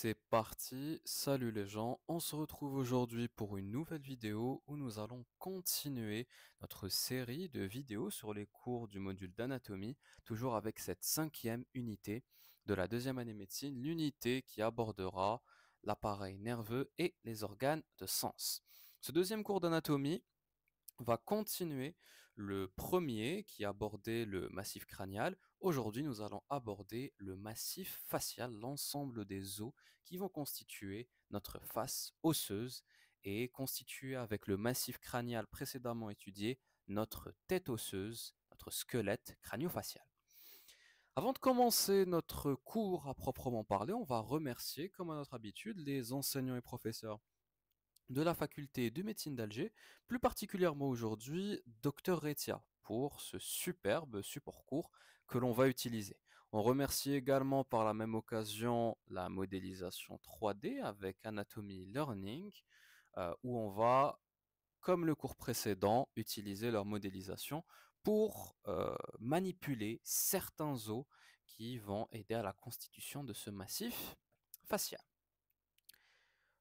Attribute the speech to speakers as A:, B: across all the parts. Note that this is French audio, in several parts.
A: C'est parti, salut les gens, on se retrouve aujourd'hui pour une nouvelle vidéo où nous allons continuer notre série de vidéos sur les cours du module d'anatomie, toujours avec cette cinquième unité de la deuxième année médecine, l'unité qui abordera l'appareil nerveux et les organes de sens. Ce deuxième cours d'anatomie va continuer le premier qui abordait le massif crânial. Aujourd'hui, nous allons aborder le massif facial, l'ensemble des os qui vont constituer notre face osseuse et constituer avec le massif crânial précédemment étudié notre tête osseuse, notre squelette crânio-facial. Avant de commencer notre cours à proprement parler, on va remercier, comme à notre habitude, les enseignants et professeurs de la faculté de médecine d'Alger, plus particulièrement aujourd'hui Dr Retia, pour ce superbe support court que l'on va utiliser. On remercie également par la même occasion la modélisation 3D avec Anatomy Learning, où on va, comme le cours précédent, utiliser leur modélisation pour manipuler certains os qui vont aider à la constitution de ce massif facial.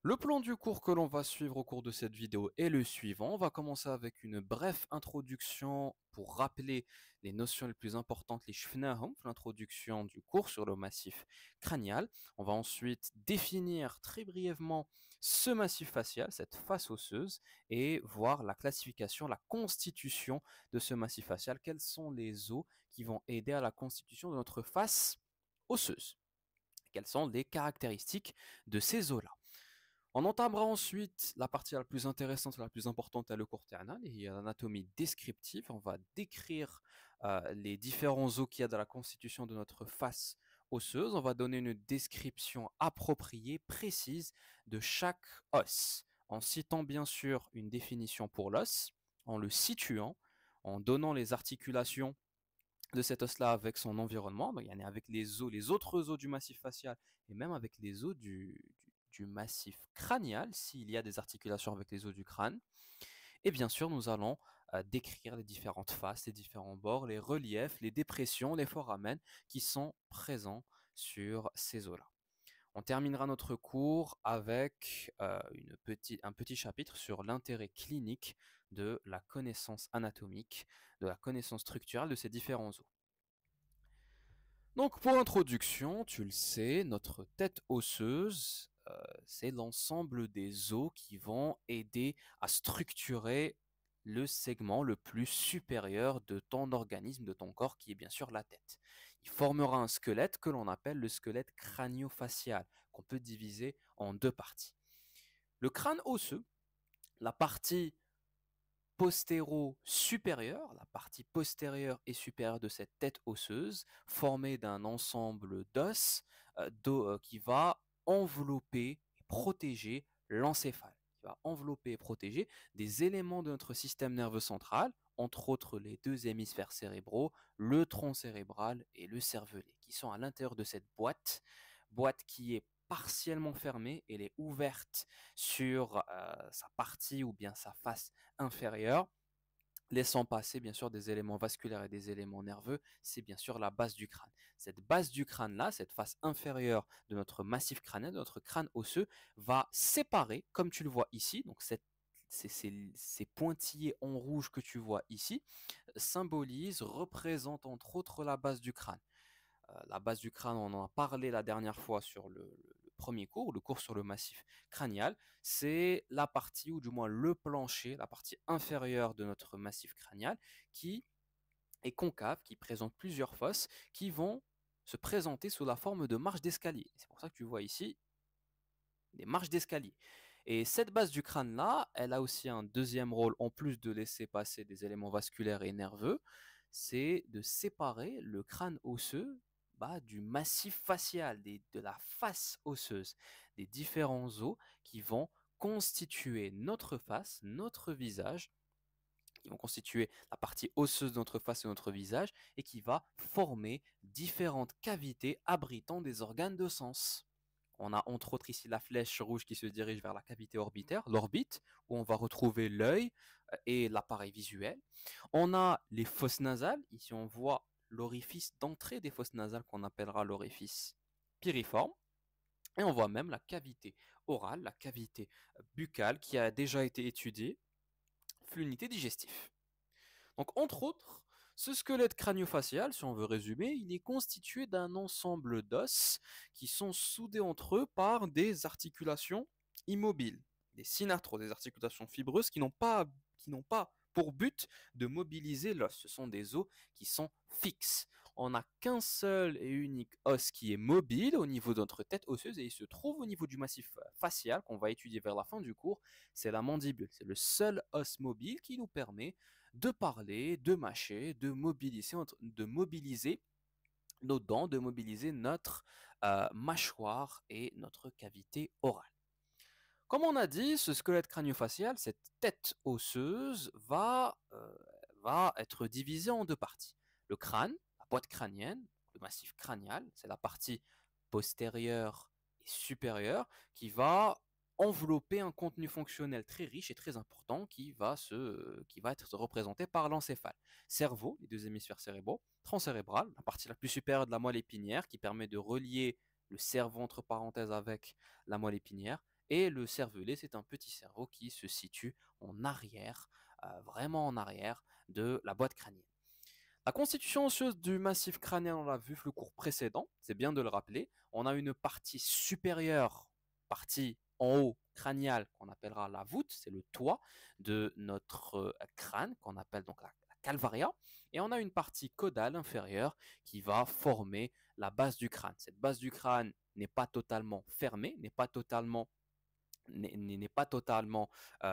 A: Le plan du cours que l'on va suivre au cours de cette vidéo est le suivant. On va commencer avec une brève introduction pour rappeler les notions les plus importantes, les shfnahum, l'introduction du cours sur le massif crânial. On va ensuite définir très brièvement ce massif facial, cette face osseuse, et voir la classification, la constitution de ce massif facial. Quels sont les os qui vont aider à la constitution de notre face osseuse? Quelles sont les caractéristiques de ces os-là? On entamera ensuite la partie la plus intéressante et la plus importante à le cours terminal, et l'anatomie descriptive. On va décrire les différents os qu'il y a dans la constitution de notre face osseuse. On va donner une description appropriée, précise de chaque os, en citant bien sûr une définition pour l'os, en le situant, en donnant les articulations de cet os-là avec son environnement, donc, avec les os, les autres os du massif facial, et même avec les os du massif crânial, s'il y a des articulations avec les os du crâne. Et bien sûr, nous allons décrire les différentes faces, les différents bords, les reliefs, les dépressions, les foramen qui sont présents sur ces os-là. On terminera notre cours avec un petit chapitre sur l'intérêt clinique de la connaissance anatomique, de la connaissance structurelle de ces différents os. Donc pour l'introduction, tu le sais, notre tête osseuse, c'est l'ensemble des os qui vont aider à structurer le segment le plus supérieur de ton organisme, de ton corps, qui est bien sûr la tête. Il formera un squelette que l'on appelle le squelette crânio-facial, qu'on peut diviser en deux parties. Le crâne osseux, la partie postéro-supérieure, la partie postérieure et supérieure de cette tête osseuse, formée d'un ensemble d'os qui va envelopper et protéger l'encéphale, qui va envelopper et protéger des éléments de notre système nerveux central, entre autres les deux hémisphères cérébraux, le tronc cérébral et le cervelet, qui sont à l'intérieur de cette boîte qui est partiellement fermée, elle est ouverte sur sa partie ou bien sa face inférieure, laissant passer bien sûr des éléments vasculaires et des éléments nerveux, c'est bien sûr la base du crâne. Cette base du crâne-là, cette face inférieure de notre massif crânien, de notre crâne osseux, va séparer, comme tu le vois ici, donc ces pointillés en rouge que tu vois ici, symbolisent, représentent entre autres la base du crâne. La base du crâne, on en a parlé la dernière fois sur le premier cours, le cours sur le massif crânial. C'est la partie, ou du moins le plancher, la partie inférieure de notre massif crânial, qui est concave, qui présente plusieurs fosses, qui vont se présenter sous la forme de marches d'escalier. C'est pour ça que tu vois ici des marches d'escalier. Et cette base du crâne-là, elle a aussi un deuxième rôle, en plus de laisser passer des éléments vasculaires et nerveux, c'est de séparer le crâne osseux du massif facial, de la face osseuse, des différents os qui vont constituer notre face, notre visage, qui vont constituer la partie osseuse de notre face et notre visage, et qui va former différentes cavités abritant des organes de sens. On a entre autres ici la flèche rouge qui se dirige vers la cavité orbitaire, l'orbite, où on va retrouver l'œil et l'appareil visuel. On a les fosses nasales. Ici, on voit l'orifice d'entrée des fosses nasales qu'on appellera l'orifice piriforme. Et on voit même la cavité orale, la cavité buccale qui a déjà été étudiée, l'unité digestive. Donc, entre autres, ce squelette crânio-facial, si on veut résumer, il est constitué d'un ensemble d'os qui sont soudés entre eux par des articulations immobiles, des synarthros, des articulations fibreuses qui n'ont pas pour but de mobiliser l'os. Ce sont des os qui sont fixes. On n'a qu'un seul et unique os qui est mobile au niveau de notre tête osseuse et il se trouve au niveau du massif facial qu'on va étudier vers la fin du cours. C'est la mandibule. C'est le seul os mobile qui nous permet de parler, de mâcher, de mobiliser nos dents, de mobiliser notre mâchoire et notre cavité orale. Comme on a dit, ce squelette crânio-facial, cette tête osseuse, va être divisée en deux parties. Le crâne, la boîte crânienne, le massif crânial, c'est la partie postérieure et supérieure qui va envelopper un contenu fonctionnel très riche et très important qui va être représenté par l'encéphale. Cerveau, les deux hémisphères cérébraux, tronc cérébral, la partie la plus supérieure de la moelle épinière qui permet de relier le cerveau entre parenthèses avec la moelle épinière, et le cervelet, c'est un petit cerveau qui se situe en arrière, vraiment en arrière de la boîte crânienne. La constitution osseuse du massif crânien, on l'a vu le cours précédent, c'est bien de le rappeler. On a une partie supérieure, partie en haut crâniale, qu'on appellera la voûte, c'est le toit de notre crâne, qu'on appelle donc la calvaria. Et on a une partie caudale inférieure qui va former la base du crâne. Cette base du crâne n'est pas totalement fermée, n'est pas totalement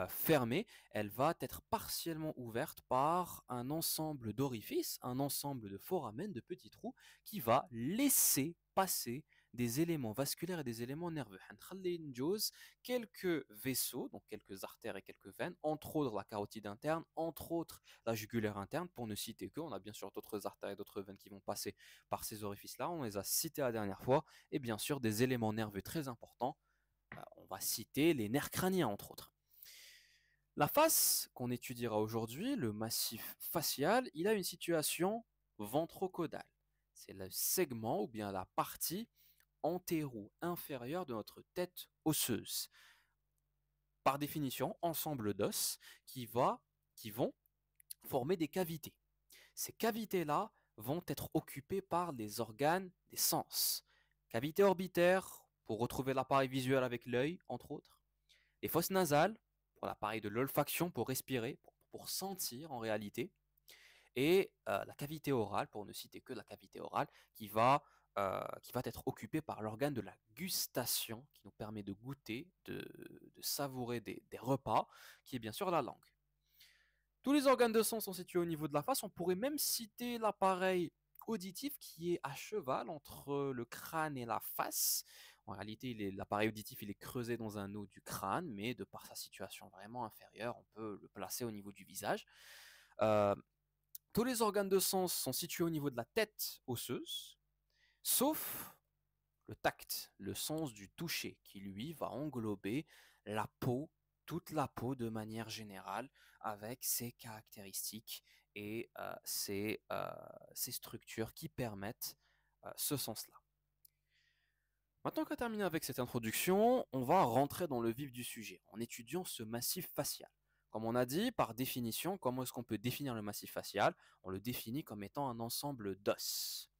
A: fermée, elle va être partiellement ouverte par un ensemble d'orifices, un ensemble de foramen, de petits trous, qui va laisser passer des éléments vasculaires et des éléments nerveux. Quelques vaisseaux, donc quelques artères et quelques veines, entre autres la carotide interne, entre autres la jugulaire interne, pour ne citer que. On a bien sûr d'autres artères et d'autres veines qui vont passer par ces orifices-là, on les a cités la dernière fois, et bien sûr des éléments nerveux très importants. On va citer les nerfs crâniens, entre autres. La face qu'on étudiera aujourd'hui, le massif facial, il a une situation ventrocaudale. C'est le segment ou bien la partie antéro-inférieure de notre tête osseuse. Par définition, ensemble d'os qui vont former des cavités. Ces cavités-là vont être occupées par les organes des sens. Cavité orbitaire, pour retrouver l'appareil visuel avec l'œil, entre autres. Les fosses nasales, pour l'appareil de l'olfaction, pour respirer, pour sentir en réalité. Et la cavité orale, pour ne citer que la cavité orale, qui va être occupée par l'organe de la gustation, qui nous permet de goûter, de savourer des repas, qui est bien sûr la langue. Tous les organes de sens sont situés au niveau de la face. On pourrait même citer l'appareil auditif qui est à cheval entre le crâne et la face. En réalité, l'appareil auditif il est creusé dans un os du crâne, mais de par sa situation vraiment inférieure, on peut le placer au niveau du visage. Euh, tous les organes de sens sont situés au niveau de la tête osseuse, sauf le tact, le sens du toucher, qui lui va englober la peau, toute la peau de manière générale, avec ses caractéristiques et ses structures qui permettent ce sens-là. Maintenant qu'on a terminé avec cette introduction, on va rentrer dans le vif du sujet en étudiant ce massif facial. Comme on a dit, par définition, comment est-ce qu'on peut définir le massif facial? On le définit comme étant un ensemble d'os.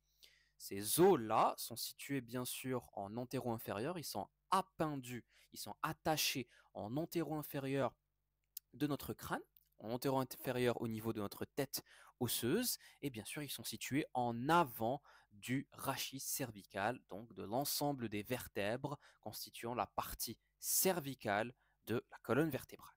A: Ces os-là sont situés bien sûr en antéro-inférieur, ils sont appendus, ils sont attachés en antéro-inférieur de notre crâne, en antéro-inférieur au niveau de notre tête osseuse, et bien sûr ils sont situés en avant du rachis cervical, donc de l'ensemble des vertèbres constituant la partie cervicale de la colonne vertébrale.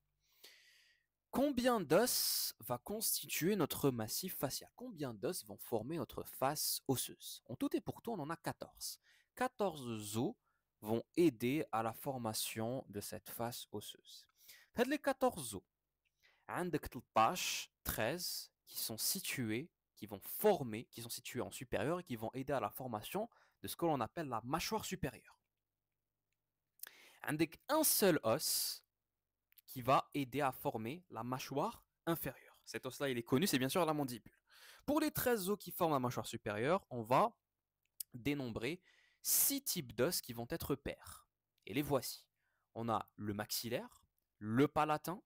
A: Combien d'os va constituer notre massif facial? Combien d'os vont former notre face osseuse? En tout et pour tout, on en a 14. 14 os vont aider à la formation de cette face osseuse. Les 14 os, عندك 13 qui sont situés, qui sont situés en supérieur et qui vont aider à la formation de ce que l'on appelle la mâchoire supérieure. عندك un seul os qui va aider à former la mâchoire inférieure. Cet os-là, il est connu, c'est bien sûr la mandibule. Pour les 13 os qui forment la mâchoire supérieure, on va dénombrer 6 types d'os qui vont être pairs. Et les voici. On a le maxillaire, le palatin,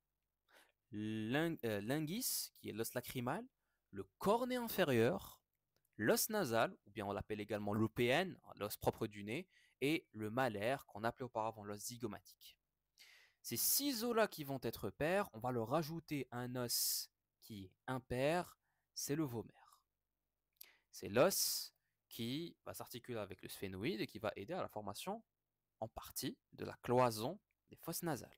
A: l'inguis, qui est l'os lacrymal, le cornet inférieur, l'os nasal, ou bien on l'appelle également l'OPN, l'os propre du nez, et le malaire, qu'on appelait auparavant l'os zygomatique. Ces 6 os-là qui vont être pairs, on va leur rajouter un os qui est impair, c'est le vomer. C'est l'os qui va s'articuler avec le sphénoïde et qui va aider à la formation, en partie, de la cloison des fosses nasales.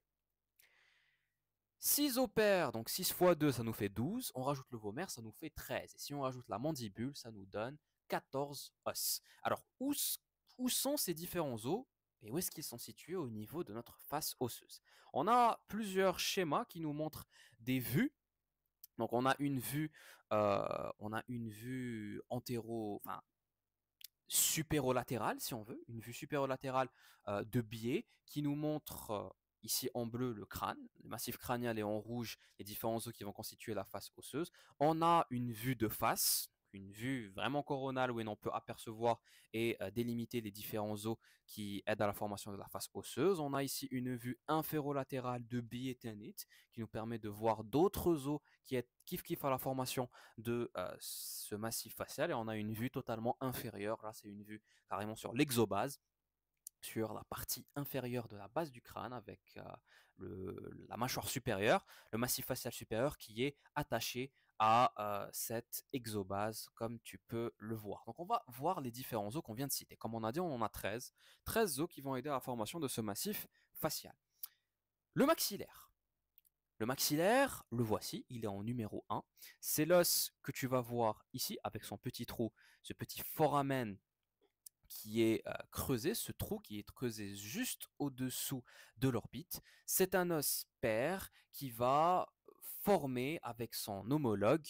A: 6 os pairs, donc 6 fois 2, ça nous fait 12. On rajoute le vomer, ça nous fait 13. Et si on rajoute la mandibule, ça nous donne 14 os. Alors, où sont ces différents os et où est-ce qu'ils sont situés au niveau de notre face osseuse? On a plusieurs schémas qui nous montrent des vues. Donc, on a une vue enfin, supérolatérale, si on veut, une vue supérolatérale de biais qui nous montre ici en bleu le crâne, le massif crânial, et en rouge les différents os qui vont constituer la face osseuse. On a une vue de face, une vue vraiment coronale où on peut apercevoir et délimiter les différents os qui aident à la formation de la face osseuse. On a ici une vue inférolatérale de biais ténite qui nous permet de voir d'autres os qui aident kiff à la formation de ce massif facial, et on a une vue totalement inférieure. Là, c'est une vue carrément sur l'exobase, sur la partie inférieure de la base du crâne avec la mâchoire supérieure, le massif facial supérieur qui est attaché à cette exobase, comme tu peux le voir. Donc, on va voir les différents os qu'on vient de citer. Comme on a dit, on en a 13 os qui vont aider à la formation de ce massif facial. Le maxillaire. Le maxillaire, le voici, il est en numéro 1. C'est l'os que tu vas voir ici avec son petit trou, ce petit foramen qui est creusé, ce trou qui est creusé juste au-dessous de l'orbite. C'est un os pair qui va former avec son homologue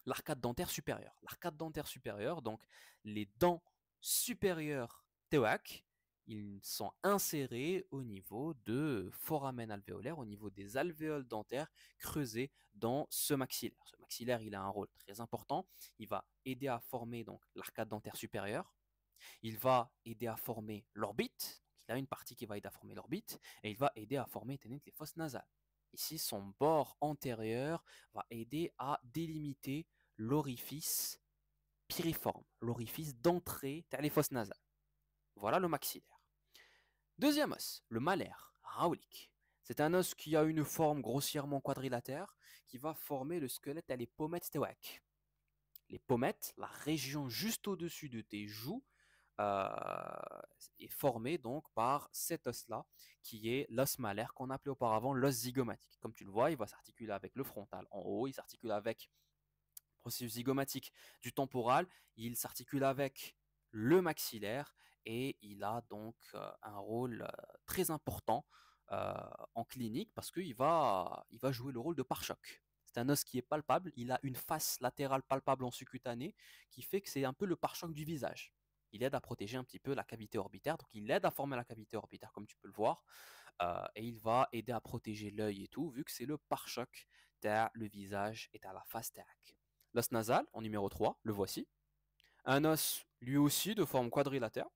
A: l'arcade dentaire supérieure. L'arcade dentaire supérieure, donc les dents supérieures théoaques, ils sont insérés au niveau de foramen alvéolaire, au niveau des alvéoles dentaires creusés dans ce maxillaire. Ce maxillaire, il a un rôle très important. Il va aider à former donc l'arcade dentaire supérieure. Il va aider à former l'orbite. Il a une partie qui va aider à former l'orbite et il va aider à former les fosses nasales. Ici, son bord antérieur va aider à délimiter l'orifice piriforme, l'orifice d'entrée vers les fosses nasales. Voilà le maxillaire. Deuxième os, le malaire, Raulick. C'est un os qui a une forme grossièrement quadrilatère qui va former le squelette et les pommettes théoaques. Les pommettes, la région juste au-dessus de tes joues, euh, est formée donc par cet os-là, qui est l'os malaire qu'on appelait auparavant l'os zygomatique. Comme tu le vois, il va s'articuler avec le frontal en haut, il s'articule avec le processus zygomatique du temporal, il s'articule avec le maxillaire, et il a donc un rôle très important en clinique parce qu'il il va jouer le rôle de pare-choc. C'est un os qui est palpable, il a une face latérale palpable en subcutanée qui fait que c'est un peu le pare-choc du visage. Il aide à protéger un petit peu la cavité orbitaire, donc il aide à former la cavité orbitaire comme tu peux le voir, et il va aider à protéger l'œil et tout, vu que c'est le pare-choc derrière le visage et à la face théraque. L'os nasal, en numéro 3, le voici. Un os lui aussi de forme quadrilatère,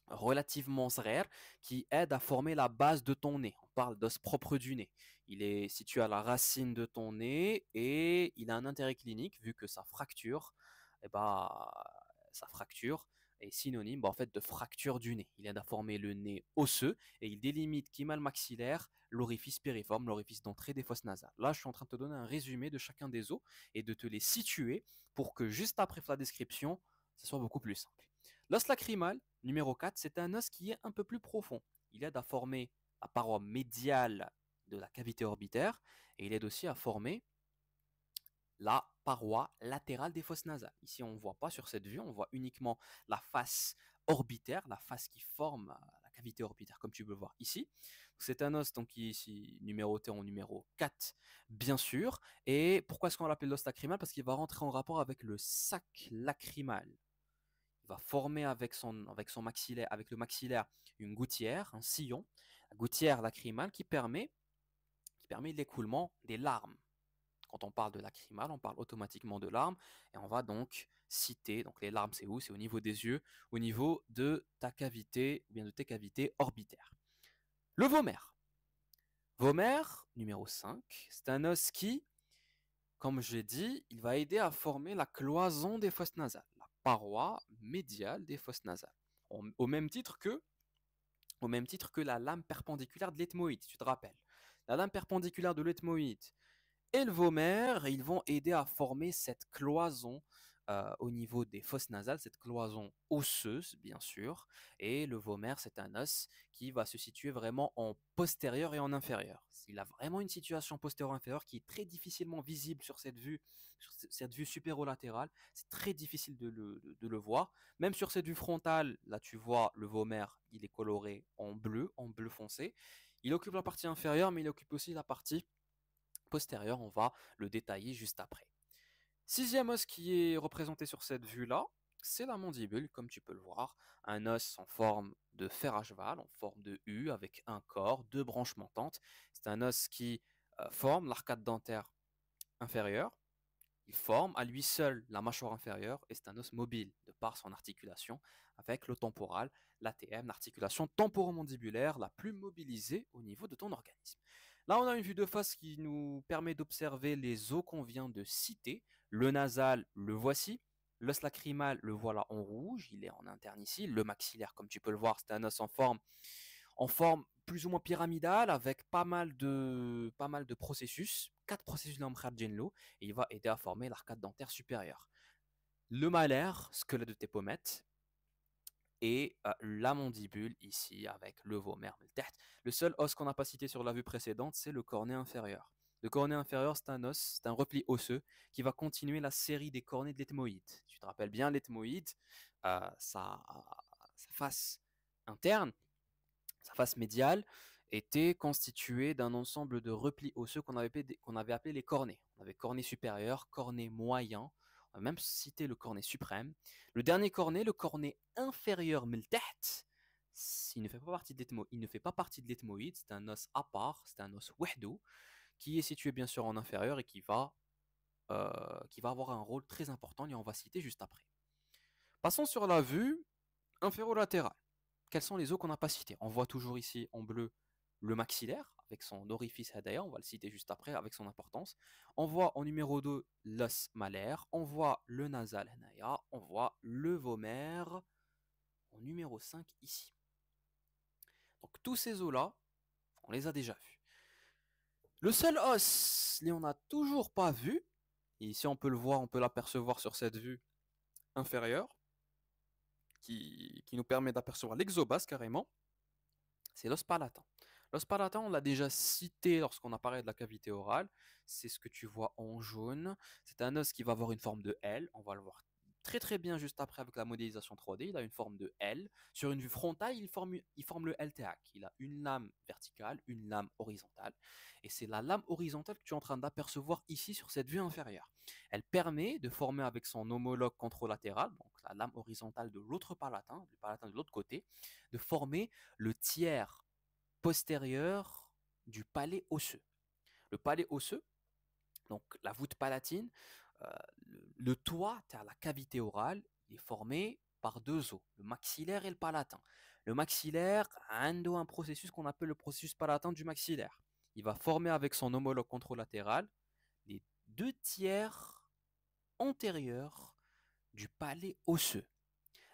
A: relativement rare, qui aide à former la base de ton nez. On parle d'os propre du nez. Il est situé à la racine de ton nez et il a un intérêt clinique vu que sa fracture, eh ben, sa fracture est synonyme en fait de fracture du nez. Il aide à former le nez osseux et il délimite qui mal maxillaire, l'orifice piriforme, l'orifice d'entrée des fosses nasales. Là, je suis en train de te donner un résumé de chacun des os et de te les situer pour que juste après la description, ça soit beaucoup plus simple. L'os lacrymal, numéro 4, c'est un os qui est un peu plus profond. Il aide à former la paroi médiale de la cavité orbitaire et il aide aussi à former la paroi latérale des fosses nasales. Ici, on ne voit pas sur cette vue, on voit uniquement la face orbitaire, la face qui forme la cavité orbitaire, comme tu peux le voir ici. C'est un os donc, qui est ici numéroté en numéro 4, bien sûr. Et pourquoi est-ce qu'on l'appelle l'os lacrymal? Parce qu'il va rentrer en rapport avec le sac lacrymal. Il va former avec son maxillaire, avec le maxillaire, une gouttière, un sillon, la gouttière lacrymale qui permet l'écoulement des larmes. Quand on parle de lacrymal, on parle automatiquement de larmes et on va donc citer, donc les larmes c'est où? C'est au niveau des yeux, au niveau de ta cavité ou bien de tes cavités orbitaires. Le vomère. Vomère, numéro 5, c'est un os qui, comme j'ai dit, il va aider à former la cloison des fosses nasales, la paroi médiale des fosses nasales. Au même titre que la lame perpendiculaire de l'ethmoïde, si tu te rappelles. La lame perpendiculaire de l'ethmoïde et le vomère, ils vont aider à former cette cloison au niveau des fosses nasales, cette cloison osseuse, bien sûr. Et le vomère, c'est un os qui va se situer vraiment en postérieur et en inférieur. Il a vraiment une situation postérieure-inférieure qui est très difficilement visible sur cette vue supérolatérale. C'est très difficile de le voir. Même sur cette vue frontale, là tu vois le vomère, il est coloré en bleu foncé. Il occupe la partie inférieure, mais il occupe aussi la partie postérieur, on va le détailler juste après. Sixième os qui est représenté sur cette vue-là, c'est la mandibule, comme tu peux le voir, un os en forme de fer à cheval, en forme de U, avec un corps, deux branches montantes. C'est un os qui forme l'arcade dentaire inférieure. Il forme à lui seul la mâchoire inférieure et c'est un os mobile de par son articulation avec le temporal, l'ATM, l'articulation temporomandibulaire la plus mobilisée au niveau de ton organisme. Là, on a une vue de face qui nous permet d'observer les os qu'on vient de citer. Le nasal, le voici. L'os lacrymal, le voilà en rouge, il est en interne ici. Le maxillaire, comme tu peux le voir, c'est un os en forme plus ou moins pyramidale avec pas mal de processus, quatre processus d'Amkhardjenlo, et il va aider à former l'arcade dentaire supérieure. Le malaire, squelette de tes pommettes, et la mandibule ici avec le vomère. Le seul os qu'on n'a pas cité sur la vue précédente, c'est le cornet inférieur. Le cornet inférieur, c'est un os, c'est un repli osseux qui va continuer la série des cornets de l'ethmoïde. Tu te rappelles bien, l'ethmoïde, sa face interne, sa face médiale, était constituée d'un ensemble de replis osseux qu'on avait appelé les cornets. On avait cornet supérieur, cornet moyen, on a même cité le cornet suprême. Le dernier cornet, le cornet inférieur miltaht, il ne fait pas partie de il ne fait pas partie de l'ethmoïde, c'est un os à part, c'est un os wahdo, qui est situé bien sûr en inférieur et qui va avoir un rôle très important et on va citer juste après. Passons sur la vue inférolatérale. Quels sont les os qu'on n'a pas cités? On voit toujours ici en bleu le maxillaire avec son orifice hadaya, on va le citer juste après avec son importance. On voit en numéro 2 l'os malaire, on voit le nasal hanaya, on voit le vomère en numéro 5 ici. Donc tous ces os-là, on les a déjà vus. Le seul os, on n'a toujours pas vu, et ici on peut le voir, on peut l'apercevoir sur cette vue inférieure, qui nous permet d'apercevoir l'exobase carrément, c'est l'os palatin. L'os palatin, on l'a déjà cité lorsqu'on a parlé de la cavité orale. C'est ce que tu vois en jaune. C'est un os qui va avoir une forme de L. On va le voir très très bien juste après avec la modélisation 3D. Il a une forme de L. Sur une vue frontale, il forme le LTAC. Il a une lame verticale, une lame horizontale. Et c'est la lame horizontale que tu es en train d'apercevoir ici sur cette vue inférieure. Elle permet de former avec son homologue contralatéral, donc la lame horizontale de l'autre palatin, du palatin de l'autre côté, de former le tiers postérieur du palais osseux. Le palais osseux, donc la voûte palatine, euh, le toit, la cavité orale, il est formé par deux os, le maxillaire et le palatin. Le maxillaire a un processus qu'on appelle le processus palatin du maxillaire. Il va former avec son homologue contralatéral les deux tiers antérieurs du palais osseux.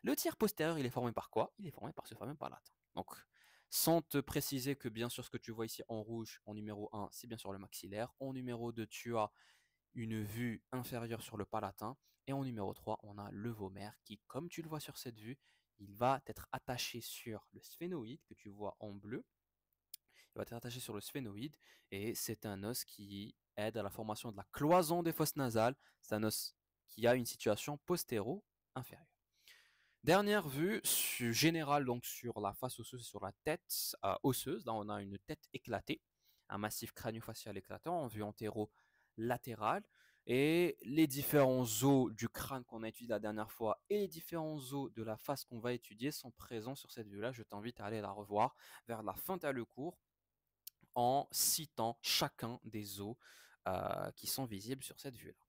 A: Le tiers postérieur, il est formé par quoi? Il est formé par ce fameux palatin. Donc, sans te préciser que bien sûr ce que tu vois ici en rouge, en numéro 1, c'est bien sûr le maxillaire. En numéro 2, tu as une vue inférieure sur le palatin. Et en numéro 3, on a le vomère qui, comme tu le vois sur cette vue, il va être attaché sur le sphénoïde que tu vois en bleu. Il va être attaché sur le sphénoïde et c'est un os qui aide à la formation de la cloison des fosses nasales. C'est un os qui a une situation postéro-inférieure. Dernière vue générale donc sur la face osseuse et sur la tête osseuse. Là, on a une tête éclatée, un massif crânio-facial éclatant en vue antéro-latérale. Et les différents os du crâne qu'on a étudié la dernière fois et les différents os de la face qu'on va étudier sont présents sur cette vue-là. Je t'invite à aller la revoir vers la fin de le cours en citant chacun des os qui sont visibles sur cette vue-là.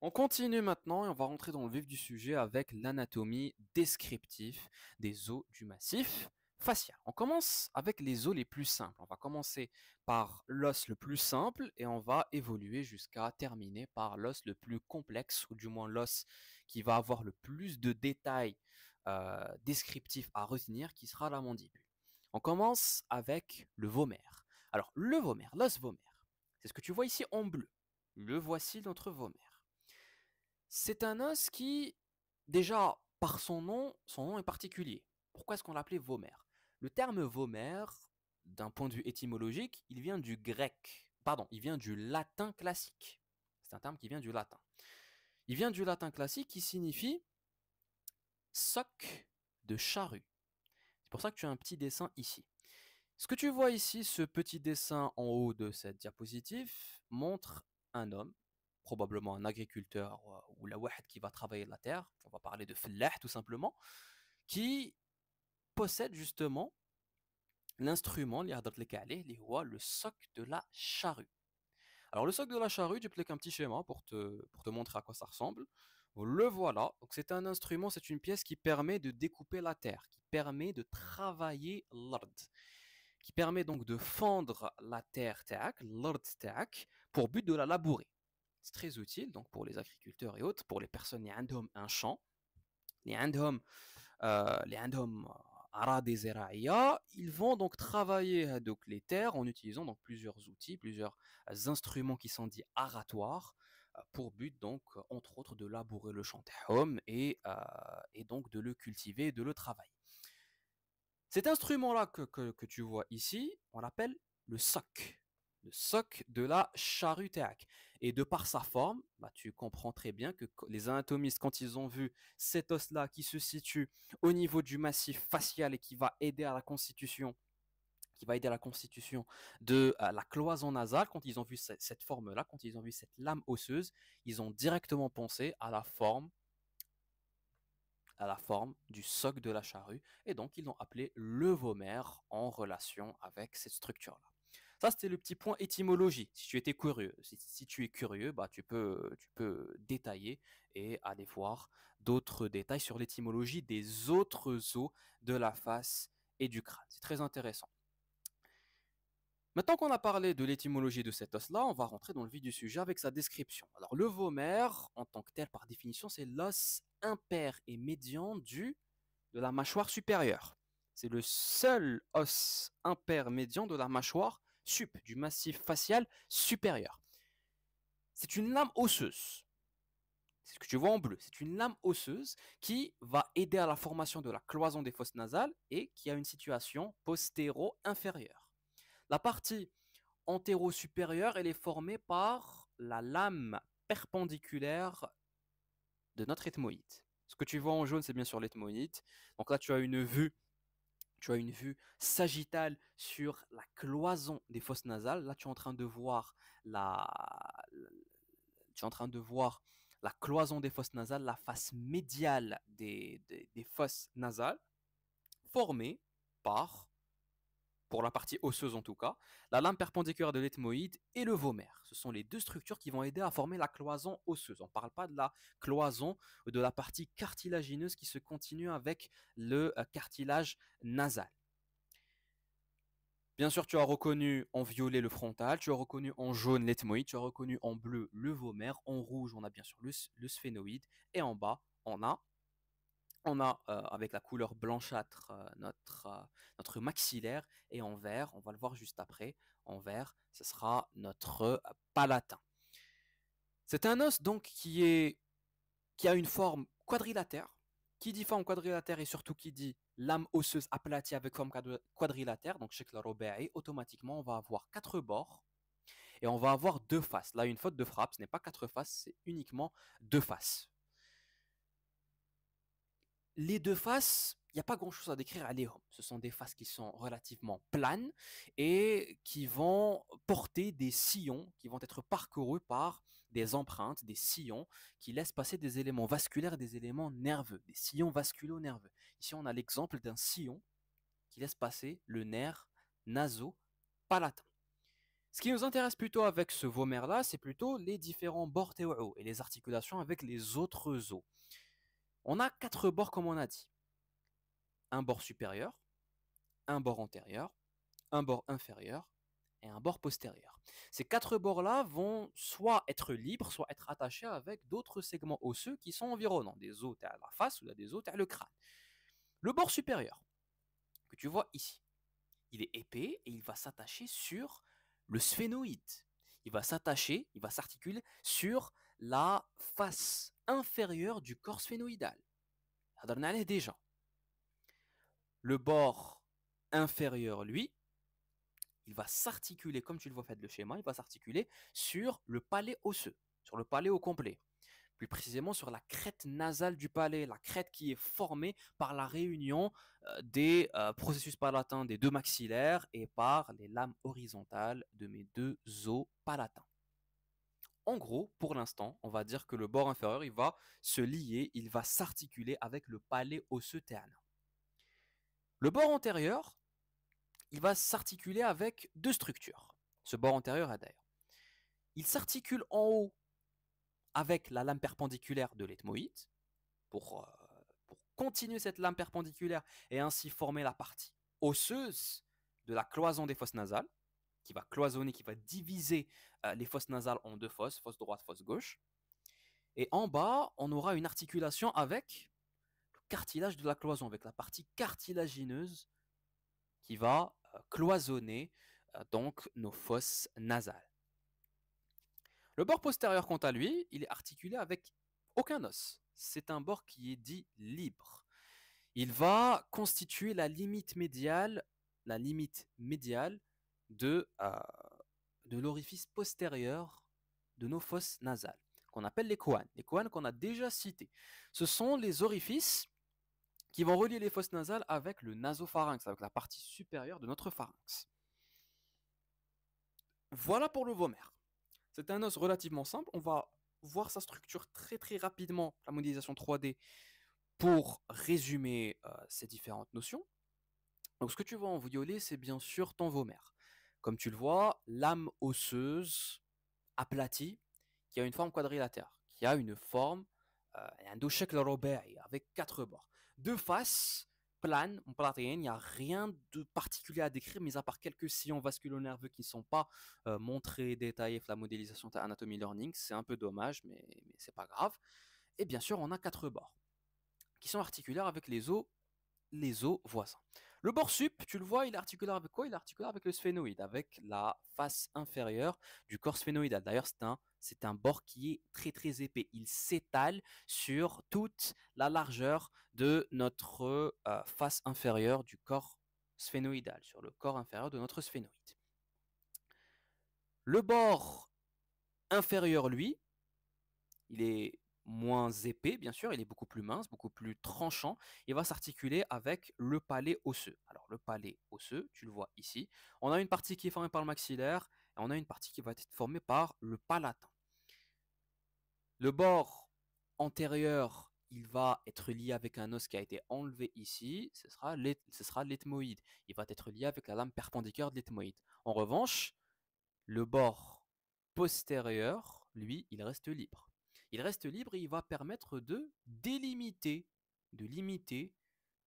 A: On continue maintenant et on va rentrer dans le vif du sujet avec l'anatomie descriptive des os du massif facial. On commence avec les os les plus simples. On va commencer par l'os le plus simple et on va évoluer jusqu'à terminer par l'os le plus complexe, ou du moins l'os qui va avoir le plus de détails descriptifs à retenir, qui sera la mandibule. On commence avec le vomaire. Alors, le vomaire, l'os vomaire, c'est ce que tu vois ici en bleu. Le voici, notre vomaire. C'est un os qui, déjà, par son nom est particulier. Pourquoi est-ce qu'on l'appelait vomaire? Le terme vomaire, d'un point de vue étymologique, il vient du grec, pardon, il vient du latin classique. C'est un terme qui vient du latin. Il vient du latin classique qui signifie soc de charrue. C'est pour ça que tu as un petit dessin ici. Ce que tu vois ici, ce petit dessin en haut de cette diapositive, montre un homme, probablement un agriculteur ou la wahd qui va travailler la terre, on va parler de fellah tout simplement, qui possède justement l'instrument, le soc de la charrue. Alors le soc de la charrue, j'applique un petit schéma pour te montrer à quoi ça ressemble. Le voilà, donc c'est un instrument, c'est une pièce qui permet de découper la terre, qui permet de travailler l'ard, qui permet donc de fendre la terre l'ard pour but de la labourer. C'est très utile donc pour les agriculteurs et autres, pour les personnes qui ont un champ, les عندهم أراضي زراعية, ils vont donc travailler donc les terres en utilisant donc plusieurs outils, plusieurs instruments qui sont dits aratoires, pour but donc entre autres de labourer le champ et donc de le cultiver et de le travailler. Cet instrument-là que tu vois ici, on l'appelle le soc de la charrue théâque. Et de par sa forme, bah, tu comprends très bien que les anatomistes, quand ils ont vu cet os-là qui se situe au niveau du massif facial et qui va aider à la constitution, de la cloison nasale, quand ils ont vu cette forme-là, quand ils ont vu cette lame osseuse, ils ont directement pensé à la forme du soc de la charrue, et donc ils l'ont appelé le vomaire en relation avec cette structure-là. Ça, c'était le petit point étymologie. Si tu étais curieux, si tu es curieux, bah, tu peux détailler et aller voir d'autres détails sur l'étymologie des autres os de la face et du crâne. C'est très intéressant. Maintenant qu'on a parlé de l'étymologie de cet os-là, on va rentrer dans le vif du sujet avec sa description. Alors, le vomaire, en tant que tel, par définition, c'est l'os impair et médian de la mâchoire supérieure. C'est le seul os impair médian de la mâchoire du massif facial supérieur. C'est une lame osseuse. C'est ce que tu vois en bleu. C'est une lame osseuse qui va aider à la formation de la cloison des fosses nasales et qui a une situation postéro-inférieure. La partie antéro-supérieure, elle est formée par la lame perpendiculaire de notre ethmoïde. Ce que tu vois en jaune, c'est bien sûr l'ethmoïde. Donc là, tu as une vue sagittale sur la cloison des fosses nasales. Là, tu es en train de voir tu es en train de voir la cloison des fosses nasales, la face médiale des fosses nasales, formée par, pour la partie osseuse en tout cas, la lame perpendiculaire de l'ethmoïde et le vomaire. Ce sont les deux structures qui vont aider à former la cloison osseuse. On ne parle pas de la cloison, de la partie cartilagineuse qui se continue avec le cartilage nasal. Bien sûr, tu as reconnu en violet le frontal, tu as reconnu en jaune l'ethmoïde, tu as reconnu en bleu le vomaire, en rouge, on a bien sûr le sphénoïde, et en bas, on a avec la couleur blanchâtre notre maxillaire, et en vert, on va le voir juste après, en vert, ce sera notre palatin. C'est un os donc qui a une forme quadrilatère. Qui dit forme quadrilatère et surtout qui dit lame osseuse aplatie avec forme quadrilatère, donc chez Robae, automatiquement on va avoir quatre bords et on va avoir deux faces. Là, une faute de frappe, ce n'est pas quatre faces, c'est uniquement deux faces. Les deux faces, il n'y a pas grand-chose à décrire à l'Ehom. Ce sont des faces qui sont relativement planes et qui vont porter des sillons qui vont être parcourus par des empreintes, des sillons qui laissent passer des éléments vasculaires et des éléments nerveux, des sillons vasculo-nerveux. Ici, on a l'exemple d'un sillon qui laisse passer le nerf naso-palatin. Ce qui nous intéresse plutôt avec ce vomère-là, c'est plutôt les différents bords théoïaux et les articulations avec les autres os. On a 4 bords comme on a dit. Un bord supérieur, un bord antérieur, un bord inférieur et un bord postérieur. Ces 4 bords-là vont soit être libres, soit être attachés avec d'autres segments osseux qui sont environnants, des os à la face ou des os à le crâne. Le bord supérieur, que tu vois ici, il est épais et il va s'attacher sur le sphénoïde. Il va s'articuler sur la face inférieure du corps sphénoïdal. Déjà. Le bord inférieur, lui, il va s'articuler, comme tu le vois fait le schéma, il va s'articuler sur le palais osseux, sur le palais au complet. Plus précisément sur la crête nasale du palais, la crête qui est formée par la réunion des processus palatins des deux maxillaires et par les lames horizontales de mes deux os palatins. En gros, pour l'instant, on va dire que le bord inférieur, il va se lier, il va s'articuler avec le palais osseux ternin. Le bord antérieur, il va s'articuler avec deux structures. Ce bord antérieur est d'ailleurs. Il s'articule en haut avec la lame perpendiculaire de l'ethmoïde pour continuer cette lame perpendiculaire et ainsi former la partie osseuse de la cloison des fosses nasales, qui va cloisonner, qui va diviser les fosses nasales en deux fosses, fosse droite, fosse gauche. Et en bas, on aura une articulation avec le cartilage de la cloison, avec la partie cartilagineuse qui va cloisonner donc nos fosses nasales. Le bord postérieur, quant à lui, il est articulé avec aucun os. C'est un bord qui est dit libre. Il va constituer la limite médiale de, l'orifice postérieur de nos fosses nasales, qu'on appelle les coanes. Les coanes qu'on a déjà cités. Ce sont les orifices qui vont relier les fosses nasales avec le nasopharynx, avec la partie supérieure de notre pharynx. Voilà pour le vomère. C'est un os relativement simple. On va voir sa structure très très rapidement, la modélisation 3D, pour résumer ces différentes notions. Donc ce que tu vois en violet, c'est bien sûr ton vomère. Comme tu le vois, lame osseuse aplatie qui a une forme quadrilatère, qui a une forme, un doshek robai avec 4 bords. Deux faces planes, il n'y a rien de particulier à décrire, mis à part quelques sillons vasculo-nerveux qui ne sont pas montrés, détaillés la modélisation de Anatomy Learning. C'est un peu dommage, mais c'est pas grave. Et bien sûr, on a 4 bords qui sont articulaires avec les os voisins. Le bord sup, tu le vois, il est articulaire avec quoi? Il est articulaire avec le sphénoïde, avec la face inférieure du corps sphénoïdal. D'ailleurs, c'est un bord qui est très très épais. Il s'étale sur toute la largeur de notre face inférieure du corps sphénoïdal, sur le corps inférieur de notre sphénoïde. Le bord inférieur, lui, il est moins épais, bien sûr, il est beaucoup plus mince, beaucoup plus tranchant. Il va s'articuler avec le palais osseux. Alors, le palais osseux, tu le vois ici. On a une partie qui est formée par le maxillaire et on a une partie qui va être formée par le palatin. Le bord antérieur, il va être lié avec un os qui a été enlevé ici. Ce sera l'ethmoïde. Il va être lié avec la lame perpendiculaire de l'ethmoïde. En revanche, le bord postérieur, lui, il reste libre. Il reste libre et il va permettre de limiter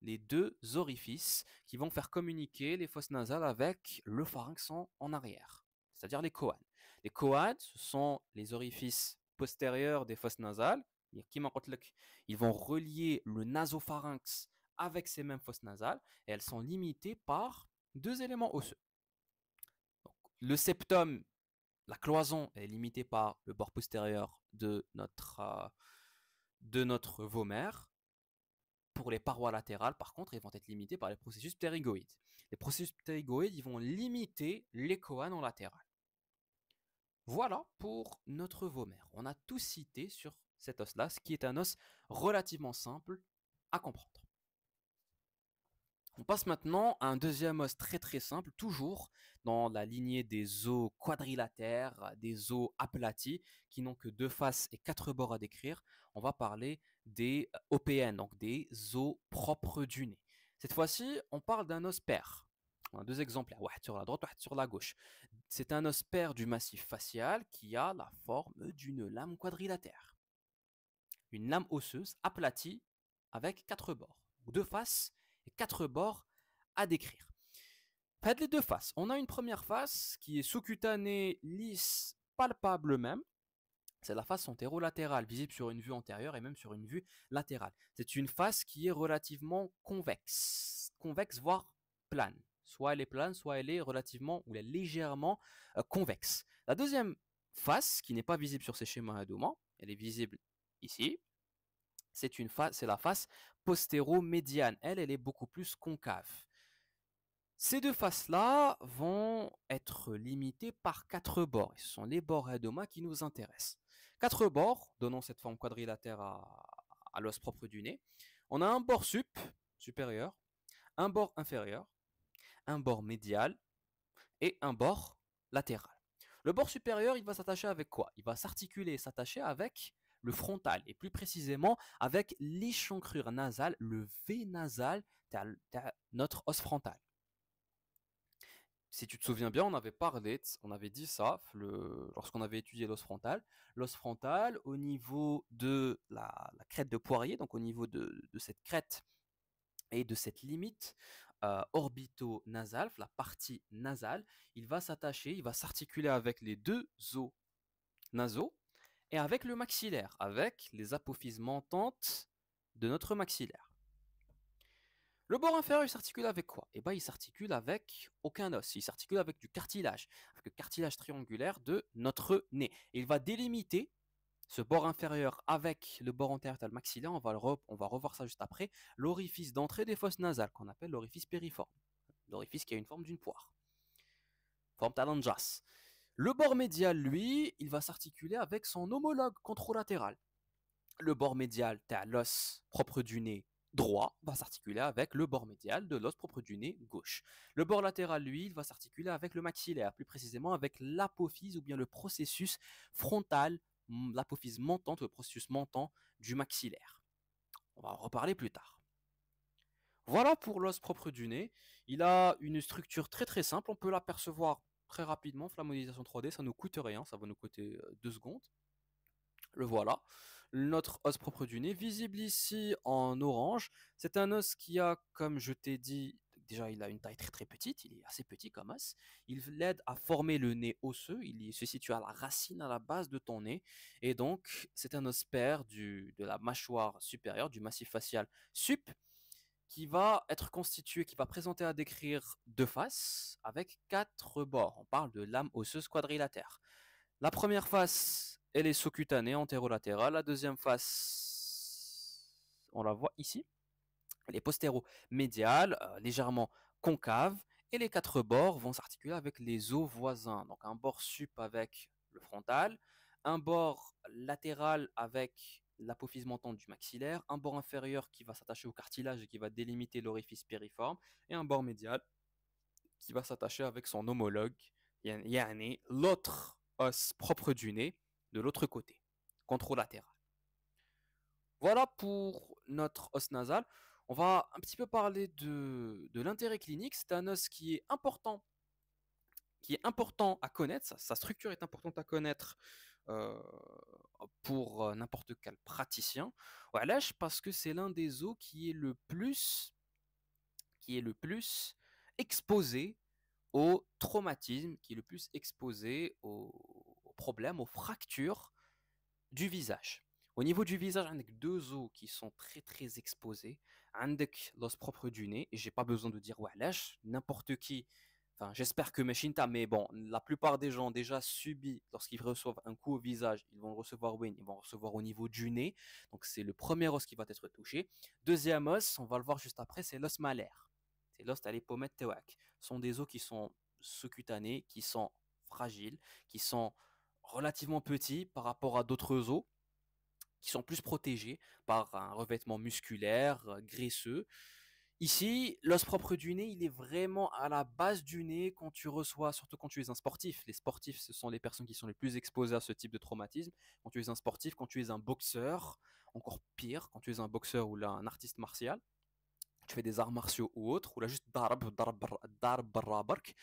A: les deux orifices qui vont faire communiquer les fosses nasales avec le pharynx en arrière, c'est-à-dire les coanes. Les coanes, ce sont les orifices postérieurs des fosses nasales. Ils vont relier le nasopharynx avec ces mêmes fosses nasales et elles sont limitées par deux éléments osseux. Donc, le septum, la cloison, est limitée par le bord postérieur de notre vomère. Pour les parois latérales, par contre, ils vont être limités par les processus ptérygoïdes. Les processus ptérygoïdes, ils vont limiter les coanes en latéral. Voilà pour notre vomère. On a tout cité sur cet os-là, ce qui est un os relativement simple à comprendre. On passe maintenant à un deuxième os très très simple, toujours dans la lignée des os quadrilatères, des os aplatis, qui n'ont que deux faces et quatre bords à décrire. On va parler des OPN, donc des os propres du nez. Cette fois-ci, on parle d'un os pair. On a deux exemplaires, واحد sur la droite, واحد sur la gauche. C'est un os pair du massif facial qui a la forme d'une lame quadrilatère. Une lame osseuse aplatie avec quatre bords. Deux faces et quatre bords à décrire. Faites les deux faces. On a une première face qui est sous-cutanée, lisse, palpable même. C'est la face antérolatérale, visible sur une vue antérieure et même sur une vue latérale. C'est une face qui est relativement convexe voire plane. Soit elle est plane, soit elle est relativement ou elle est légèrement convexe. La deuxième face, qui n'est pas visible sur ces schémas Hadoma, elle est visible ici. C'est la face postéro-médiane. Elle est beaucoup plus concave. Ces deux faces-là vont être limitées par quatre bords. Ce sont les bords Hadoma qui nous intéressent. Quatre bords, donnant cette forme quadrilatère à l'os propre du nez. On a un bord supérieur, un bord inférieur, un bord médial et un bord latéral. Le bord supérieur, il va s'attacher avec quoi? Il va s'articuler et s'attacher avec le frontal, et plus précisément avec l'échancrure nasale, le V nasal de notre os frontal. Si tu te souviens bien, on avait parlé, on avait dit ça lorsqu'on avait étudié l'os frontal. L'os frontal, au niveau de la crête de Poirier, donc au niveau de cette crête et de cette limite orbito-nasale, la partie nasale, il va s'attacher, il va s'articuler avec les deux os nasaux et avec le maxillaire, avec les apophyses montantes de notre maxillaire. Le bord inférieur, il s'articule avec quoi? Eh ben, il s'articule avec aucun os. Il s'articule avec du cartilage, avec le cartilage triangulaire de notre nez. Et il va délimiter ce bord inférieur avec le bord antérieur le maxillaire. On va revoir ça juste après. L'orifice d'entrée des fosses nasales, qu'on appelle l'orifice périforme. L'orifice qui a une forme d'une poire. Forme talanjas. Le bord médial, lui, il va s'articuler avec son homologue contralatéral. Le bord médial de l'os propre du nez droit va s'articuler avec le bord médial de l'os propre du nez gauche. Le bord latéral, lui, il va s'articuler avec le maxillaire, plus précisément avec l'apophyse ou bien le processus frontal, l'apophyse montante, le processus montant du maxillaire. On va en reparler plus tard. Voilà pour l'os propre du nez. Il a une structure très très simple, on peut l'apercevoir très rapidement. La modélisation 3D, ça ne nous coûte rien, ça va nous coûter 2 secondes. Le voilà. Notre os propre du nez, visible ici en orange. C'est un os qui a, comme je t'ai dit, déjà il a une taille très très petite, il est assez petit comme os. Il l'aide à former le nez osseux, il se situe à la racine, à la base de ton nez. Et donc c'est un os pair de la mâchoire supérieure, du massif facial sup, qui va être constitué, qui va présenter à décrire deux faces avec quatre bords. On parle de lame osseuse quadrilatère. La première face, elle est sous-cutanée, antérolatérale. La deuxième face, on la voit ici. Elle est postéro-médiale, légèrement concave. Et les quatre bords vont s'articuler avec les os voisins. Donc un bord sup avec le frontal, un bord latéral avec l'apophyse montante du maxillaire, un bord inférieur qui va s'attacher au cartilage et qui va délimiter l'orifice périforme, et un bord médial qui va s'attacher avec son homologue, yani l'autre os propre du nez de l'autre côté, contralatéral. Voilà pour notre os nasal. On va un petit peu parler de l'intérêt clinique. C'est un os qui est important à connaître. Sa structure est importante à connaître euh, pour n'importe quel praticien. Voilà, parce que c'est l'un des os qui est le plus exposé au traumatisme, qui est le plus exposé aux problèmes, aux fractures du visage. Au niveau du visage, on a deux os qui sont très très exposés. Avec l'os propre du nez, et j'ai pas besoin de dire ouais, n'importe qui, enfin j'espère que Meshinta, mais bon, la plupart des gens déjà subis, lorsqu'ils reçoivent un coup au visage, ils vont le recevoir ils vont le recevoir au niveau du nez. Donc c'est le premier os qui va être touché. Deuxième os, on va le voir juste après, c'est l'os malaire. C'est l'os à l'épomètre théoaque. Ce sont des os qui sont sous-cutanés, qui sont fragiles, qui sont relativement petits par rapport à d'autres os qui sont plus protégés par un revêtement musculaire, graisseux. Ici, l'os propre du nez, il est vraiment à la base du nez quand tu reçois, surtout quand tu es un sportif. Les sportifs, ce sont les personnes qui sont les plus exposées à ce type de traumatisme. Quand tu es un sportif, quand tu es un boxeur, encore pire, quand tu es un boxeur ou là, un artiste martial, tu fais des arts martiaux ou autres, ou là juste darb, barra, bark,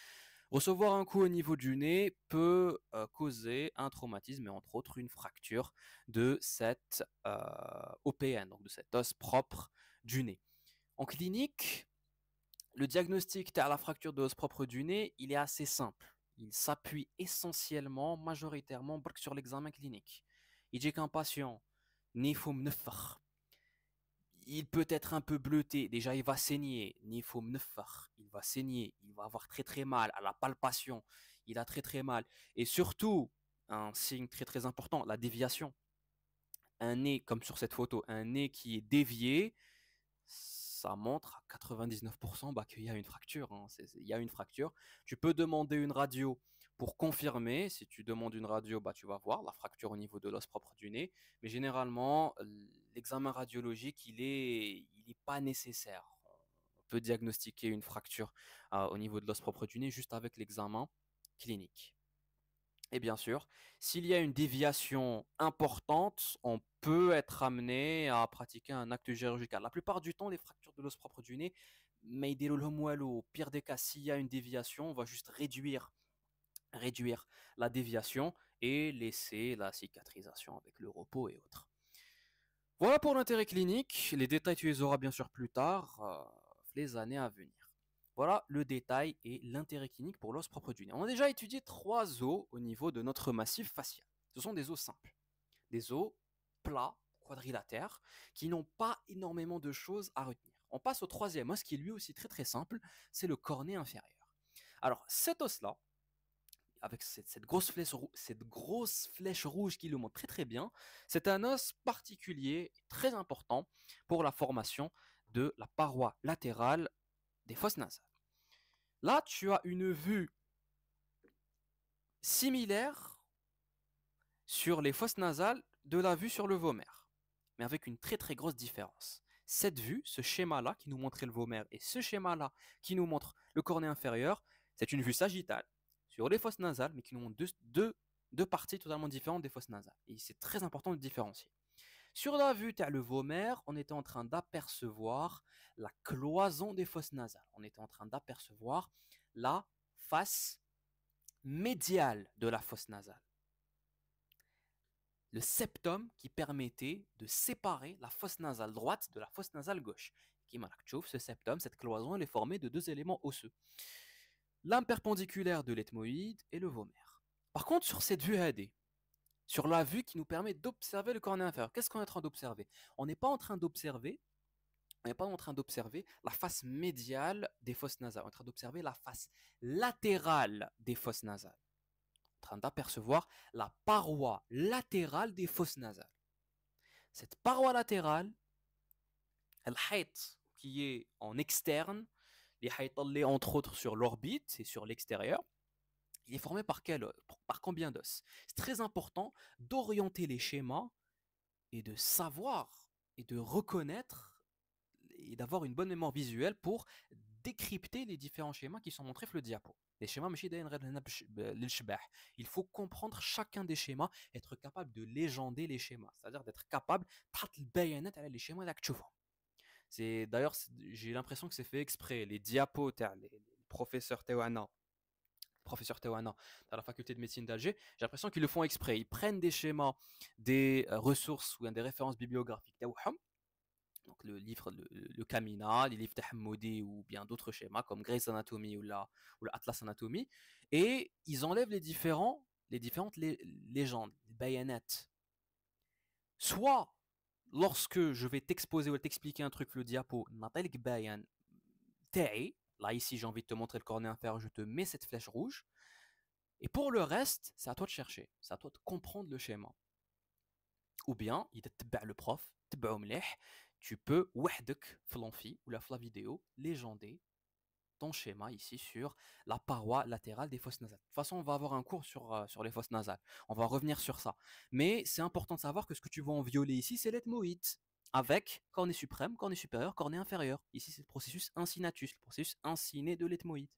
A: recevoir un coup au niveau du nez peut causer un traumatisme et entre autres une fracture de cette OPN, donc de cet os propre du nez. En clinique, le diagnostic de la fracture de l'os propre du nez, il est assez simple. Il s'appuie essentiellement, majoritairement, sur l'examen clinique. Il dit qu'un patient, nifum nefar, il peut être un peu bleuté. Déjà, il va saigner. Nifum nefar, il va saigner. Il va avoir très très mal à la palpation. Il a très très mal. Et surtout, un signe très très important, la déviation. Un nez, comme sur cette photo, un nez qui est dévié, ça montre à 99% bah, qu'il y a une fracture, hein. Il y a une fracture. Tu peux demander une radio pour confirmer. Si tu demandes une radio, bah, tu vas voir la fracture au niveau de l'os propre du nez. Mais généralement, l'examen radiologique, il est pas nécessaire. On peut diagnostiquer une fracture au niveau de l'os propre du nez juste avec l'examen clinique. Et bien sûr, s'il y a une déviation importante, on peut être amené à pratiquer un acte chirurgical. La plupart du temps, les fractures de l'os propre du nez, mais au pire des cas, s'il y a une déviation, on va juste réduire la déviation et laisser la cicatrisation avec le repos et autres. Voilà pour l'intérêt clinique. Les détails, tu les auras bien sûr plus tard, les années à venir. Voilà le détail et l'intérêt clinique pour l'os propre du nez. On a déjà étudié 3 os au niveau de notre massif facial. Ce sont des os simples, des os plats, quadrilatères, qui n'ont pas énormément de choses à retenir. On passe au troisième os qui est lui aussi très très simple, c'est le cornet inférieur. Alors cet os-là, avec cette grosse flèche rouge qui le montre très très bien, c'est un os particulier, très important pour la formation de la paroi latérale des fosses nasales. Là, tu as une vue similaire sur les fosses nasales de la vue sur le vomaire, mais avec une très très grosse différence. Cette vue, ce schéma-là qui nous montrait le vomaire et ce schéma-là qui nous montre le cornet inférieur, c'est une vue sagittale sur les fosses nasales, mais qui nous montre deux parties totalement différentes des fosses nasales. Et c'est très important de différencier. Sur la vue, tu as le vomaire, on était en train d'apercevoir la cloison des fosses nasales. On était en train d'apercevoir la face médiale de la fosse nasale. Le septum qui permettait de séparer la fosse nasale droite de la fosse nasale gauche. Ce septum, cette cloison, elle est formée de 2 éléments osseux. L'âme perpendiculaire de l'ethmoïde et le vomaire. Par contre, sur cette vue AD, sur la vue qui nous permet d'observer le cornet inférieur, qu'est-ce qu'on est en train d'observer? On n'est pas en train d'observer la face médiale des fosses nasales. On est en train d'observer la face latérale des fosses nasales. En train d'apercevoir la paroi latérale des fosses nasales. Cette paroi latérale, elle qui est en externe, les hayt entre autres sur l'orbite et sur l'extérieur, il est formé par combien d'os? C'est très important d'orienter les schémas et de savoir et de reconnaître et d'avoir une bonne mémoire visuelle pour décrypter les différents schémas qui sont montrés sur le diapo. Les schémas, il faut comprendre chacun des schémas, être capable de légender les schémas, c'est-à-dire d'être capable de les schémas. D'ailleurs, j'ai l'impression que c'est fait exprès. Les diapos, les professeurs Tewana à la faculté de médecine d'Alger, j'ai l'impression qu'ils le font exprès. Ils prennent des schémas, des ressources ou des références bibliographiques donc le livre, le Kamina, les livres Tahammoudi ou bien d'autres schémas comme Grey's Anatomy ou l'Atlas Anatomy, et ils enlèvent les différentes légendes, les bayanettes. Soit lorsque je vais t'exposer ou t'expliquer un truc, le diapo, là ici j'ai envie de te montrer le cornet inférieur, je te mets cette flèche rouge, et pour le reste, c'est à toi de chercher, c'est à toi de comprendre le schéma. Ou bien, il te le prof, tu peux, وحدك في l'amphi ou la vidéo, légender ton schéma ici sur la paroi latérale des fosses nasales. De toute façon, on va avoir un cours sur les fosses nasales. On va revenir sur ça. Mais c'est important de savoir que ce que tu vois en violet ici, c'est l'ethmoïde. Avec cornée suprême, cornée supérieure, cornée inférieure. Ici, c'est le processus incinatus, le processus inciné de l'ethmoïde.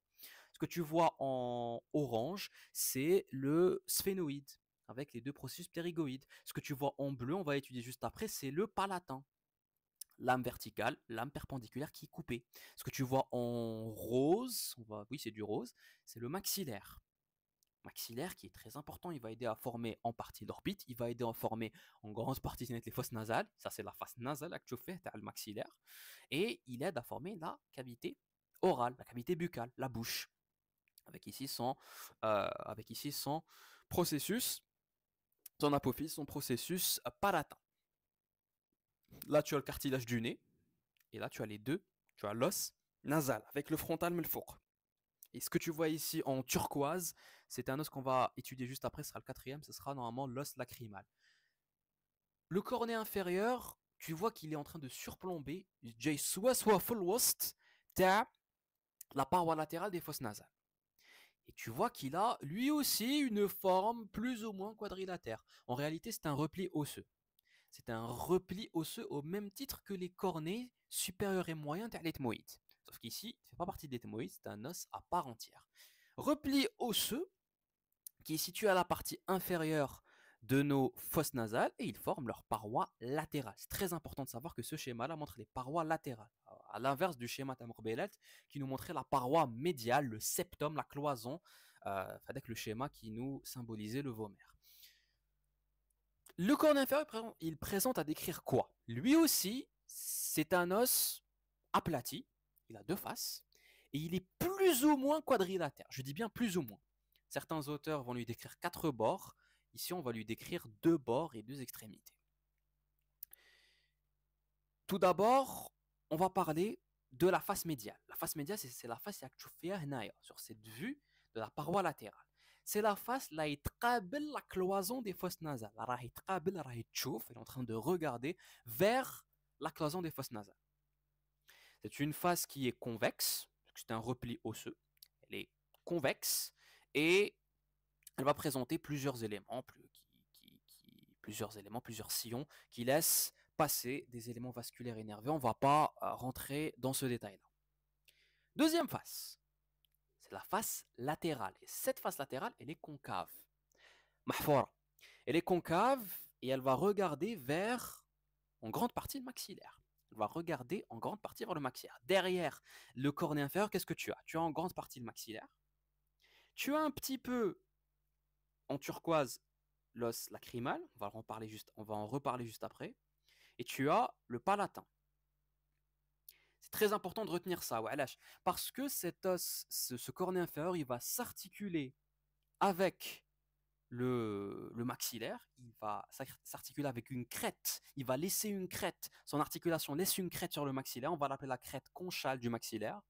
A: Ce que tu vois en orange, c'est le sphénoïde, avec les deux processus ptérygoïdes. Ce que tu vois en bleu, on va étudier juste après, c'est le palatin. lame verticale, lame perpendiculaire qui est coupée. Ce que tu vois en rose, oui c'est du rose, c'est le maxillaire. Maxillaire qui est très important, il va aider à former en partie l'orbite, il va aider à former en grande partie les fosses nasales, ça c'est la face nasale que tu fais, le maxillaire, et il aide à former la cavité orale, la cavité buccale, la bouche, avec ici son processus, son apophyse, son processus palatin. Là tu as le cartilage du nez, et là tu as les deux, tu as l'os nasal avec le frontal melfour. Et ce que tu vois ici en turquoise, c'est un os qu'on va étudier juste après, ce sera le quatrième, ce sera normalement l'os lacrymal. Le cornet inférieur, tu vois qu'il est en train de surplomber la paroi latérale des fosses nasales. Et tu vois qu'il a lui aussi une forme plus ou moins quadrilatère. En réalité, c'est un repli osseux. C'est un repli osseux au même titre que les cornets supérieurs et moyens de l'ethmoïde. Sauf qu'ici, il ne fait pas partie de l'ethmoïde, c'est un os à part entière. Repli osseux qui est situé à la partie inférieure de nos fosses nasales et ils forment leurs parois latérales. C'est très important de savoir que ce schéma-là montre les parois latérales, à l'inverse du schéma Tamurbelet qui nous montrait la paroi médiale, le septum, la cloison, avec le schéma qui nous symbolisait le vomer. Le cornet inférieur, il présente à décrire quoi? Lui aussi, c'est un os aplati, il a deux faces, et il est plus ou moins quadrilatère. Je dis bien plus ou moins. Certains auteurs vont lui décrire quatre bords, ici on va lui décrire deux bords et deux extrémités. Tout d'abord, on va parler de la face médiale. La face médiale, c'est la face sur cette vue de la paroi latérale. C'est la face là, il la cloison des fosses nasales. Elle est en train de regarder vers la cloison des fosses nasales. C'est une face qui est convexe, c'est un repli osseux. Elle est convexe et elle va présenter plusieurs éléments, plusieurs sillons qui laissent passer des éléments vasculaires et nerveux. On ne va pas rentrer dans ce détail-là. Deuxième face, c'est la face latérale. Et cette face latérale, elle est concave. Mahfoura. Elle est concave et elle va regarder vers, en grande partie, le maxillaire. Elle va regarder en grande partie vers le maxillaire. Derrière le cornet inférieur, qu'est-ce que tu as? Tu as en grande partie le maxillaire. Tu as un petit peu en turquoise l'os lacrymal. On va en reparler juste après. Et tu as le palatin. C'est très important de retenir ça, parce que cet os, ce cornet inférieur, il va s'articuler avec le maxillaire, il va s'articuler avec une crête, il va laisser une crête, son articulation laisse une crête sur le maxillaire, on va l'appeler la crête conchale du maxillaire.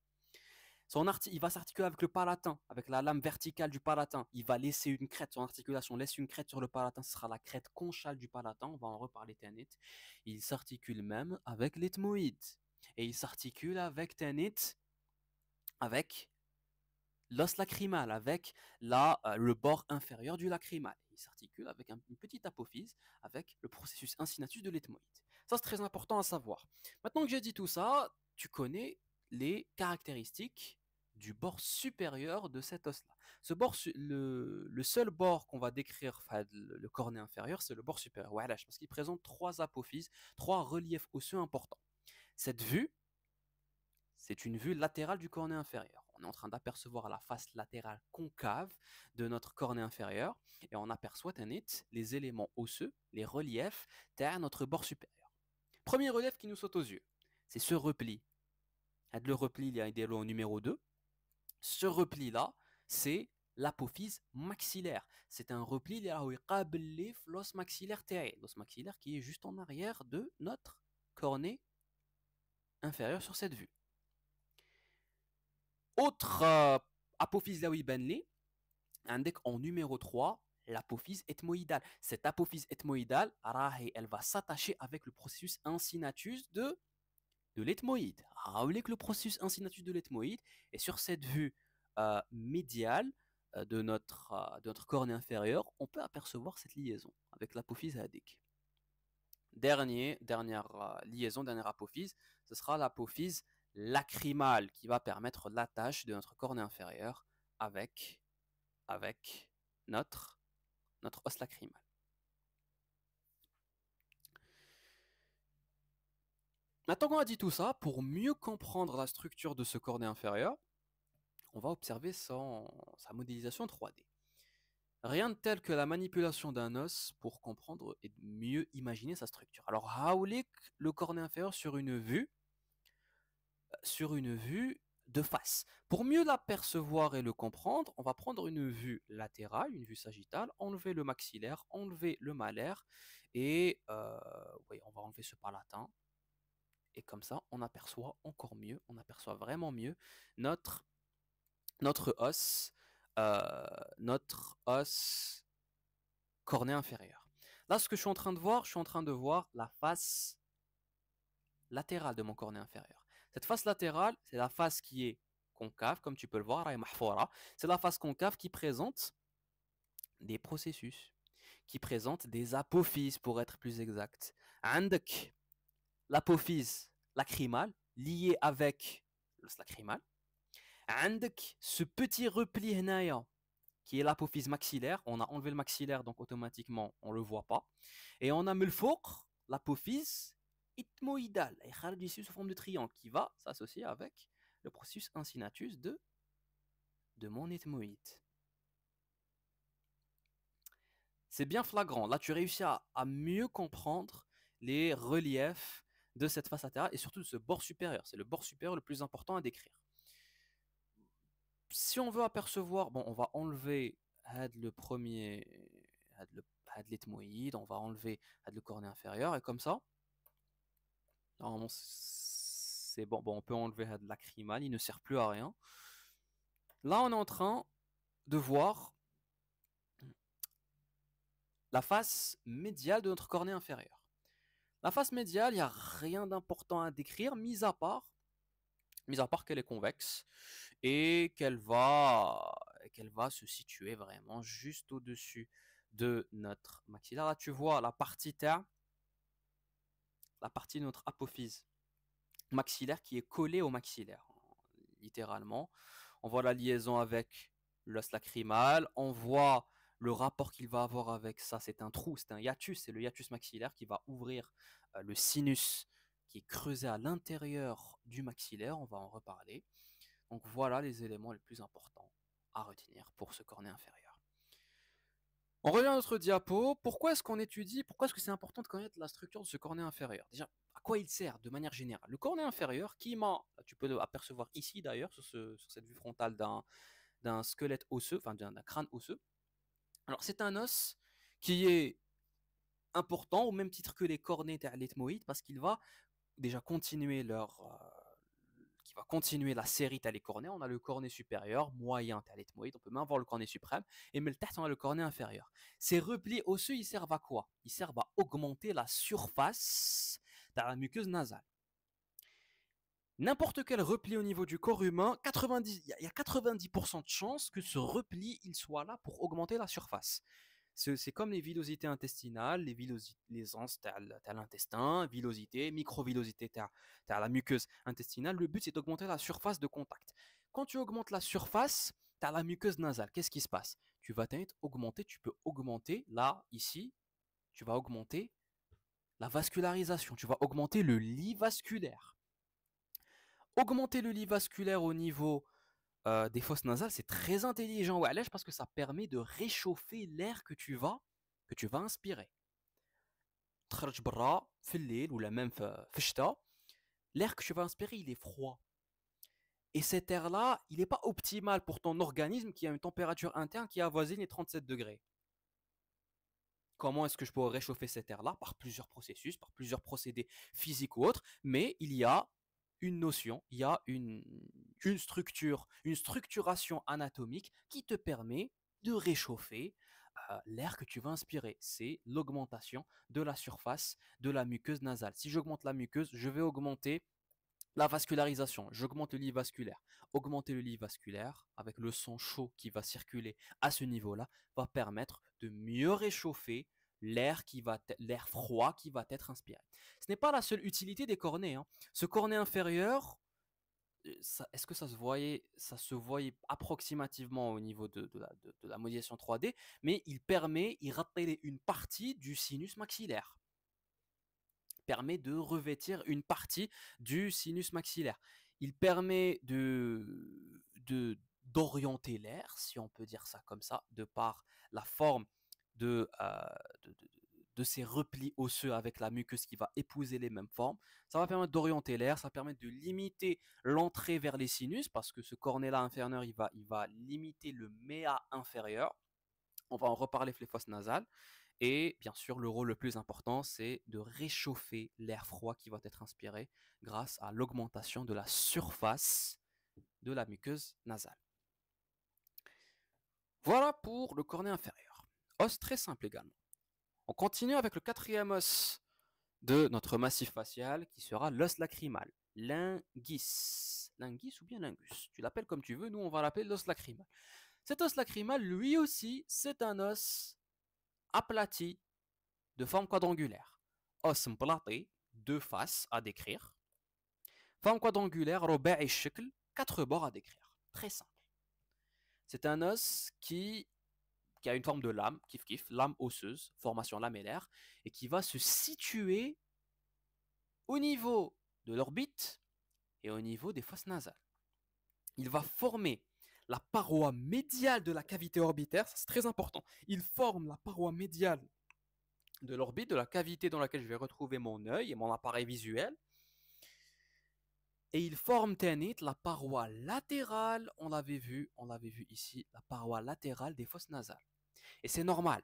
A: Il va s'articuler avec le palatin, avec la lame verticale du palatin, il va laisser une crête, son articulation laisse une crête sur le palatin, ce sera la crête conchale du palatin, on va en reparler Tanit. Il s'articule même avec l'ethmoïde, et il s'articule avec Tanit, avec l'os lacrymal, avec le bord inférieur du lacrymal. Il s'articule avec une petite apophyse, avec le processus incinatus de l'ethmoïde. Ça, c'est très important à savoir. Maintenant que j'ai dit tout ça, tu connais les caractéristiques du bord supérieur de cet os-là. Le seul bord qu'on va décrire, le cornet inférieur, c'est le bord supérieur. Parce qu'il présente trois apophyses, trois reliefs osseux importants. Cette vue, c'est une vue latérale du cornet inférieur. On est en train d'apercevoir la face latérale concave de notre cornet inférieur et on aperçoit les éléments osseux, les reliefs derrière notre bord supérieur. Premier relief qui nous saute aux yeux, c'est ce repli. Le repli, il y a un délo numéro 2. Ce repli-là, c'est l'apophyse maxillaire. C'est un repli, l'os maxillaire l'os maxillaire qui est juste en arrière de notre cornet inférieur sur cette vue. Autre apophyse Laoui Benli, indique en numéro 3 l'apophyse ethmoïdale. Cette apophyse ethmoïdale, elle va s'attacher avec le processus incinatus de l'ethmoïde. Avec le processus incinatus de l'ethmoïde, et sur cette vue médiale de notre cornée inférieure, on peut apercevoir cette liaison avec l'apophyse adique. Dernière liaison, dernière apophyse, ce sera l'apophyse lacrymale qui va permettre l'attache de notre cornée inférieure avec notre os lacrymal. Maintenant qu'on a dit tout ça, pour mieux comprendre la structure de ce cornet inférieur, on va observer sa modélisation 3D. Rien de tel que la manipulation d'un os pour comprendre et mieux imaginer sa structure. Alors, haoulek le cornet inférieur sur une vue de face. Pour mieux l'apercevoir et le comprendre, on va prendre une vue latérale, une vue sagittale, enlever le maxillaire, enlever le malaire, et oui, on va enlever ce palatin. Et comme ça, on aperçoit encore mieux, on aperçoit vraiment mieux notre, notre os, euh, notre os cornée inférieur. Là, ce que je suis en train de voir, je suis en train de voir la face latérale de mon cornet inférieur. Cette face latérale, c'est la face qui est concave, comme tu peux le voir, c'est la face concave qui présente des processus, qui présente des apophyses pour être plus exact. عندك l'apophyse lacrymale liée avec l'os lacrymal. عندك ce petit repli هنايا qui est l'apophyse maxillaire. On a enlevé le maxillaire, donc automatiquement, on ne le voit pas. Et on a melfokr, l'apophyse ethmoïdale, ici sous forme de triangle, qui va s'associer avec le processus incinatus de mon ethmoïde. C'est bien flagrant. Là, tu réussis à mieux comprendre les reliefs de cette face latérale et surtout de ce bord supérieur. C'est le bord supérieur le plus important à décrire. Si on veut apercevoir, bon, on va enlever le premier, l'ethmoïde, on va enlever le cornet inférieur, et comme ça, normalement, c'est bon. Bon, on peut enlever le lacrymal, il ne sert plus à rien. Là, on est en train de voir la face médiale de notre cornet inférieur. La face médiale, il n'y a rien d'important à décrire, mis à part qu'elle est convexe et qu'elle va se situer vraiment juste au-dessus de notre maxillaire. Là, tu vois la partie de notre apophyse maxillaire qui est collée au maxillaire, littéralement. On voit la liaison avec l'os lacrymal, on voit le rapport qu'il va avoir avec ça, c'est un trou, c'est un hiatus, c'est le hiatus maxillaire qui va ouvrir le sinus qui est creusé à l'intérieur du maxillaire, on va en reparler. Donc voilà les éléments les plus importants à retenir pour ce cornet inférieur. On revient à notre diapo. Pourquoi est-ce que c'est important de connaître la structure de ce cornet inférieur? Déjà, à quoi il sert de manière générale? Le cornet inférieur, tu peux l'apercevoir ici d'ailleurs, sur cette vue frontale d'un squelette osseux, enfin d'un crâne osseux. Alors c'est un os qui est important au même titre que les cornets ethmoïdes parce qu'il va déjà qui va continuer la série les cornets. On a le cornet supérieur, moyen ethmoïde, on peut même avoir le cornet suprême, et mais le tête on a le cornet inférieur. Ces replis osseux, ils servent à quoi? Ils servent à augmenter la surface de la muqueuse nasale. N'importe quel repli au niveau du corps humain, il y a 90% de chances que ce repli il soit là pour augmenter la surface. C'est comme les villosités intestinales, les anses, t'as l'intestin, villosité, microvillosité, t'as la muqueuse intestinale. Le but, c'est d'augmenter la surface de contact. Quand tu augmentes la surface, t'as la muqueuse nasale. Qu'est-ce qui se passe? Tu peux augmenter, là, ici, tu vas augmenter la vascularisation, tu vas augmenter le lit vasculaire. Augmenter le lit vasculaire au niveau des fosses nasales, c'est très intelligent, ouais, parce que ça permet de réchauffer l'air que tu vas inspirer. تخرج برا في الليل ولا même في الشتاء, l'air que tu vas inspirer, il est froid. Et cet air-là, il n'est pas optimal pour ton organisme qui a une température interne qui avoisine les 37 degrés. Comment est-ce que je pourrais réchauffer cet air-là? Par plusieurs processus, par plusieurs procédés physiques ou autres, mais il y a une notion, il y a une structure, une structuration anatomique qui te permet de réchauffer l'air que tu vas inspirer. C'est l'augmentation de la surface de la muqueuse nasale. Si j'augmente la muqueuse, je vais augmenter la vascularisation, j'augmente le lit vasculaire. Augmenter le lit vasculaire avec le sang chaud qui va circuler à ce niveau-là va permettre de mieux réchauffer l'air froid qui va être inspiré. Ce n'est pas la seule utilité des cornets, hein. Ce cornet inférieur, est-ce que ça se voyait approximativement au niveau de la modélisation 3D, mais il rappelle une partie du sinus maxillaire. permet de revêtir une partie du sinus maxillaire. Il permet d'orienter l'air, si on peut dire ça comme ça, de par la forme de, euh, de, de- de ces replis osseux avec la muqueuse qui va épouser les mêmes formes. Ça va permettre d'orienter l'air, ça va permettre de limiter l'entrée vers les sinus parce que ce cornet-là inférieur, il va limiter le méa inférieur. On va en reparler les fosses nasales. Et bien sûr, le rôle le plus important, c'est de réchauffer l'air froid qui va être inspiré grâce à l'augmentation de la surface de la muqueuse nasale. Voilà pour le cornet inférieur. Os très simple également. On continue avec le quatrième os de notre massif facial qui sera l'os lacrymal, linguis. Linguis ou bien lingus, tu l'appelles comme tu veux, nous on va l'appeler l'os lacrymal. Cet os lacrymal, lui aussi, c'est un os aplati de forme quadrangulaire. Os mplaté, deux faces à décrire. Forme quadrangulaire, ruba'i shikl, quatre bords à décrire. Très simple. C'est un os qui a une forme de lame, kif kif, lame osseuse, formation lamellaire, et qui va se situer au niveau de l'orbite et au niveau des fosses nasales. Il va former la paroi médiale de la cavité orbitaire, c'est très important. Il forme la paroi médiale de l'orbite, de la cavité dans laquelle je vais retrouver mon œil et mon appareil visuel. Et il forme Tanit la paroi latérale, on l'avait vu ici, la paroi latérale des fosses nasales. Et c'est normal.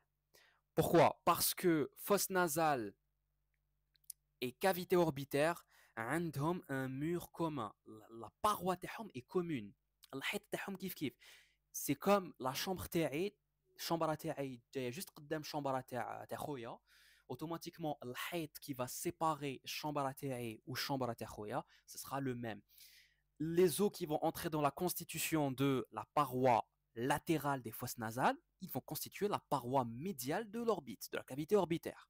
A: Pourquoi? Parce que fosse nasale et cavité orbitaire ont un mur commun. La paroi est commune. C'est comme la chambre تاعي chambre تاعي جايه juste قدام chambre تاع خويا. Automatiquement الحيط qui va séparer chambre تاعي ou chambre تاع خويا ce sera le même. Les os qui vont entrer dans la constitution de la paroi latérale des fosses nasales, ils vont constituer la paroi médiale de l'orbite, de la cavité orbitaire.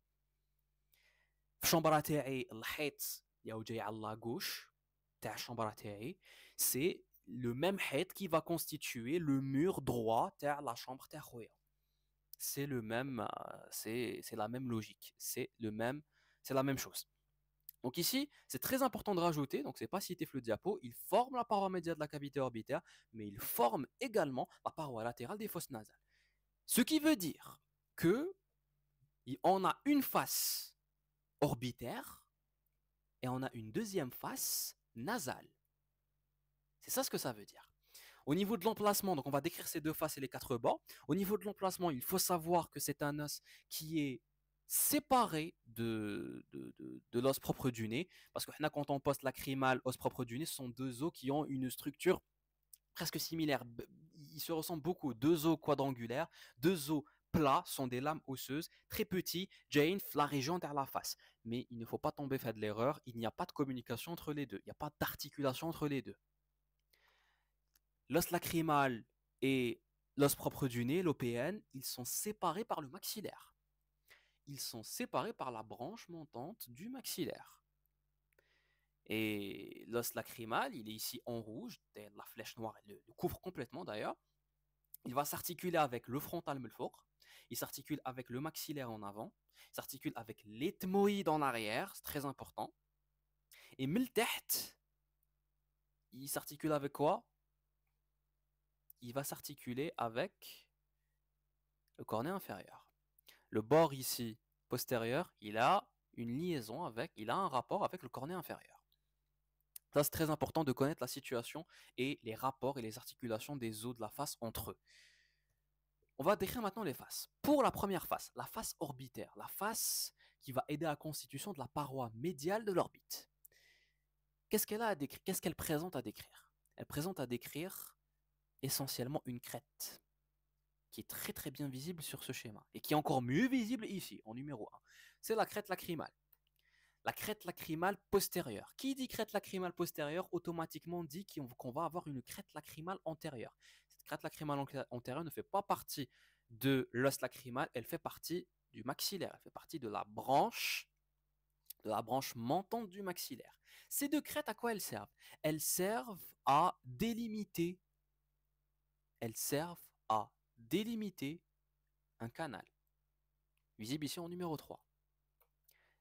A: الشمبرة تاعي الحيط اللي جاي على la gauche تاع الشمبرة تاعي c'est le même حيط qui va constituer le mur droit تاع la chambre تاع خويا. C'est le même c'est la même logique, c'est la même chose. Donc ici, c'est très important de rajouter, donc c'est pas cité le diapo, il forme la paroi médiale de la cavité orbitaire, mais il forme également la paroi latérale des fosses nasales. Ce qui veut dire que on a une face orbitaire et on a une deuxième face nasale. C'est ça ce que ça veut dire. Au niveau de l'emplacement, donc on va décrire ces deux faces et les quatre bords. Au niveau de l'emplacement, il faut savoir que c'est un os qui est séparé de l'os propre du nez. Parce que quand on poste lacrymal, os propre du nez, ce sont deux os qui ont une structure presque similaire. Ils se ressemblent beaucoup. Deux os quadrangulaires, deux os plats sont des lames osseuses très petits, Jane, la région derrière la face. Mais il ne faut pas tomber fait de l'erreur, il n'y a pas de communication entre les deux, il n'y a pas d'articulation entre les deux. L'os lacrymal et l'os propre du nez, l'OPN, ils sont séparés par le maxillaire. Ils sont séparés par la branche montante du maxillaire. Et l'os lacrymal, il est ici en rouge, la flèche noire le couvre complètement d'ailleurs. Il va s'articuler avec le frontal melfour, il s'articule avec le maxillaire en avant, il s'articule avec l'ethmoïde en arrière, c'est très important. Et milteht, il s'articule avec quoi? Il va s'articuler avec le cornet inférieur. Le bord ici postérieur, il a une liaison avec, il a un rapport avec le cornet inférieur. Ça, c'est très important de connaître la situation et les rapports et les articulations des os de la face entre eux. On va décrire maintenant les faces. Pour la première face, la face orbitaire, la face qui va aider à la constitution de la paroi médiale de l'orbite. Qu'est-ce qu'elle a à décrire? Qu'est-ce qu'elle présente à décrire? Elle présente à décrire essentiellement une crête qui est très très bien visible sur ce schéma et qui est encore mieux visible ici, en numéro 1. C'est la crête lacrymale. La crête lacrymale postérieure. Qui dit crête lacrymale postérieure automatiquement dit qu'on va avoir une crête lacrymale antérieure. Cette crête lacrymale antérieure ne fait pas partie de l'os lacrymal, elle fait partie du maxillaire, elle fait partie de la branche montante du maxillaire. Ces deux crêtes, à quoi elles servent? Elles servent à délimiter un canal, visible ici en numéro 3.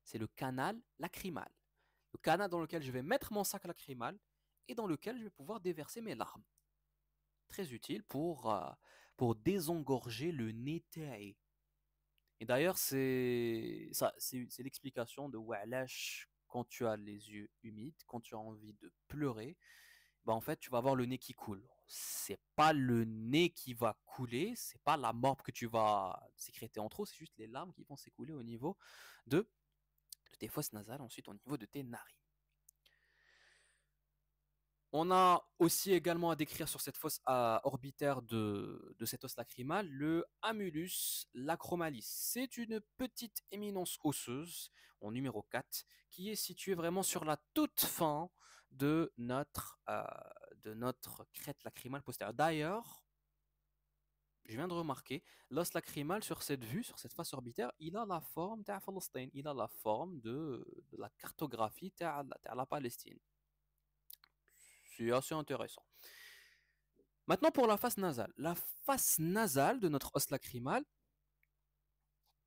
A: C'est le canal lacrymal. Le canal dans lequel je vais mettre mon sac lacrymal et dans lequel je vais pouvoir déverser mes larmes. Très utile pour désengorger le nez taillé. Et d'ailleurs, c'est l'explication de Wa'alash quand tu as les yeux humides, quand tu as envie de pleurer, bah en fait, tu vas avoir le nez qui coule. C'est pas le nez qui va couler, c'est pas la morve que tu vas sécréter en trop, c'est juste les larmes qui vont s'écouler au niveau de, de tes fosses nasales, ensuite au niveau de tes narines. On a aussi également à décrire sur cette fosse orbitaire de cet os lacrymal le amulus lacromalis. C'est une petite éminence osseuse, en numéro 4, qui est située vraiment sur la toute fin de notre crête lacrymale postérieure. D'ailleurs, je viens de remarquer, l'os lacrymal sur cette vue, sur cette face orbitaire, il a la forme de Palestine, il a la forme de la cartographie de la Palestine. C'est assez intéressant. Maintenant pour la face nasale. La face nasale de notre os lacrymal,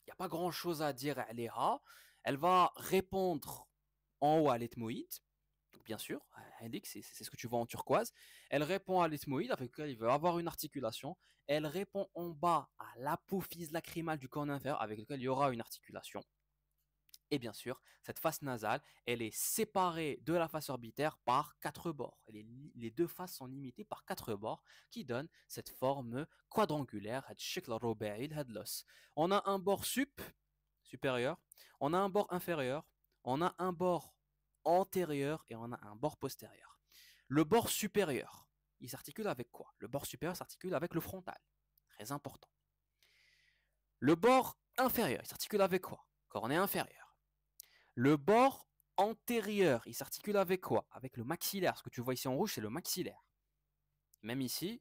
A: il n'y a pas grand chose à dire à l'ERA. Elle va répondre en haut à l'ethmoïde, bien sûr, c'est ce que tu vois en turquoise. Elle répond à l'ethmoïde avec lequel il veut avoir une articulation. Elle répond en bas à l'apophyse lacrymale du corne inférieur avec lequel il y aura une articulation. Et bien sûr, cette face nasale, elle est séparée de la face orbitaire par 4 bords. Les deux faces sont limitées par 4 bords qui donnent cette forme quadrangulaire. On a un bord supérieur, on a un bord inférieur, on a un bord antérieur et on a un bord postérieur. Le bord supérieur, il s'articule avec quoi? Le bord supérieur s'articule avec le frontal. Très important. Le bord inférieur, il s'articule avec quoi? Cornée inférieure. Le bord antérieur, il s'articule avec quoi? Avec le maxillaire. Ce que tu vois ici en rouge, c'est le maxillaire. Même ici,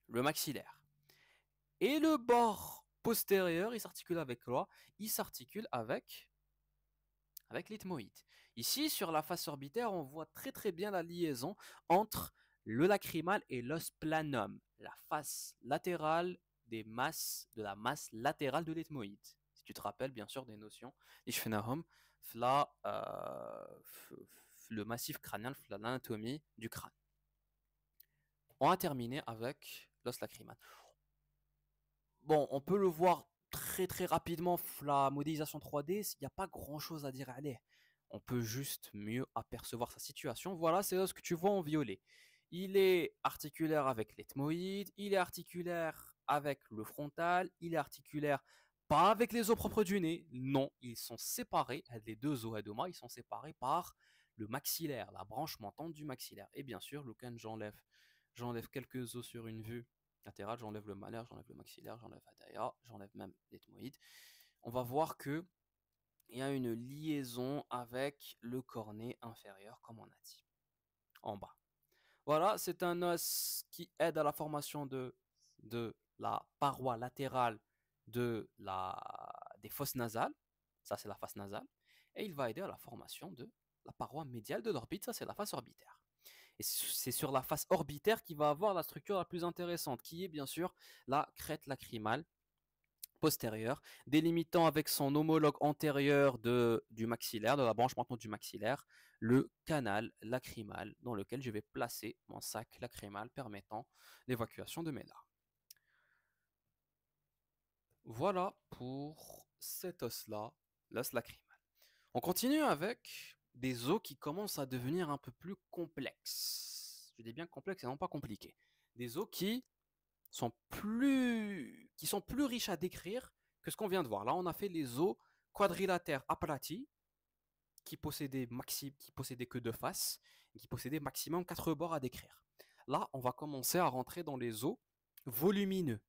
A: le maxillaire. Et le bord postérieur, il s'articule avec quoi? Il s'articule avec l'ethmoïde. Ici, sur la face orbitaire, on voit très très bien la liaison entre le lacrymal et l'os planum, la face latérale de la masse latérale de l'ethmoïde. Si tu te rappelles bien sûr des notions, le massif crânien, l'anatomie du crâne. On a terminé avec l'os lacrymal. Bon, on peut le voir très très rapidement, la modélisation 3D, il n'y a pas grand chose à dire à aller. On peut juste mieux apercevoir sa situation. Voilà, c'est ce que tu vois en violet. Il est articulaire avec l'ethmoïde, il est articulaire avec le frontal, il est articulaire pas avec les os propres du nez. Non, ils sont séparés, les deux os et ils sont séparés par le maxillaire, la branche montante du maxillaire. Et bien sûr, Lucan, j'enlève quelques os sur une vue latérale, j'enlève le malaire, j'enlève le maxillaire, j'enlève Adaya, j'enlève même l'ethmoïde. On va voir que il y a une liaison avec le cornet inférieur, comme on a dit, en bas. Voilà, c'est un os qui aide à la formation de la paroi latérale des fosses nasales. Ça, c'est la face nasale. Et il va aider à la formation de la paroi médiale de l'orbite. Ça, c'est la face orbitaire. Et c'est sur la face orbitaire qu'il va avoir la structure la plus intéressante, qui est bien sûr la crête lacrymale postérieure, délimitant avec son homologue antérieur du maxillaire, de la branche montante du maxillaire, le canal lacrymal dans lequel je vais placer mon sac lacrymal permettant l'évacuation de mes larmes. Voilà pour cet os-là, l'os lacrymal. On continue avec des os qui commencent à devenir un peu plus complexes. Je dis bien complexes et non pas compliqués. Des os qui sont plus riches à décrire que ce qu'on vient de voir. Là, on a fait les os quadrilatères aplatis qui possédaient que deux faces, et qui possédaient maximum 4 bords à décrire. Là, on va commencer à rentrer dans les os volumineux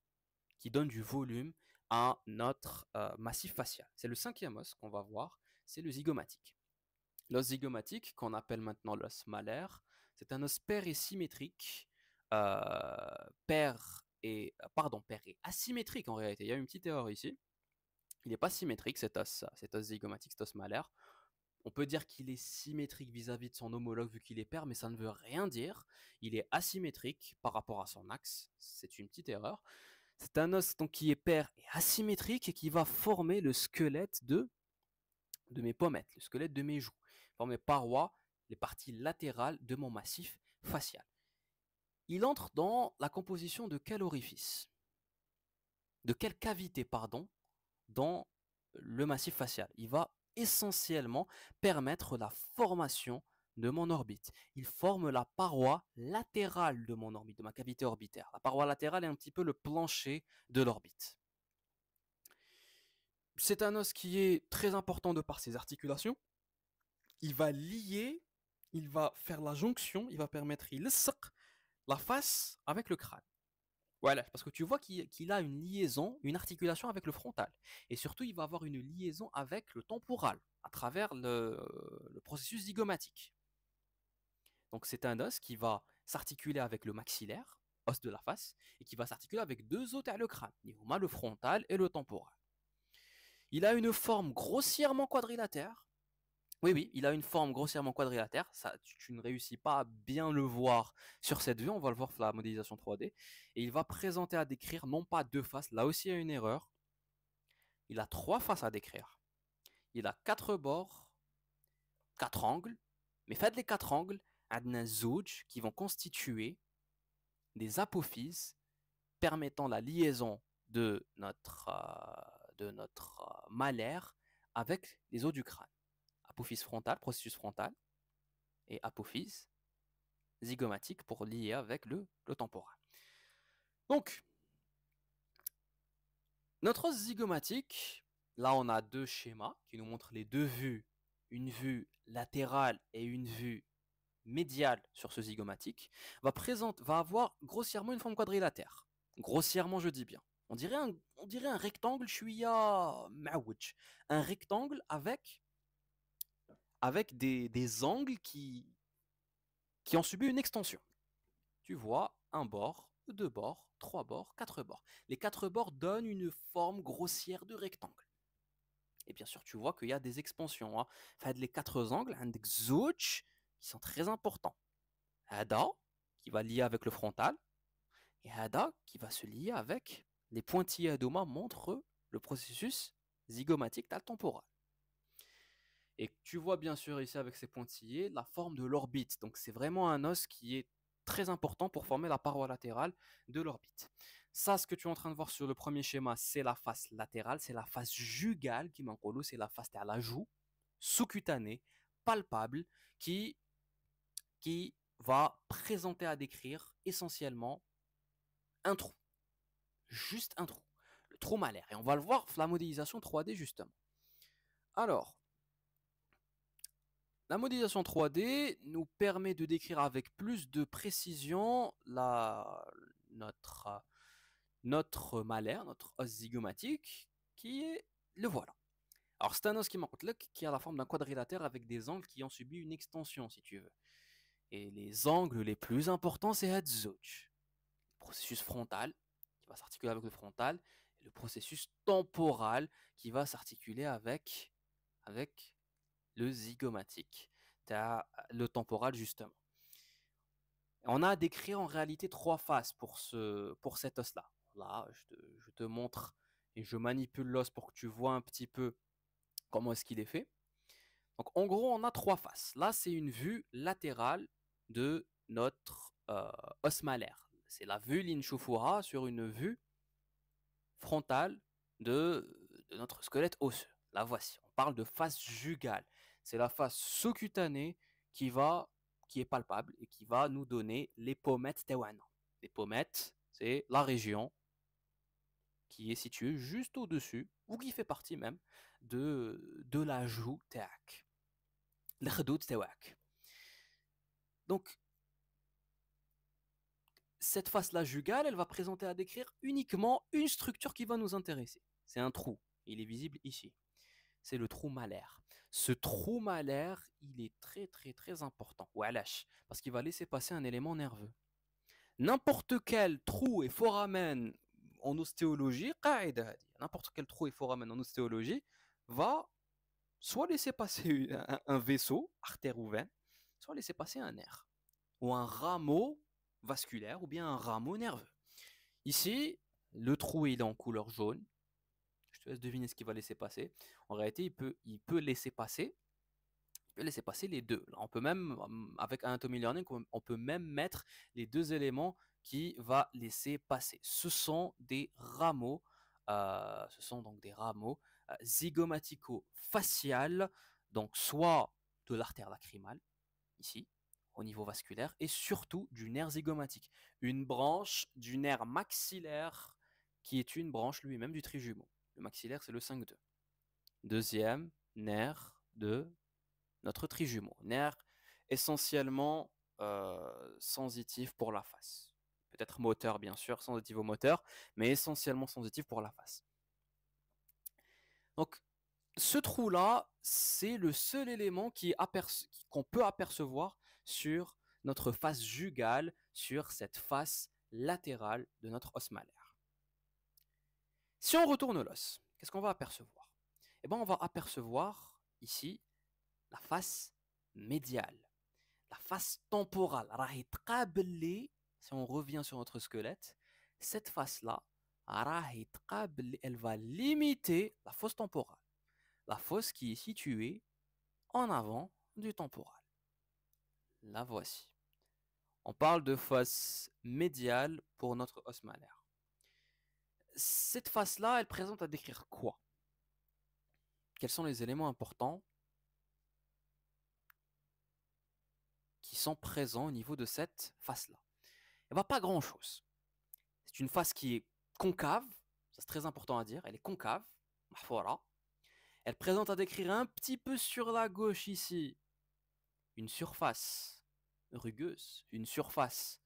A: qui donnent du volume à notre massif facial. C'est le 5e os qu'on va voir, c'est le zygomatique. L'os zygomatique, qu'on appelle maintenant l'os malaire, c'est un os pair et symétrique. Pair est asymétrique en réalité. Il y a une petite erreur ici. Il n'est pas symétrique cet os zygomatique, cet os malaire. On peut dire qu'il est symétrique vis-à-vis de son homologue vu qu'il est pair, mais ça ne veut rien dire. Il est asymétrique par rapport à son axe. C'est une petite erreur. C'est un os donc, qui est pair et asymétrique et qui va former le squelette de mes pommettes, le squelette de mes joues, forme mes parois, les parties latérales de mon massif facial. Il entre dans la composition de quel orifice? De quelle cavité, pardon, dans le massif facial? Il va essentiellement permettre la formation de mon orbite. Il forme la paroi latérale de mon orbite, de ma cavité orbitaire. La paroi latérale est un petit peu le plancher de l'orbite. C'est un os qui est très important de par ses articulations. Il va lier, il va faire la jonction, il va permettre la face avec le crâne. Voilà, parce que tu vois qu'il a une liaison, une articulation avec le frontal. Et surtout, il va avoir une liaison avec le temporal, à travers le processus zygomatique. Donc c'est un os qui va s'articuler avec le maxillaire, os de la face, et qui va s'articuler avec deux os le crâne, le frontal et le temporal. Il a une forme grossièrement quadrilatère. Oui, oui, il a une forme grossièrement quadrilatère. Ça, tu ne réussis pas à bien le voir sur cette vue. On va le voir sur la modélisation 3D. Et il va présenter à décrire non pas deux faces. Là aussi, il y a une erreur. Il a trois faces à décrire. Il a quatre bords, quatre angles. Mais faites les quatre angles, adna zouj, qui vont constituer des apophyses permettant la liaison de notre malaire avec les os du crâne. Apophyse frontale, processus frontal, et apophyse zygomatique pour lier avec le temporal. Donc, notre os zygomatique, là on a deux schémas qui nous montrent les deux vues, une vue latérale et une vue médiale sur ce zygomatique, va avoir grossièrement une forme quadrilatère. Grossièrement, je dis bien. On dirait un rectangle, un rectangle avec des angles qui ont subi une extension. Tu vois un bord, deux bords, trois bords, quatre bords. Les quatre bords donnent une forme grossière de rectangle. Et bien sûr, tu vois qu'il y a des expansions. Hein. Enfin, les quatre angles, qui sont très importants. Hada, qui va lier avec le frontal, et Hada, qui va se lier avec les pointillés Adoma montrent le processus zygomatique temporal. Et tu vois bien sûr ici avec ces pointillés la forme de l'orbite. Donc c'est vraiment un os qui est très important pour former la paroi latérale de l'orbite. Ça, ce que tu es en train de voir sur le premier schéma, c'est la face latérale, c'est la face jugale qui m'encolo, c'est la face de la joue, sous-cutanée, palpable, qui va présenter à décrire essentiellement un trou. Juste un trou. Le trou malaire. Et on va le voir la modélisation 3D justement. Alors, la modélisation 3D nous permet de décrire avec plus de précision notre malaire, notre os zygomatique, qui est le voilà. Alors c'est un os qui a la forme d'un quadrilatère avec des angles qui ont subi une extension, si tu veux. Et les angles les plus importants, c'est Hadzouch. Le processus frontal, qui va s'articuler avec le frontal, et le processus temporal, qui va s'articuler avec le zygomatique, le temporal justement. On a à décrire en réalité trois faces pour cet os-là. Là, je te montre et je manipule l'os pour que tu vois un petit peu comment est-ce qu'il est fait. Donc en gros, on a trois faces. Là, c'est une vue latérale de notre os malaire. C'est la vue l'inshufura sur une vue frontale de notre squelette osseux. La voici. On parle de face jugale. C'est la face sous-cutanée qui est palpable et qui va nous donner les pommettes tewana. Les pommettes, c'est la région qui est située juste au-dessus, ou qui fait partie même de la joue teak. L'khdoud tewak. Donc, cette face-là jugale, elle va présenter à décrire uniquement une structure qui va nous intéresser. C'est un trou. Il est visible ici. C'est le trou malaire. Ce trou malaire, il est très très très important. Walash, parce qu'il va laisser passer un élément nerveux. N'importe quel trou et foramen en ostéologie, n'importe quel trou et foramen en ostéologie va soit laisser passer un vaisseau, artère ou veine, soit laisser passer un nerf, ou un rameau vasculaire, ou bien un rameau nerveux. Ici, le trou il est en couleur jaune. te laisse deviner ce qu'il va laisser passer. En réalité, il peut laisser passer les deux. Là, on peut même, avec Anatomy Learning, on peut même mettre les deux éléments qui va laisser passer. Ce sont des rameaux, zygomatico-faciales, donc soit de l'artère lacrymale, ici, au niveau vasculaire, et surtout du nerf zygomatique, une branche du nerf maxillaire qui est une branche lui-même du trijumeau. Le maxillaire, c'est le 5-2. Deuxième nerf de notre trijumeau, nerf essentiellement sensitif pour la face. Peut-être moteur, bien sûr, sensitif au moteur, mais essentiellement sensitif pour la face. Donc, ce trou-là, c'est le seul élément qu'on peut apercevoir sur notre face jugale, sur cette face latérale de notre os malaire. Si on retourne l'os, qu'est-ce qu'on va apercevoir? Eh bien, on va apercevoir ici la face médiale, la face temporale. Si on revient sur notre squelette, cette face-là, elle va limiter la fosse temporale. La fosse qui est située en avant du temporal. La voici. On parle de fosse médiale pour notre os malaire. Cette face-là, elle présente à décrire quoi? Quels sont les éléments importants qui sont présents au niveau de cette face-là? Il n'y a pas grand-chose. C'est une face qui est concave, ça c'est très important à dire, elle est concave, voilà. Elle présente à décrire un petit peu sur la gauche ici une surface rugueuse, une surface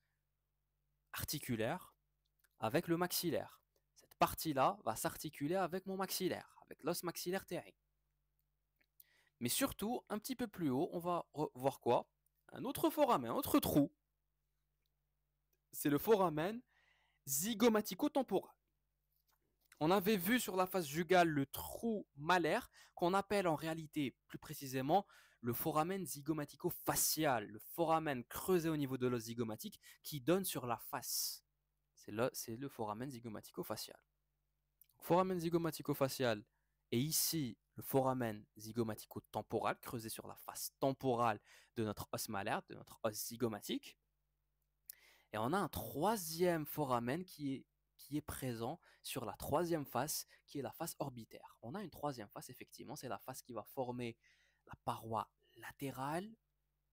A: articulaire avec le maxillaire. Cette partie-là va s'articuler avec mon maxillaire, avec l'os maxillaire terrien. Mais surtout, un petit peu plus haut, on va voir quoi? Un autre foramen, un autre trou. C'est le foramen zygomatico-temporal. On avait vu sur la face jugale le trou malaire qu'on appelle en réalité plus précisément le foramen zygomatico-facial, le foramen creusé au niveau de l'os zygomatique qui donne sur la face. C'est le foramen zygomatico-facial. Foramen zygomatico-facial et ici le foramen zygomatico-temporal creusé sur la face temporale de notre os malaire, de notre os zygomatique. Et on a un troisième foramen qui est présent sur la troisième face, qui est la face orbitaire. On a une troisième face, effectivement, c'est la face qui va former la paroi latérale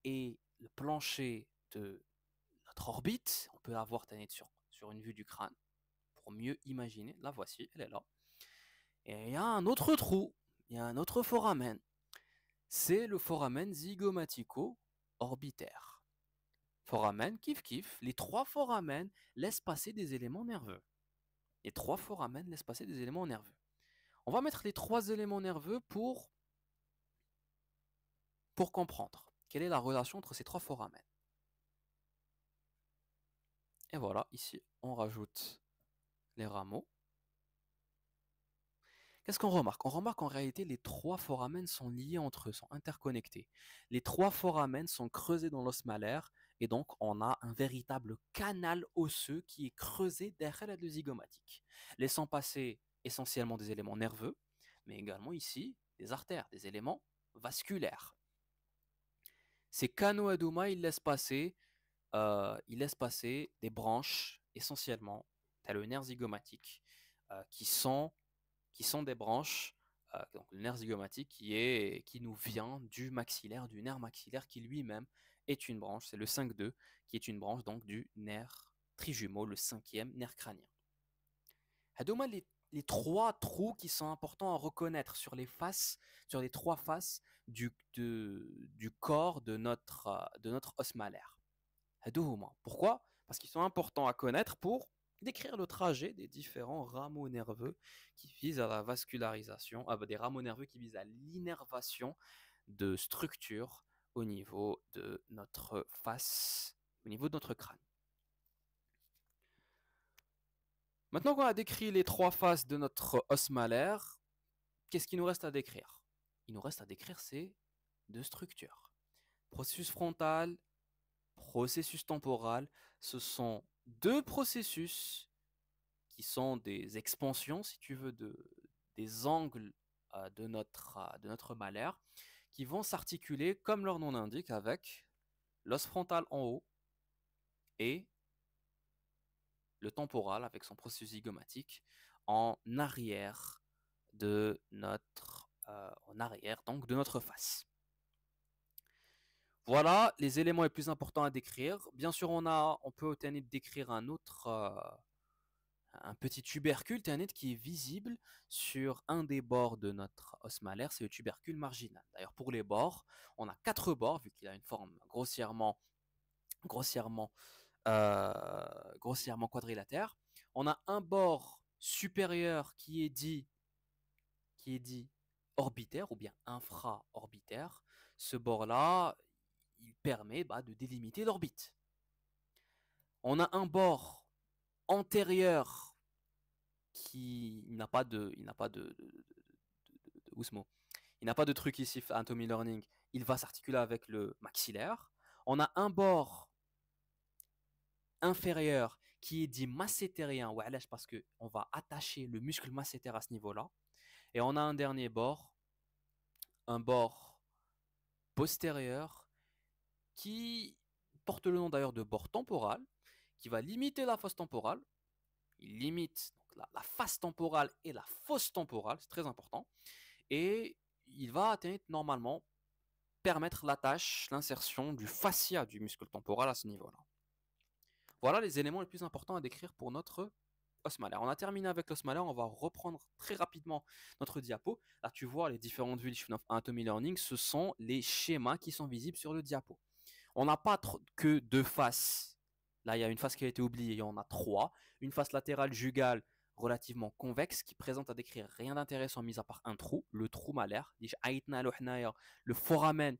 A: et le plancher de notre orbite. On peut la voir sur une vue du crâne pour mieux imaginer. La voici, elle est là. Et il y a un autre trou, il y a un autre foramen. C'est le foramen zygomatico-orbitaire. Foramen, kiff, les trois foramen laissent passer des éléments nerveux. Les trois foramen laissent passer des éléments nerveux. On va mettre les trois éléments nerveux pour comprendre quelle est la relation entre ces trois foramen. Et voilà, ici, on rajoute les rameaux. Qu'est-ce qu'on remarque? On remarque qu'en réalité, les trois foramen sont liés entre eux, sont interconnectés. Les trois foramen sont creusés dans l'os malaire et donc on a un véritable canal osseux qui est creusé derrière le zygomatique, laissant passer essentiellement des éléments nerveux, mais également ici des artères, des éléments vasculaires. Ces canaux Adouma, ils laissent passer des branches essentiellement, tel le nerf zygomatique, qui sont des branches, donc le nerf zygomatique qui nous vient du maxillaire, du nerf maxillaire qui lui-même est une branche, c'est le 5-2, qui est une branche donc du nerf trijumeau, le cinquième nerf crânien. Hadoma, les trois trous qui sont importants à reconnaître sur les trois faces du corps de notre os malaire. Pourquoi? Parce qu'ils sont importants à connaître pour décrire le trajet des différents rameaux nerveux qui visent à la vascularisation, des rameaux nerveux qui visent à l'innervation de structures au niveau de notre face, au niveau de notre crâne. Maintenant qu'on a décrit les trois faces de notre os malaire, qu'est-ce qu'il nous reste à décrire? Il nous reste à décrire ces deux structures. Processus frontal, processus temporal, ce sont deux processus qui sont des expansions, si tu veux, des angles de notre malaire qui vont s'articuler, comme leur nom l'indique, avec l'os frontal en haut et le temporal avec son processus zygomatique en arrière en arrière donc de notre face. Voilà les éléments les plus importants à décrire. Bien sûr, on peut décrire un petit tubercule qui est visible sur un des bords de notre os malaire, c'est le tubercule marginal. D'ailleurs, pour les bords, on a quatre bords, vu qu'il a une forme grossièrement, euh, grossièrement quadrilatère. On a un bord supérieur qui est dit orbitaire ou bien infraorbitaire. Ce bord-là, il permet de délimiter l'orbite. On a un bord antérieur qui n'a pas de, il n'a pas où ce mot il n'a pas de truc ici, Anatomy Learning. Il va s'articuler avec le maxillaire. On a un bord inférieur qui est dit massétérien, ouais, parce qu'on va attacher le muscle masséter à ce niveau-là. Et on a un dernier bord, un bord postérieur qui porte le nom d'ailleurs de bord temporal, qui va limiter la fosse temporale. Il limite donc, la face temporale et la fosse temporale, c'est très important. Et il va normalement permettre l'attache, l'insertion du fascia du muscle temporal à ce niveau-là. Voilà les éléments les plus importants à décrire pour notre os malaire. On a terminé avec l'os malaire, on va reprendre très rapidement notre diapo. Là, tu vois les différentes vues of Anatomy Learning, ce sont les schémas qui sont visibles sur le diapo. On n'a pas que deux faces. Là, il y a une face qui a été oubliée, il y en a trois. Une face latérale jugale relativement convexe qui présente à décrire rien d'intéressant mis à part un trou, le trou malaire, le foramen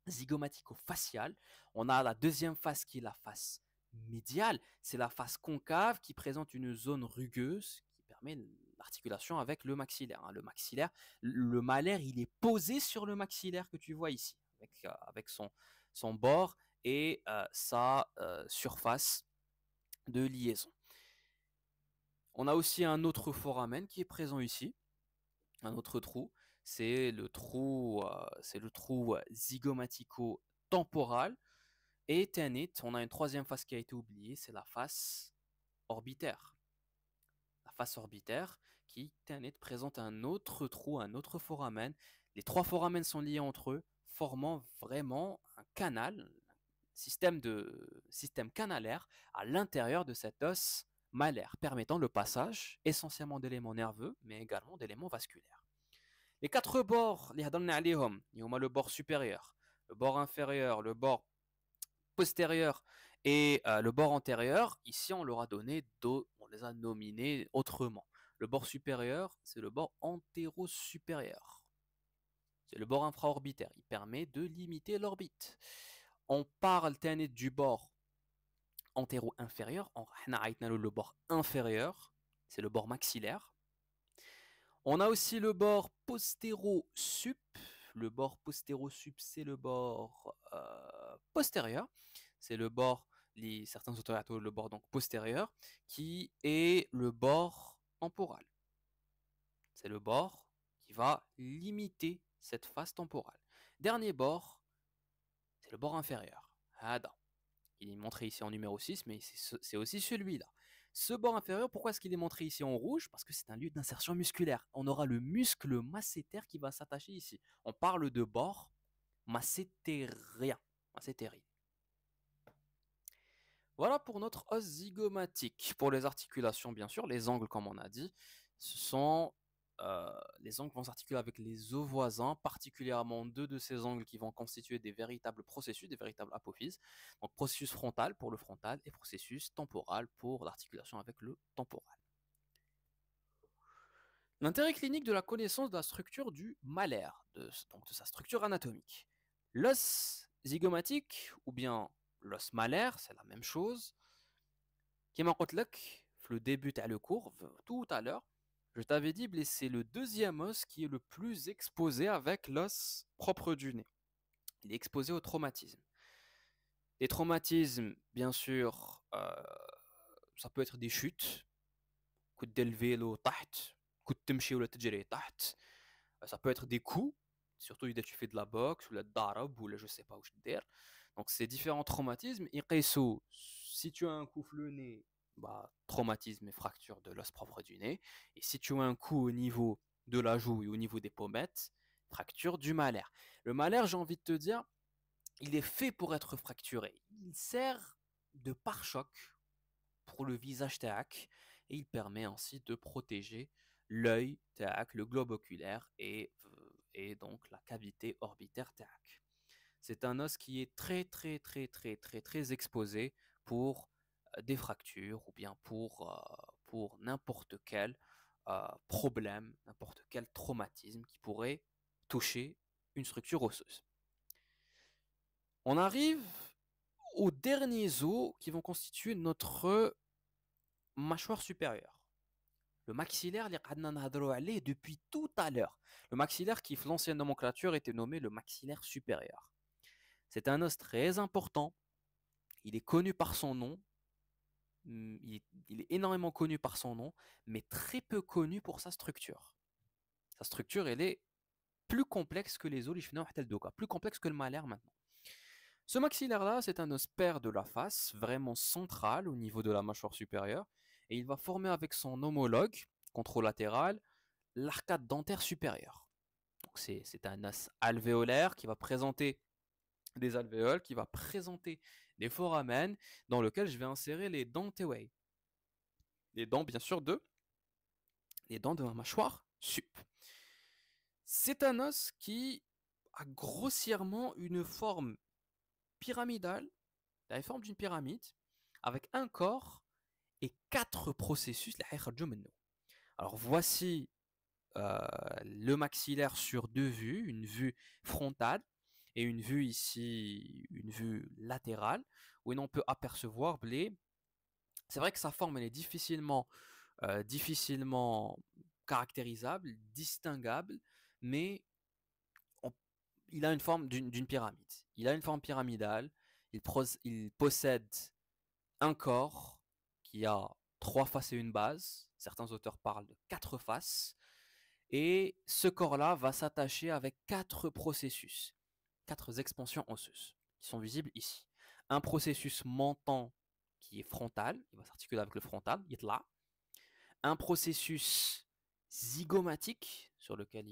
A: zygomatico-facial. On a la deuxième face qui est la face médiale, c'est la face concave qui présente une zone rugueuse qui permet l'articulation avec le maxillaire. Le maxillaire, le malaire, il est posé sur le maxillaire que tu vois ici, avec son bord et sa surface de liaison. On a aussi un autre foramen qui est présent ici, un autre trou, c'est le trou zygomatico-temporal. Et Tanit, on a une troisième face qui a été oubliée, c'est la face orbitaire. La face orbitaire qui, Tanit, présente un autre trou, un autre foramen. Les trois foramens sont liés entre eux, formant vraiment un canal, système canalaire à l'intérieur de cet os malaire, permettant le passage essentiellement d'éléments nerveux, mais également d'éléments vasculaires. Les quatre bords, il y a le bord supérieur, le bord inférieur, le bord postérieur et le bord antérieur. Ici, on les a nominés autrement. Le bord supérieur, c'est le bord antéro-supérieur. C'est le bord infraorbitaire. Il permet de limiter l'orbite. On parle du bord antéro-inférieur. On a le bord inférieur, c'est le bord maxillaire. On a aussi le bord postéro-sup. Le bord postéro-sup, c'est le bord postérieur. C'est le bord, certains auteurs appellent le bord donc postérieur, qui est le bord temporal. C'est le bord qui va limiter cette face temporale. Dernier bord, c'est le bord inférieur. Il est montré ici en numéro 6, mais c'est aussi celui-là. Ce bord inférieur, pourquoi est-ce qu'il est montré ici en rouge? Parce que c'est un lieu d'insertion musculaire. On aura le muscle masséter qui va s'attacher ici. On parle de bord massétérien. Massétérien. Voilà pour notre os zygomatique. Pour les articulations, bien sûr, les angles, comme on a dit, les angles vont s'articuler avec les os voisins, particulièrement deux de ces angles qui vont constituer des véritables processus, des véritables apophyses. Donc processus frontal pour le frontal et processus temporal pour l'articulation avec le temporal. L'intérêt clinique de la connaissance de la structure du malaire, donc de sa structure anatomique. L'os zygomatique, ou bien l'os malaire, c'est la même chose. Comme je t'ai dit, le début de le cours, tout à l'heure, je t'avais dit que c'est le deuxième os qui est le plus exposé avec l'os propre du nez. Il est exposé au traumatisme. Les traumatismes, bien sûr, ça peut être des chutes, coup de vélo, كنت تمشي ولا تجري تحت. Ça peut être des coups, surtout si tu fais de la boxe ou la darab ou je sais pas où je dire. Donc ces différents traumatismes, يقيسوا si tu as un coup le nez, bah, traumatisme et fracture de l'os propre du nez. Et si tu as un coup au niveau de la joue et au niveau des pommettes, fracture du malaire. Le malaire, j'ai envie de te dire, il est fait pour être fracturé. Il sert de pare-choc pour le visage tac et il permet ainsi de protéger l'œil tac, le globe oculaire et donc la cavité orbitaire tac. C'est un os qui est très très très très très très exposé pour des fractures ou bien pour n'importe quel problème, n'importe quel traumatisme qui pourrait toucher une structure osseuse. On arrive aux derniers os qui vont constituer notre mâchoire supérieure. Le maxillaire, depuis tout à l'heure. Le maxillaire qui, l'ancienne nomenclature, était nommé le maxillaire supérieur. C'est un os très important. Il est connu par son nom. Il est énormément connu par son nom, mais très peu connu pour sa structure. Sa structure, elle est plus complexe que les os, plus complexe que le malaire maintenant. Ce maxillaire-là, c'est un os pair de la face, vraiment central au niveau de la mâchoire supérieure, et il va former avec son homologue contralatéral l'arcade dentaire supérieure. C'est un os alvéolaire qui va présenter des alvéoles, qui va présenter des foramen dans lequel je vais insérer les dents Tewei. Les dents, bien sûr, les dents de ma mâchoire sup. C'est un os qui a grossièrement une forme pyramidale, la forme d'une pyramide, avec un corps et 4 processus. Alors voici le maxillaire sur 2 vues, une vue frontale et une vue ici, une vue latérale, où on peut apercevoir les... C'est vrai que sa forme elle est difficilement caractérisable, distinguable, mais il a une forme d'une pyramide. Il a une forme pyramidale, il possède un corps qui a 3 faces et une base. Certains auteurs parlent de 4 faces. Et ce corps-là va s'attacher avec 4 processus, 4 expansions osseuses, qui sont visibles ici. Un processus montant qui est frontal, il va s'articuler avec le frontal, il est là. Un processus zygomatique, sur lequel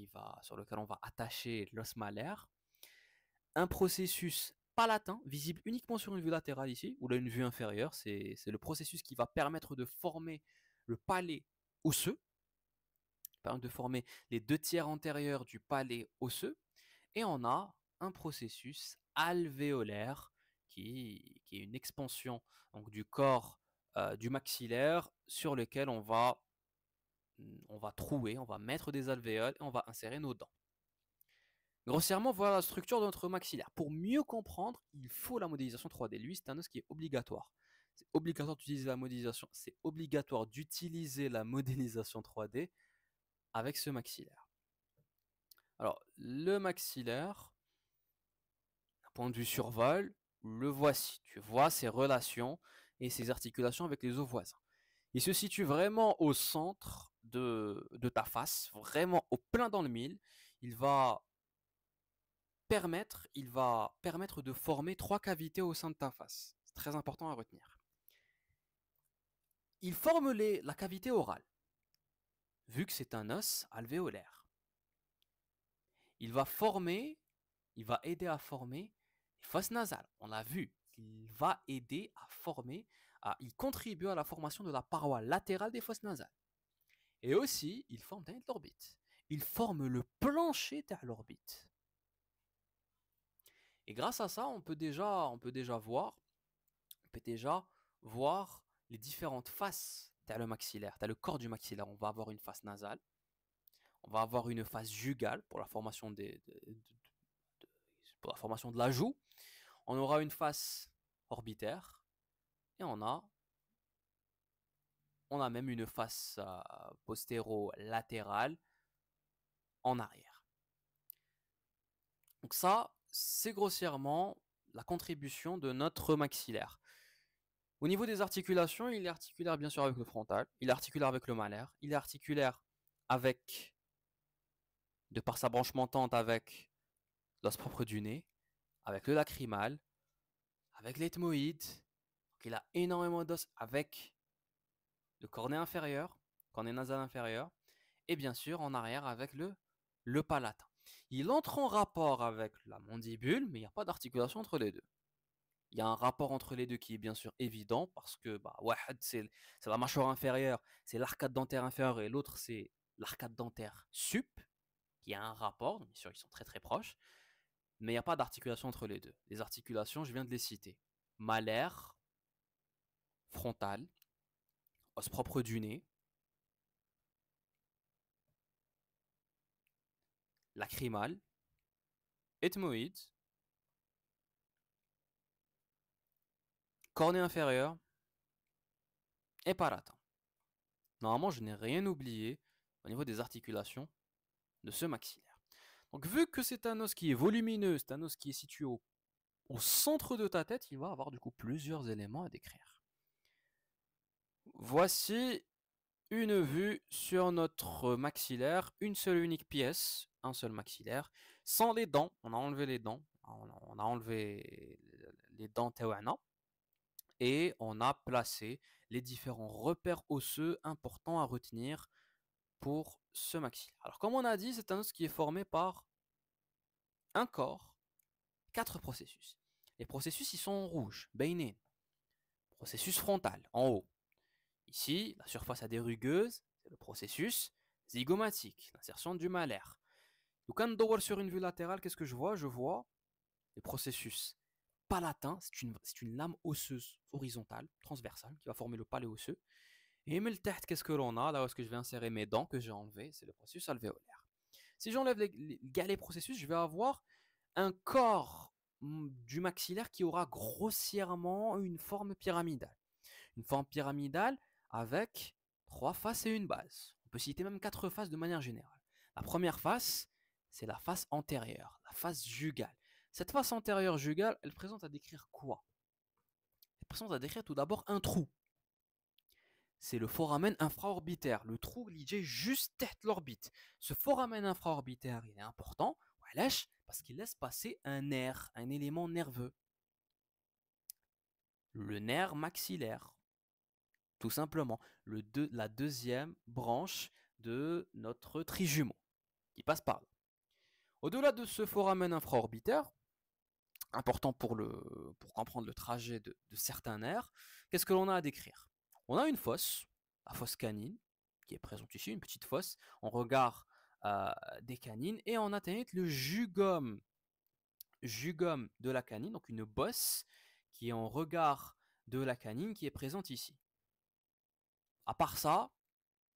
A: on va attacher l'os malaire. Un processus palatin, visible uniquement sur une vue latérale ici, ou là une vue inférieure, c'est le processus qui va permettre de former le palais osseux, permet de former les 2 tiers antérieurs du palais osseux, et on a un processus alvéolaire qui est une expansion donc, du corps du maxillaire sur lequel on va trouer, on va mettre des alvéoles et on va insérer nos dents. Grossièrement, voilà la structure de notre maxillaire. Pour mieux comprendre, il faut la modélisation 3D. Lui, c'est un os qui est obligatoire. C'est obligatoire d'utiliser la modélisation. C'est obligatoire d'utiliser la modélisation 3D avec ce maxillaire. Alors, le maxillaire, d'un point de vue survol, le voici. Tu vois ses relations et ses articulations avec les os voisins. Il se situe vraiment au centre de ta face, vraiment au plein dans le mille. Il va permettre de former 3 cavités au sein de ta face. C'est très important à retenir. Il forme la cavité orale, vu que c'est un os alvéolaire. Il va aider à former les fosses nasales. On l'a vu, il va aider à former, il contribue à la formation de la paroi latérale des fosses nasales. Et aussi, il forme l'orbite. Il forme le plancher de l'orbite. Et grâce à ça, on peut déjà voir les différentes faces. Tu as le maxillaire, tu as le corps du maxillaire. On va avoir une face nasale. On va avoir une face jugale pour la formation de la joue. On aura une face orbitaire. Et on a même une face postéro-latérale en arrière. Donc ça, c'est grossièrement la contribution de notre maxillaire. Au niveau des articulations, il est articulaire bien sûr avec le frontal, il est articulaire avec le malaire, il est articulaire avec, de par sa branche montante avec l'os propre du nez, avec le lacrymal, avec l'ethmoïde. Donc il a énormément d'os avec le cornet inférieur, cornet nasal inférieur, et bien sûr en arrière avec le palatin. Il entre en rapport avec la mandibule, mais il n'y a pas d'articulation entre les deux. Il y a un rapport entre les deux qui est bien sûr évident parce que bah, c'est la mâchoire inférieure, c'est l'arcade dentaire inférieure et l'autre c'est l'arcade dentaire sup, qui a un rapport, bien sûr ils sont très très proches, mais il n'y a pas d'articulation entre les deux. Les articulations, je viens de les citer. Malaire, frontal, os propre du nez, lacrymal, ethmoïde, cornée inférieure et palatin. Normalement, je n'ai rien oublié au niveau des articulations de ce maxillaire. Donc, vu que c'est un os qui est volumineux, c'est un os qui est situé au centre de ta tête, il va avoir du coup plusieurs éléments à décrire. Voici une vue sur notre maxillaire, une seule unique pièce, un seul maxillaire, sans les dents. On a enlevé les dents, on a enlevé les dents Tewana et on a placé les différents repères osseux importants à retenir pour ce maxillaire. Alors comme on a dit, c'est un os qui est formé par un corps, 4 processus. Les processus, ils sont en rouge, Beinin. Processus frontal, en haut. Ici, la surface adérugueuse, c'est le processus zygomatique, l'insertion du malaire. Donc quand on voit sur une vue latérale, qu'est-ce que je vois? Je vois le processus palatin, c'est une lame osseuse horizontale, transversale, qui va former le palais osseux. Et le tête, qu'est-ce que l'on a? Là où est-ce que je vais insérer mes dents que j'ai enlevées, c'est le processus alvéolaire. Si j'enlève les galets processus, je vais avoir un corps du maxillaire qui aura grossièrement une forme pyramidale. Une forme pyramidale avec 3 faces et une base. On peut citer même 4 faces de manière générale. La première face, c'est la face antérieure, la face jugale. Cette face antérieure jugale, elle présente à décrire quoi? Elle présente à décrire tout d'abord un trou. C'est le foramen infraorbitaire, le trou lié juste tête l'orbite. Ce foramen infraorbitaire, il est important, parce qu'il laisse passer un nerf, un élément nerveux. Le nerf maxillaire, tout simplement. La deuxième branche de notre trijumeau, qui passe par là. Au-delà de ce foramen infraorbitaire, important pour comprendre le trajet de certains nerfs, qu'est-ce que l'on a à décrire? On a une fosse, la fosse canine, qui est présente ici, une petite fosse, en regard des canines, et on atteint le jugum de la canine, donc une bosse qui est en regard de la canine qui est présente ici. À part ça,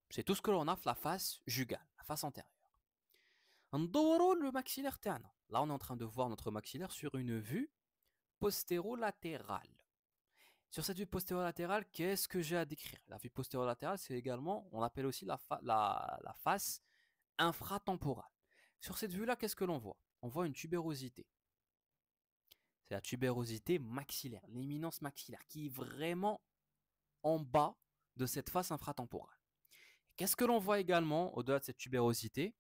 A: c'est tout ce que l'on a la face jugale, la face antérieure. Le maxillaire terne. Là, on est en train de voir notre maxillaire sur une vue postérolatérale. Sur cette vue postérolatérale, qu'est-ce que j'ai à décrire? La vue postérolatérale, c'est également, on appelle aussi la face infratemporale. Sur cette vue-là, qu'est-ce que l'on voit? On voit une tubérosité. C'est la tubérosité maxillaire, l'éminence maxillaire, qui est vraiment en bas de cette face infratemporale. Qu'est-ce que l'on voit également au-delà de cette tubérosité?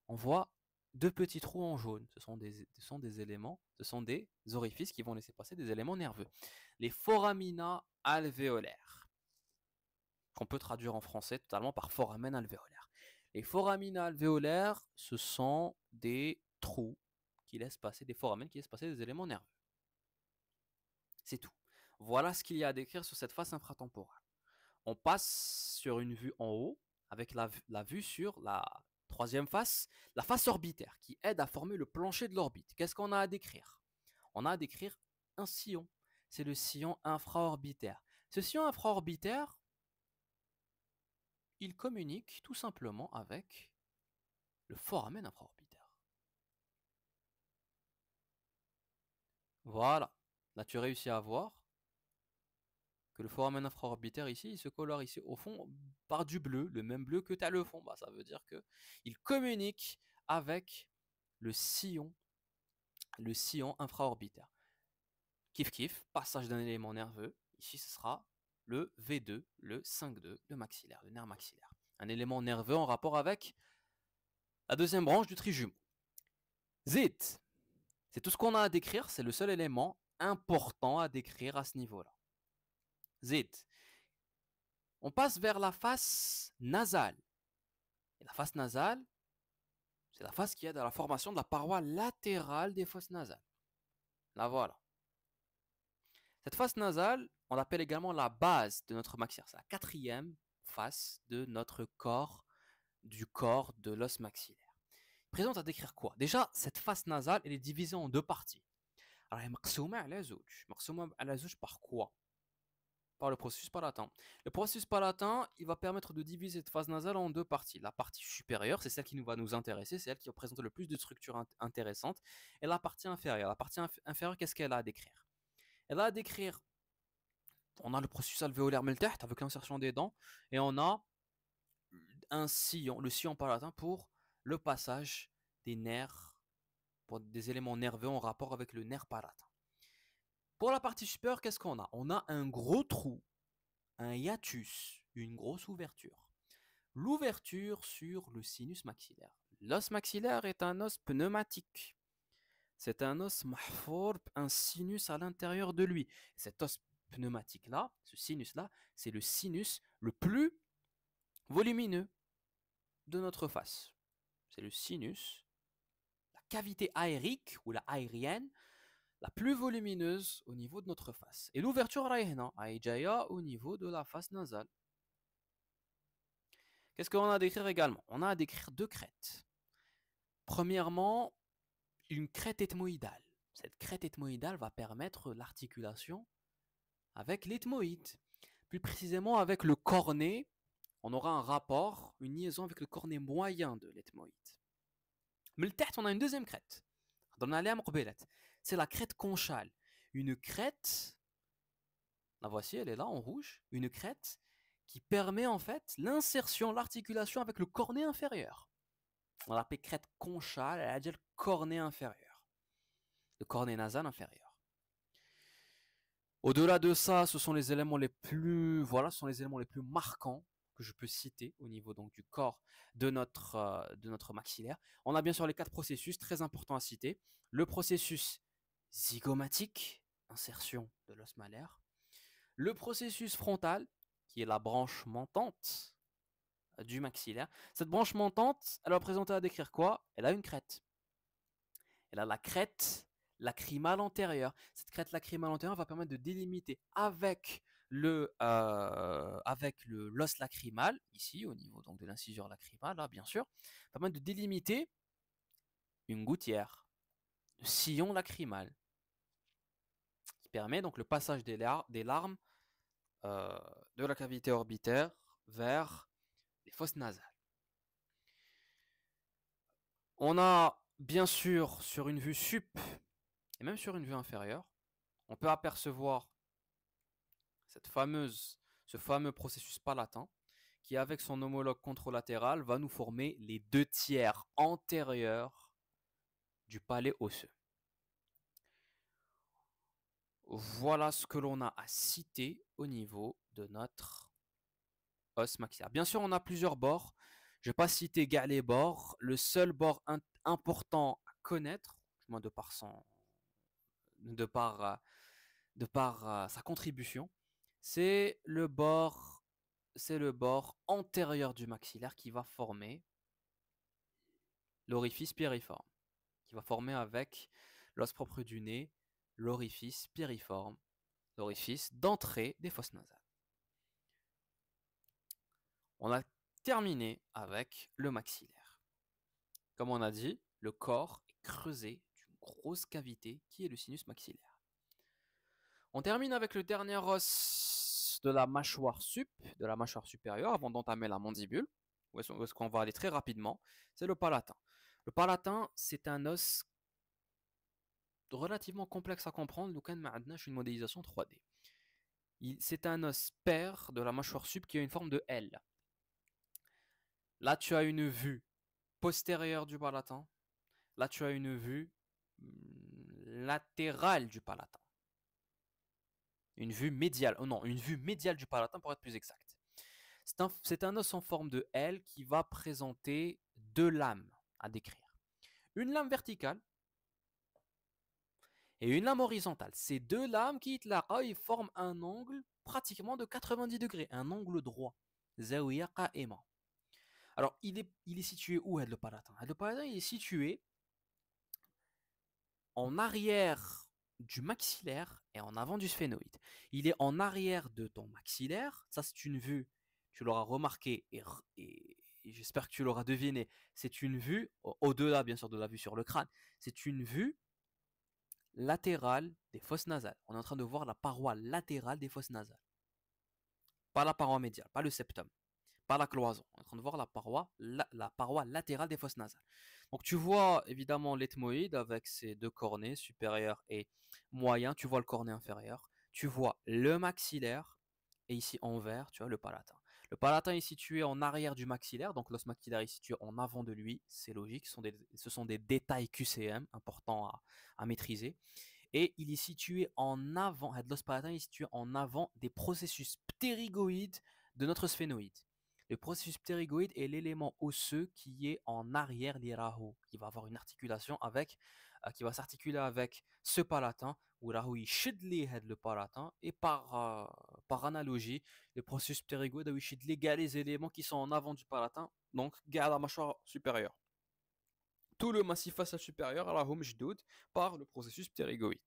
A: On voit 2 petits trous en jaune. Ce sont des éléments, ce sont des orifices qui vont laisser passer des éléments nerveux. Les foramina alvéolaires, qu'on peut traduire en français totalement par foramen alvéolaire. Les foramina alvéolaires, ce sont des trous qui laissent passer, des foramen qui laissent passer des éléments nerveux. C'est tout. Voilà ce qu'il y a à décrire sur cette face infratemporale. On passe sur une vue en haut, avec la vue sur la troisième face, la face orbitaire, qui aide à former le plancher de l'orbite. Qu'est-ce qu'on a à décrire? On a à décrire un sillon. C'est le sillon infraorbitaire. Ce sillon infraorbitaire, il communique tout simplement avec le foramen infraorbitaire. Voilà. Là, tu réussis à voir que le foramen infraorbitaire ici, il se colore ici au fond par du bleu, le même bleu que tu as le fond. Bah, ça veut dire qu'il communique avec le sillon infraorbitaire. Kiff kiff, passage d'un élément nerveux. Ici, ce sera le V2, le 5-2, le maxillaire, le nerf maxillaire. un élément nerveux en rapport avec la deuxième branche du trijumeau. Zit, c'est tout ce qu'on a à décrire, c'est le seul élément important à décrire à ce niveau-là. Zit. On passe vers la face nasale. Et la face nasale, c'est la face qui aide à la formation de la paroi latérale des fosses nasales. La voilà. Cette face nasale, on l'appelle également la base de notre maxillaire. C'est la quatrième face de notre corps, du corps de l'os maxillaire. Présente à décrire quoi? Déjà, cette face nasale, elle est divisée en deux parties. Alors, elle est مقسومة على زوج. مقسومة على زوج par quoi? Par le processus palatin. Le processus palatin, il va permettre de diviser cette phase nasale en deux parties. La partie supérieure, c'est celle qui va nous intéresser, c'est celle qui va présenter le plus de structures intéressantes. Et la partie inférieure. La partie inférieure, qu'est-ce qu'elle a à décrire? Elle a à décrire, on a le processus alvéolaire melteht avec l'insertion des dents, et on a un sillon, le sillon palatin pour le passage des nerfs, pour des éléments nerveux en rapport avec le nerf palatin. Pour la partie supérieure, qu'est-ce qu'on a? On a un gros trou, un hiatus, une grosse ouverture. L'ouverture sur le sinus maxillaire. L'os maxillaire est un os pneumatique. C'est un os mahfour, un sinus à l'intérieur de lui. Cet os pneumatique-là, ce sinus-là, c'est le sinus le plus volumineux de notre face. C'est le sinus, la cavité aérique ou la aérienne, la plus volumineuse au niveau de notre face. Et l'ouverture est au niveau de la face nasale. Qu'est-ce qu'on a à décrire également? On a à décrire deux crêtes. Premièrement, une crête ethmoïdale. Cette crête ethmoïdale va permettre l'articulation avec l'ethmoïde. Plus précisément avec le cornet, on aura un rapport, une liaison avec le cornet moyen de l'ethmoïde. Mais le tête, on a une deuxième crête. C'est la crête conchale. Une crête, la voici, elle est là en rouge, une crête qui permet en fait l'insertion, l'articulation avec le cornet inférieur. On l'appelle crête conchale, elle a dire le cornet inférieur, le cornet nasal inférieur. Au-delà de ça, ce sont les éléments les plus, voilà, ce sont les éléments les plus marquants que je peux citer au niveau donc du corps de notre maxillaire. On a bien sûr les quatre processus très importants à citer. Le processus zygomatique, insertion de l'os malaire. Le processus frontal, qui est la branche montante du maxillaire. Cette branche montante, elle va présenter à décrire quoi? Elle a une crête. Elle a la crête lacrymale antérieure. Cette crête lacrymale antérieure va permettre de délimiter avec l'os lacrymal, ici au niveau donc de l'incisure lacrymale, là bien sûr, permettre de délimiter une gouttière, le sillon lacrymal, qui permet donc le passage des larmes de la cavité orbitaire vers les fosses nasales. On a bien sûr sur une vue sup et même sur une vue inférieure, on peut apercevoir ce fameux processus palatin qui, avec son homologue contralatéral, va nous former les deux tiers antérieurs du palais osseux. Voilà ce que l'on a à citer au niveau de notre os maxillaire. Bien sûr, on a plusieurs bords. Je ne vais pas citer les bords. Le seul bord important à connaître, du moins de par sa contribution, c'est le bord antérieur du maxillaire qui va former l'orifice piriforme, qui va former avec l'os propre du nez l'orifice piriforme, l'orifice d'entrée des fosses nasales. On a terminé avec le maxillaire. Comme on a dit, le corps est creusé d'une grosse cavité qui est le sinus maxillaire. On termine avec le dernier os de la mâchoire de la mâchoire supérieure, avant d'entamer la mandibule, où est-ce qu'on va aller très rapidement, c'est le palatin. Le palatin, c'est un os relativement complexe à comprendre, nous avons une modélisation 3D. C'est un os pair de la mâchoire sup qui a une forme de L. Là, tu as une vue postérieure du palatin. Là, tu as une vue latérale du palatin. Une vue médiale. Oh non, une vue médiale du palatin pour être plus exact. C'est un os en forme de L qui va présenter deux lames à décrire. Une lame verticale et une lame horizontale. Ces deux lames qui ils forment un angle pratiquement de 90 degrés, un angle droit. Zawiya qa'ima. Alors, il est situé où, le palatin? Le palatin, il est situé en arrière du maxillaire et en avant du sphénoïde. Il est en arrière de ton maxillaire. Ça, c'est une vue, tu l'auras remarqué et j'espère que tu l'auras deviné. C'est une vue, au-delà bien sûr de la vue sur le crâne, c'est une vue latérale des fosses nasales. On est en train de voir la paroi latérale des fosses nasales. Pas la paroi médiale, pas le septum, pas la cloison. On est en train de voir la paroi latérale des fosses nasales. Donc tu vois évidemment l'ethmoïde avec ses deux cornets, supérieur et moyen. Tu vois le cornet inférieur. Tu vois le maxillaire. Et ici en vert, tu vois le palatin. Le palatin est situé en arrière du maxillaire, donc l'os maxillaire est situé en avant de lui. C'est logique, ce sont des détails QCM importants à maîtriser. Et il est situé en avant, l'os palatin est situé en avant des processus ptérygoïdes de notre sphénoïde. Le processus ptérygoïde est l'élément osseux qui est en arrière l'irahu, qui va avoir une articulation avec, qui va s'articuler avec ce palatin, où rahu il shidli le palatin, et par analogie, le processus ptérygoïde il shidli les éléments qui sont en avant du palatin, donc garde la mâchoire supérieure. Tout le massif facial supérieur à la mjdoud par le processus ptérygoïde.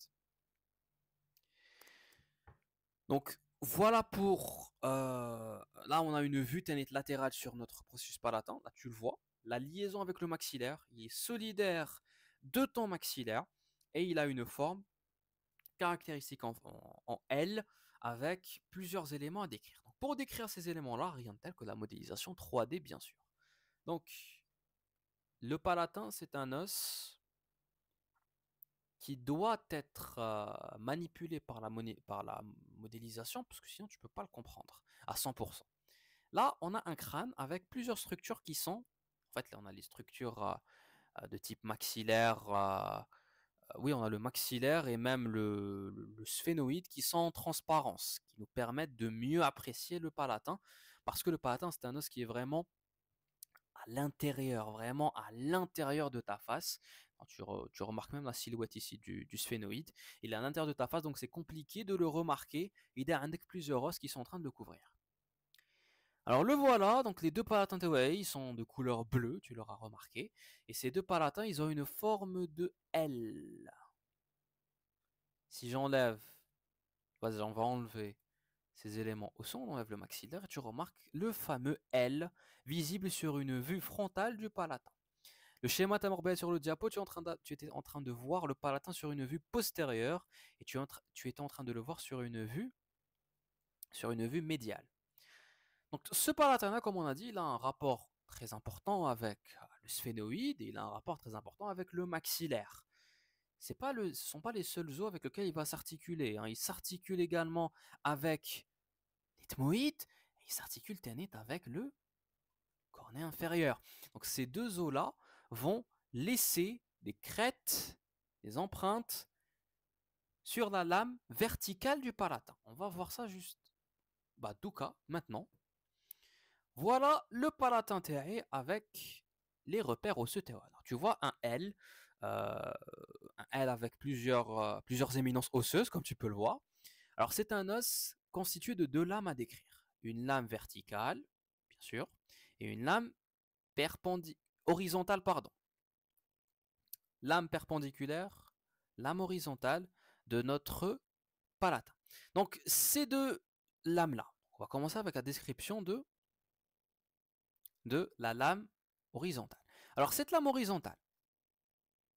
A: Donc voilà pour là on a une vue ténètre latérale sur notre processus palatin, là tu le vois, la liaison avec le maxillaire, il est solidaire de ton maxillaire et il a une forme caractéristique en L avec plusieurs éléments à décrire. Donc, pour décrire ces éléments-là, rien de tel que la modélisation 3D bien sûr. Donc le palatin c'est un os qui doit être manipulé par la modélisation, parce que sinon tu ne peux pas le comprendre à 100%. Là, on a un crâne avec plusieurs structures qui sont, en fait, là on a les structures de type maxillaire, oui, on a le maxillaire et même le sphénoïde qui sont en transparence, qui nous permettent de mieux apprécier le palatin, parce que le palatin, c'est un os qui est vraiment à l'intérieur, vraiment à l'intérieur de ta face. Tu remarques même la silhouette ici du sphénoïde. Il est à l'intérieur de ta face, donc c'est compliqué de le remarquer. Il y a plusieurs os qui sont en train de le couvrir. Alors le voilà, donc les deux palatins Tewei, ils sont de couleur bleue, tu l'auras remarqué. Et ces deux palatins, ils ont une forme de L. Si j'enlève, vas-y, on va enlever ces éléments au son, on enlève le maxillaire et tu remarques le fameux L visible sur une vue frontale du palatin. Le schéma tamorbel sur le diapo, tu étais en train de voir le palatin sur une vue postérieure et tu étais en train de le voir sur une vue médiale. Donc ce palatin-là, comme on a dit, il a un rapport très important avec le sphénoïde et il a un rapport très important avec le maxillaire. Ce ne sont pas les seuls os avec lesquels il va s'articuler. Il s'articule également avec l'ethmoïde et il s'articule avec le cornet inférieur. Donc ces deux os-là vont laisser des crêtes, des empreintes sur la lame verticale du palatin. On va voir ça juste Douka maintenant. Voilà le palatin terré avec les repères osseux théoïdes. Tu vois euh, un L avec plusieurs éminences osseuses, comme tu peux le voir. Alors c'est un os constitué de deux lames à décrire. Une lame verticale, bien sûr, et une lame horizontale, pardon. Lame perpendiculaire, lame horizontale de notre palatin. Donc ces deux lames-là, on va commencer avec la description de la lame horizontale. Alors cette lame horizontale,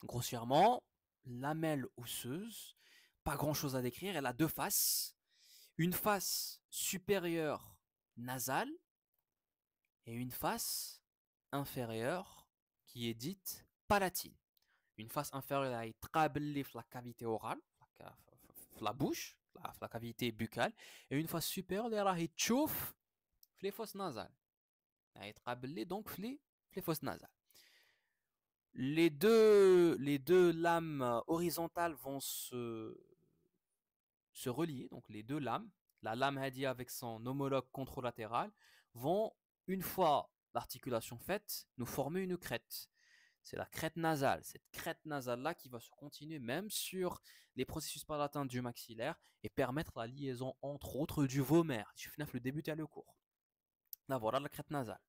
A: grossièrement, lamelle osseuse, pas grand-chose à décrire, elle a deux faces. Une face supérieure nasale et une face inférieure qui est dite palatine. Une face inférieure est trabellée la cavité orale, la bouche, la cavité buccale, et une face supérieure est chauffe les fosses nasales. Elle est trabellée donc les fosses nasales. Les deux lames horizontales vont se relier, donc les deux lames, la lame Hadi avec son homologue contralatéral, vont, une fois l'articulation faite, nous former une crête. C'est la crête nasale. Cette crête nasale-là qui va se continuer même sur les processus palatins du maxillaire et permettre la liaison, entre autres, du vomer. Je finis le début le cours. Là, voilà la crête nasale.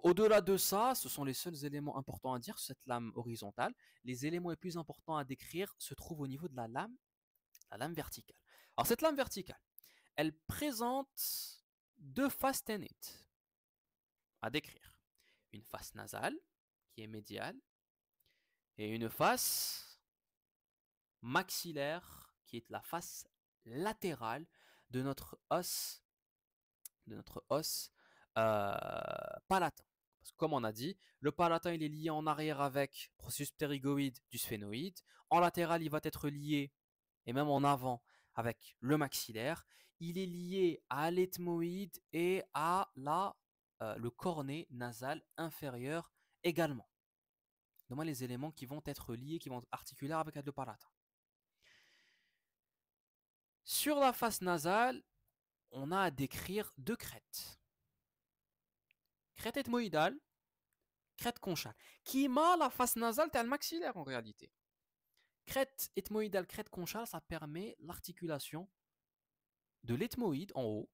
A: Au-delà de ça, ce sont les seuls éléments importants à dire sur cette lame horizontale. Les éléments les plus importants à décrire se trouvent au niveau de la lame verticale. Alors cette lame verticale, elle présente deux faces ténites à décrire. Une face nasale, qui est médiale, et une face maxillaire, qui est la face latérale de notre os, de notre os palatin. Parce que comme on a dit, le palatin il est lié en arrière avec le processus ptérygoïde du sphénoïde. En latéral, il va être lié, et même en avant, avec le maxillaire. Il est lié à l'ethmoïde et à le cornet nasal inférieur également. Donc les éléments qui vont être liés, qui vont être articulaires avec le palatin. Sur la face nasale, on a à décrire deux crêtes. Crête ethmoïdale, crête conchale, qui m'a la face nasale tel maxillaire en réalité. Crête ethmoïdale, crête conchale, ça permet l'articulation de l'ethmoïde en haut,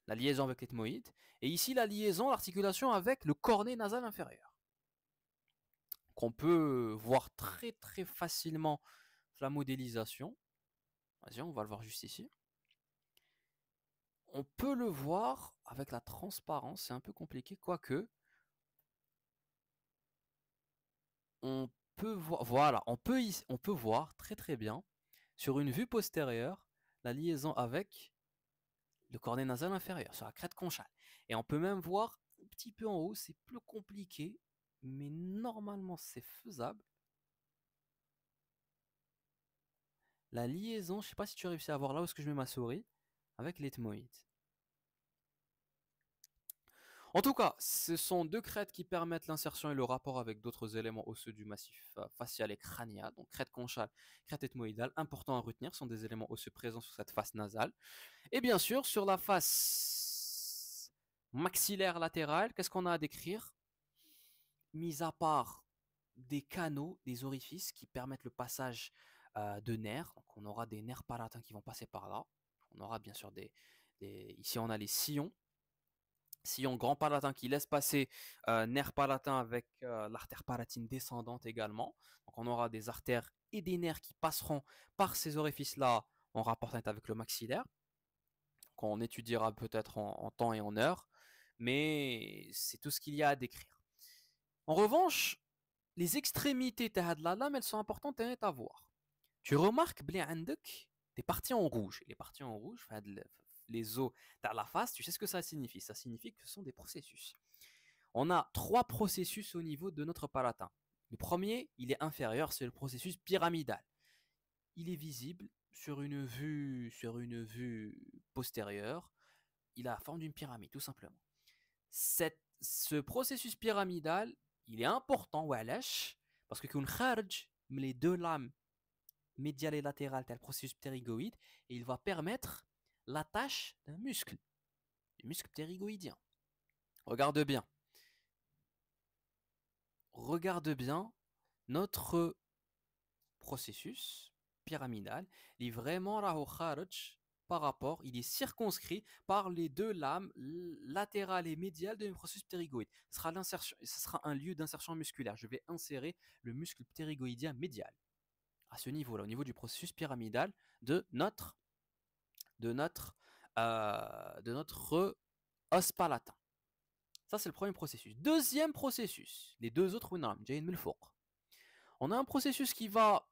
A: la liaison avec l'ethmoïde, et ici la liaison, l'articulation avec le cornet nasal inférieur, qu'on peut voir très très facilement la modélisation. Vas-y, on va le voir juste ici. On peut le voir avec la transparence, c'est un peu compliqué, quoique on peut voir, voilà, on peut voir très très bien sur une vue postérieure la liaison avec le cornet nasal inférieur, sur la crête conchale. Et on peut même voir un petit peu en haut, c'est plus compliqué, mais normalement c'est faisable. La liaison, je ne sais pas si tu as réussi à voir là où est-ce que je mets ma souris, avec l'ethmoïde. En tout cas, ce sont deux crêtes qui permettent l'insertion et le rapport avec d'autres éléments osseux du massif facial et crânien. Donc crête conchale, crête ethmoïdale, important à retenir, sont des éléments osseux présents sur cette face nasale. Et bien sûr, sur la face maxillaire latérale, qu'est-ce qu'on a à décrire? Mis à part des canaux, des orifices qui permettent le passage de nerfs. Donc on aura des nerfs palatins qui vont passer par là. On aura bien sûr ici on a les sillon grand palatin qui laisse passer nerf palatin avec l'artère palatine descendante également. Donc on aura des artères et des nerfs qui passeront par ces orifices-là en rapport avec le maxillaire, qu'on étudiera peut-être en temps et en heure, mais c'est tout ce qu'il y a à décrire. En revanche, les extrémités de la lame, elles sont importantes à voir. Tu remarques des parties en rouge. Les parties en rouge, les os de la face, tu sais ce que ça signifie? Ça signifie que ce sont des processus. On a trois processus au niveau de notre palatin. Le premier, il est inférieur, c'est le processus pyramidal. Il est visible sur une vue postérieure. Il a la forme d'une pyramide, tout simplement. Ce processus pyramidal, il est important, parce que qu'on kharj les deux lames médiale et latérale, tel processus ptérygoïde, et il va permettre l'attache d'un muscle, du muscle ptérygoïdien. Regarde bien. Regarde bien notre processus pyramidal. Il est vraiment par rapport, il est circonscrit par les deux lames latérales et médiales de processus ptérygoïde. Ce sera un lieu d'insertion musculaire. Je vais insérer le muscle ptérygoïdien médial à ce niveau-là, au niveau du processus pyramidal de notre os palatin. Ça, c'est le premier processus. Deuxième processus, les deux autres, on a un processus qui va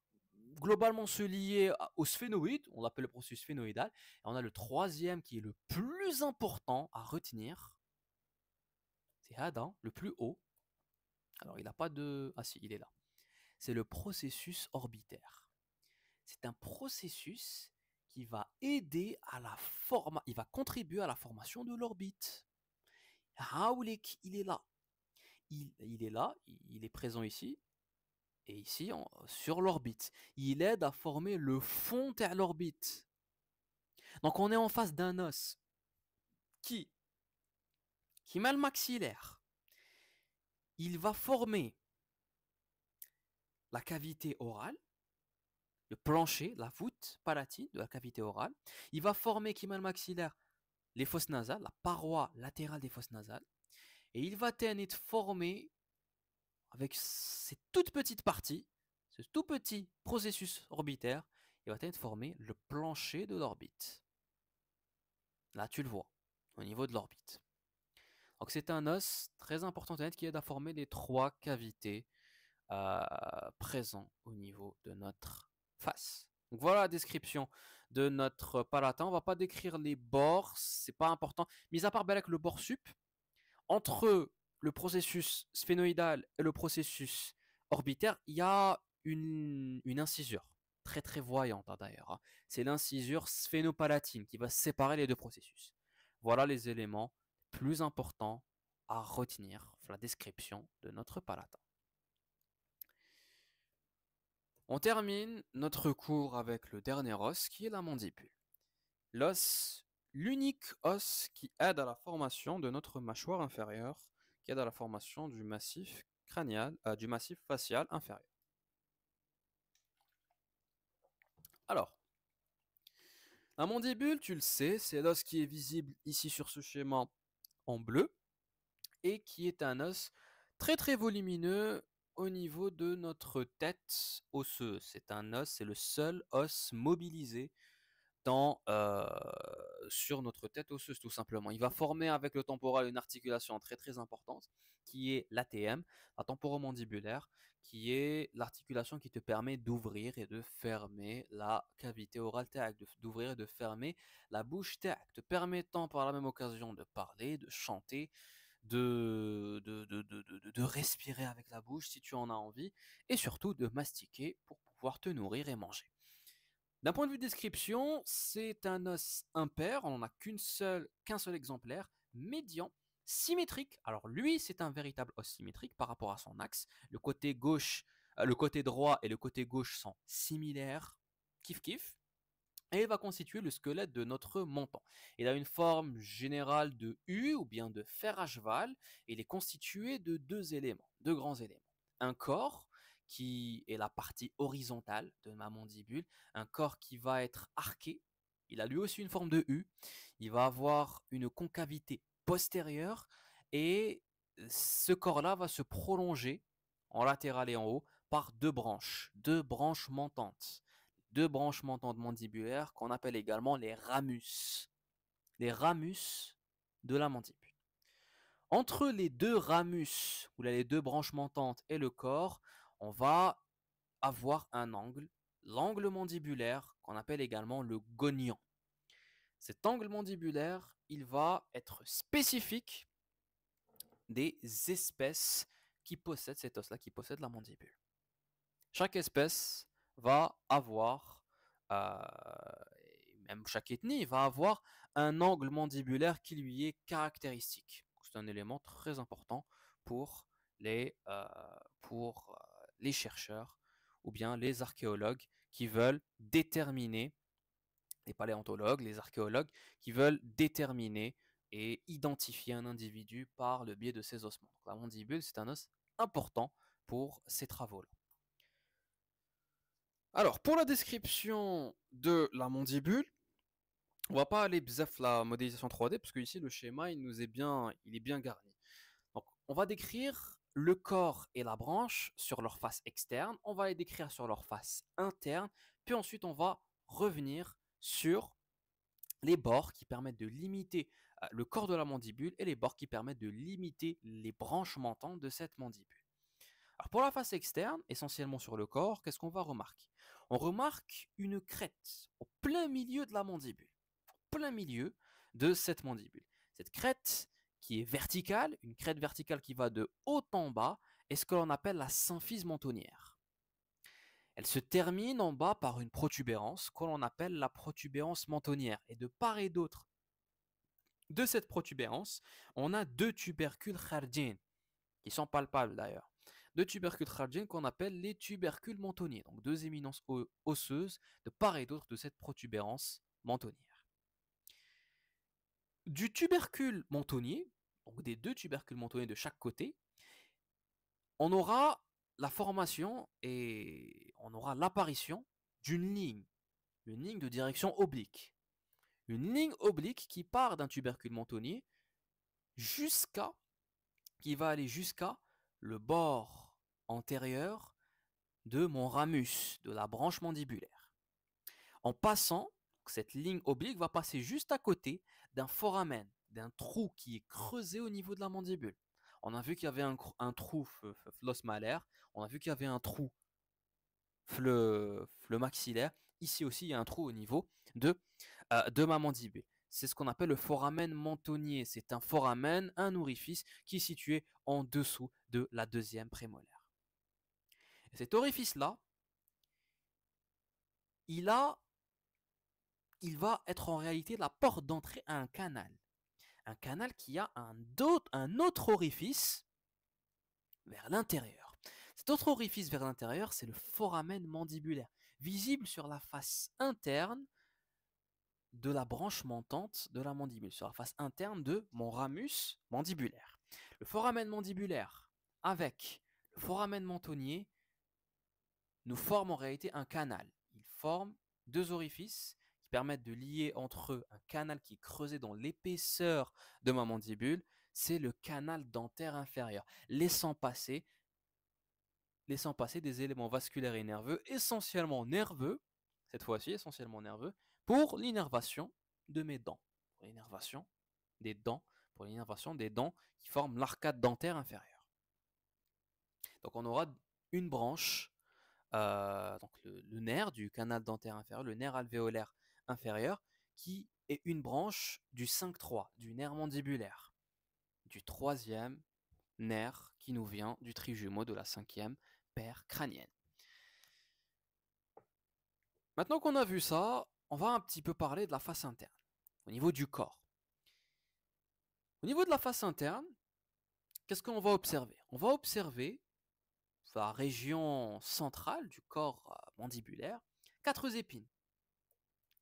A: globalement se lier au sphénoïde, on l'appelle le processus sphénoïdal, et on a le troisième qui est le plus important à retenir, c'est Adam, le plus haut. Alors, il n'a pas de... Ah si, il est là. C'est le processus orbitaire. C'est un processus qui va aider à il va contribuer à la formation de l'orbite. Hawlik, il est là. Il est là, il est présent ici, et ici, sur l'orbite. Il aide à former le fond de l'orbite. Donc on est en face d'un os. qui, qui met le maxillaire, il va former la cavité orale, le plancher, la voûte palatine de la cavité orale. Il va former, qui met le maxillaire, les fosses nasales, la paroi latérale des fosses nasales. Et il va être formé avec ces toutes petites parties, ce tout petit processus orbitaire, il va être formé le plancher de l'orbite. Là, tu le vois, au niveau de l'orbite. Donc, c'est un os très important qui aide à former les trois cavités présents au niveau de notre face. Donc, voilà la description de notre palatin. On ne va pas décrire les bords, c'est pas important. Mis à part avec le bord sup, entre le processus sphénoïdal et le processus orbitaire, il y a une incisure, très très voyante d'ailleurs. Hein. C'est l'incisure sphénopalatine qui va séparer les deux processus. Voilà les éléments plus importants à retenir pour la description de notre palatin. On termine notre cours avec le dernier os qui est la mandibule. L'os, l'unique os qui aide à la formation de notre mâchoire inférieure, qui aide à la formation du massif crânial, du massif facial inférieur. Alors, la mandibule, tu le sais, c'est l'os qui est visible ici sur ce schéma en bleu et qui est un os très très volumineux au niveau de notre tête osseuse. C'est un os, c'est le seul os mobilisé sur notre tête osseuse tout simplement. Il va former avec le temporal une articulation très très importante qui est l'ATM, la temporomandibulaire, qui est l'articulation qui te permet d'ouvrir et de fermer la cavité orale d'ouvrir et de fermer la bouche te permettant par la même occasion de parler, de chanter, de respirer avec la bouche si tu en as envie, et surtout de mastiquer pour pouvoir te nourrir et manger. D'un point de vue description, c'est un os impair, on n'en a qu'un seul exemplaire, médian, symétrique. Alors lui, c'est un véritable os symétrique par rapport à son axe. Le côté droit et le côté gauche sont similaires, kiff kiff, et il va constituer le squelette de notre menton. Il a une forme générale de U ou bien de fer à cheval, et il est constitué de deux grands éléments. Un corps qui est la partie horizontale de ma mandibule, un corps qui va être arqué. Il a lui aussi une forme de U. Il va avoir une concavité postérieure et ce corps-là va se prolonger en latéral et en haut par deux branches montantes. Deux branches montantes mandibulaires qu'on appelle également les ramus. Les ramus de la mandibule. Entre les deux ramus, ou les deux branches montantes et le corps, on va avoir un angle, l'angle mandibulaire qu'on appelle également le gonian. Cet angle mandibulaire, il va être spécifique des espèces qui possèdent cet os-là, qui possèdent la mandibule. Chaque espèce va avoir, même chaque ethnie va avoir un angle mandibulaire qui lui est caractéristique. C'est un élément très important pour les chercheurs ou bien les archéologues qui veulent déterminer, les paléontologues, les archéologues qui veulent déterminer et identifier un individu par le biais de ses ossements. Donc, la mandibule, c'est un os important pour ces travaux-là. Alors, pour la description de la mandibule, on va pas aller bzef la modélisation 3D parce que ici le schéma il est bien garni. Donc, on va décrire le corps et la branche sur leur face externe, on va les décrire sur leur face interne, puis ensuite on va revenir sur les bords qui permettent de limiter le corps de la mandibule et les bords qui permettent de limiter les branches montantes de cette mandibule. Alors pour la face externe, essentiellement sur le corps, qu'est-ce qu'on va remarquer? On remarque une crête au plein milieu de la mandibule, au plein milieu de cette mandibule. Cette crête qui est verticale, une crête verticale qui va de haut en bas, est ce que l'on appelle la symphyse mentonnière. Elle se termine en bas par une protubérance que l'on appelle la protubérance mentonnière. Et de part et d'autre de cette protubérance, on a deux tubercules kharjin, qui sont palpables d'ailleurs. Deux tubercules kharjin qu'on appelle les tubercules mentonniers, donc deux éminences osseuses de part et d'autre de cette protubérance mentonnière. Du tubercule mentonnier, donc des deux tubercules mentonniers de chaque côté, on aura la formation et on aura l'apparition d'une ligne, une ligne de direction oblique. Une ligne oblique qui part d'un tubercule mentonnier jusqu'à, qui va aller jusqu'à le bord antérieur de mon ramus, de la branche mandibulaire. En passant, cette ligne oblique va passer juste à côté d'un foramen, d'un trou qui est creusé au niveau de la mandibule. On a vu qu'il y avait un trou l'os malaire, on a vu qu'il y avait un trou le maxillaire. Ici aussi, il y a un trou au niveau de ma mandibule. C'est ce qu'on appelle le foramen mentonnier. C'est un foramen, un orifice qui est situé en dessous de la deuxième prémolaire. Et cet orifice-là, il va être en réalité la porte d'entrée à un canal. Un canal qui a un autre orifice vers l'intérieur. Cet autre orifice vers l'intérieur, c'est le foramen mandibulaire, visible sur la face interne de la branche montante de la mandibule, sur la face interne de mon ramus mandibulaire. Le foramen mandibulaire avec le foramen mentonnier nous forment en réalité un canal. Ils forment deux orifices qui permettent de lier entre eux un canal qui est creusé dans l'épaisseur de ma mandibule. C'est le canal dentaire inférieur, laissant passer des éléments vasculaires et nerveux, cette fois-ci essentiellement nerveux, pour l'innervation de mes dents, pour l'innervation des dents, pour l'innervation des dents qui forment l'arcade dentaire inférieure. Donc on aura une branche, donc le nerf du canal dentaire inférieur, le nerf alvéolaire inférieur, qui est une branche du 5-3, du nerf mandibulaire, du troisième nerf qui nous vient du trijumeau de la cinquième paire crânienne. Maintenant qu'on a vu ça, on va un petit peu parler de la face interne, au niveau du corps. Au niveau de la face interne, qu'est-ce qu'on va observer? On va observer la région centrale du corps mandibulaire, 4 épines